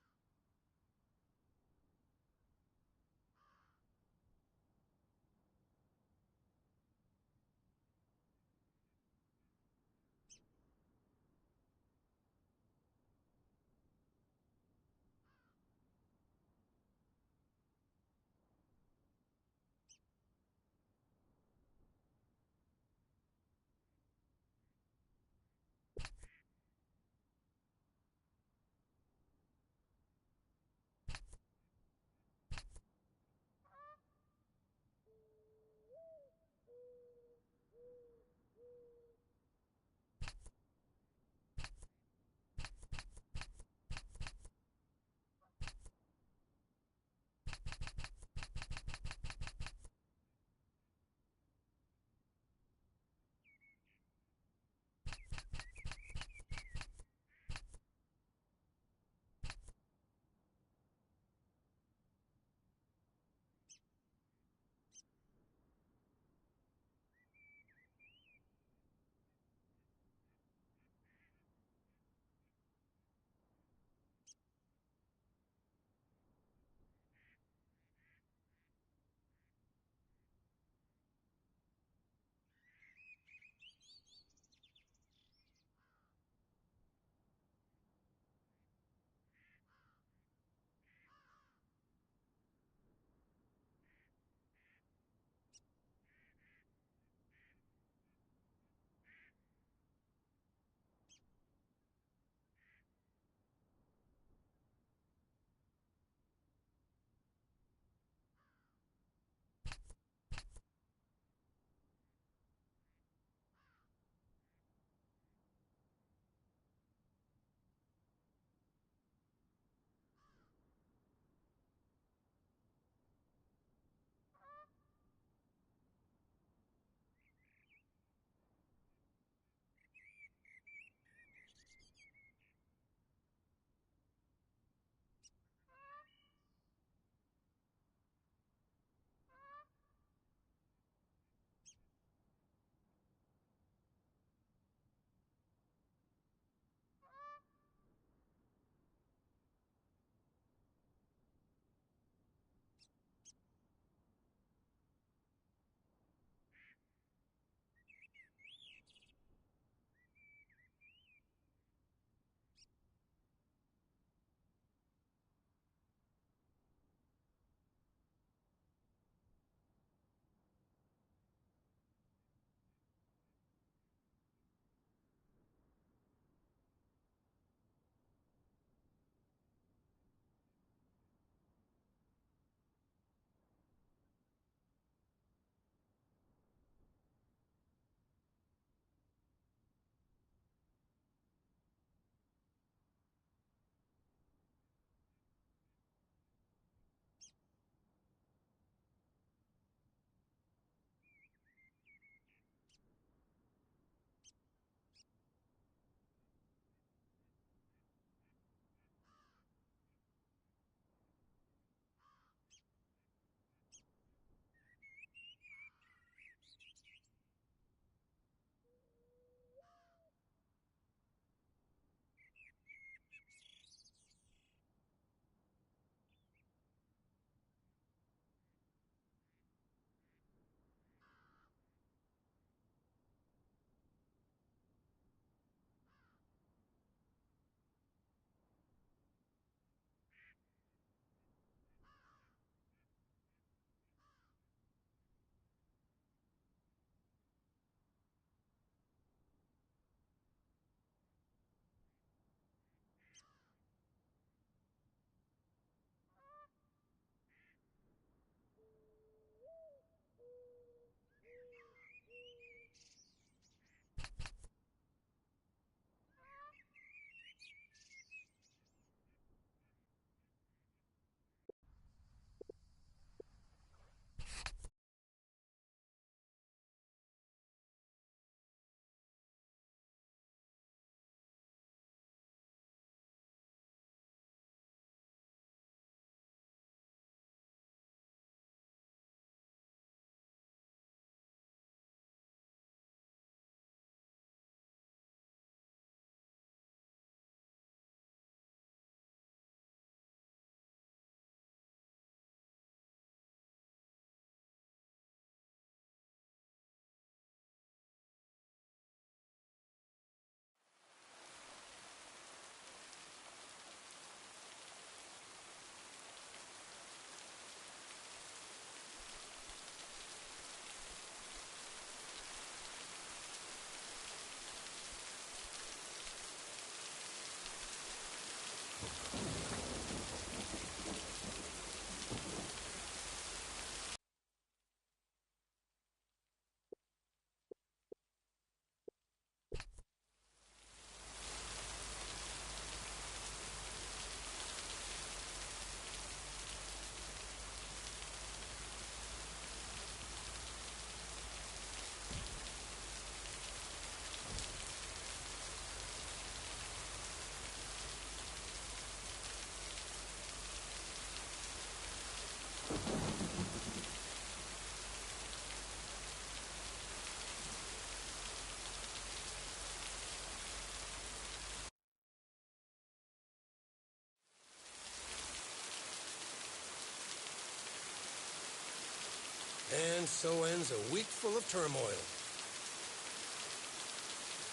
And so ends a week full of turmoil.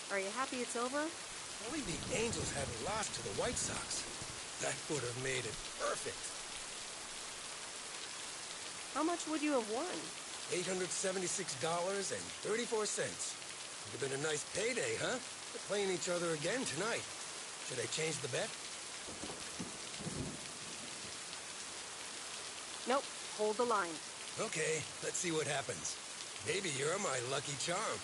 Are you happy it's over? Only the Angels hadn't lost to the White Sox. That would have made it perfect. How much would you have won? $876.34. Would have been a nice payday, huh? We're playing each other again tonight. Should I change the bet? Nope. Hold the line. Okay, let's see what happens. Maybe you're my lucky charm.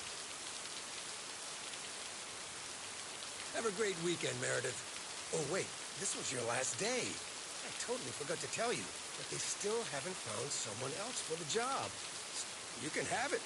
Have a great weekend, Meredith. Oh, wait, this was your last day. I totally forgot to tell you, but they still haven't found someone else for the job. You can have it.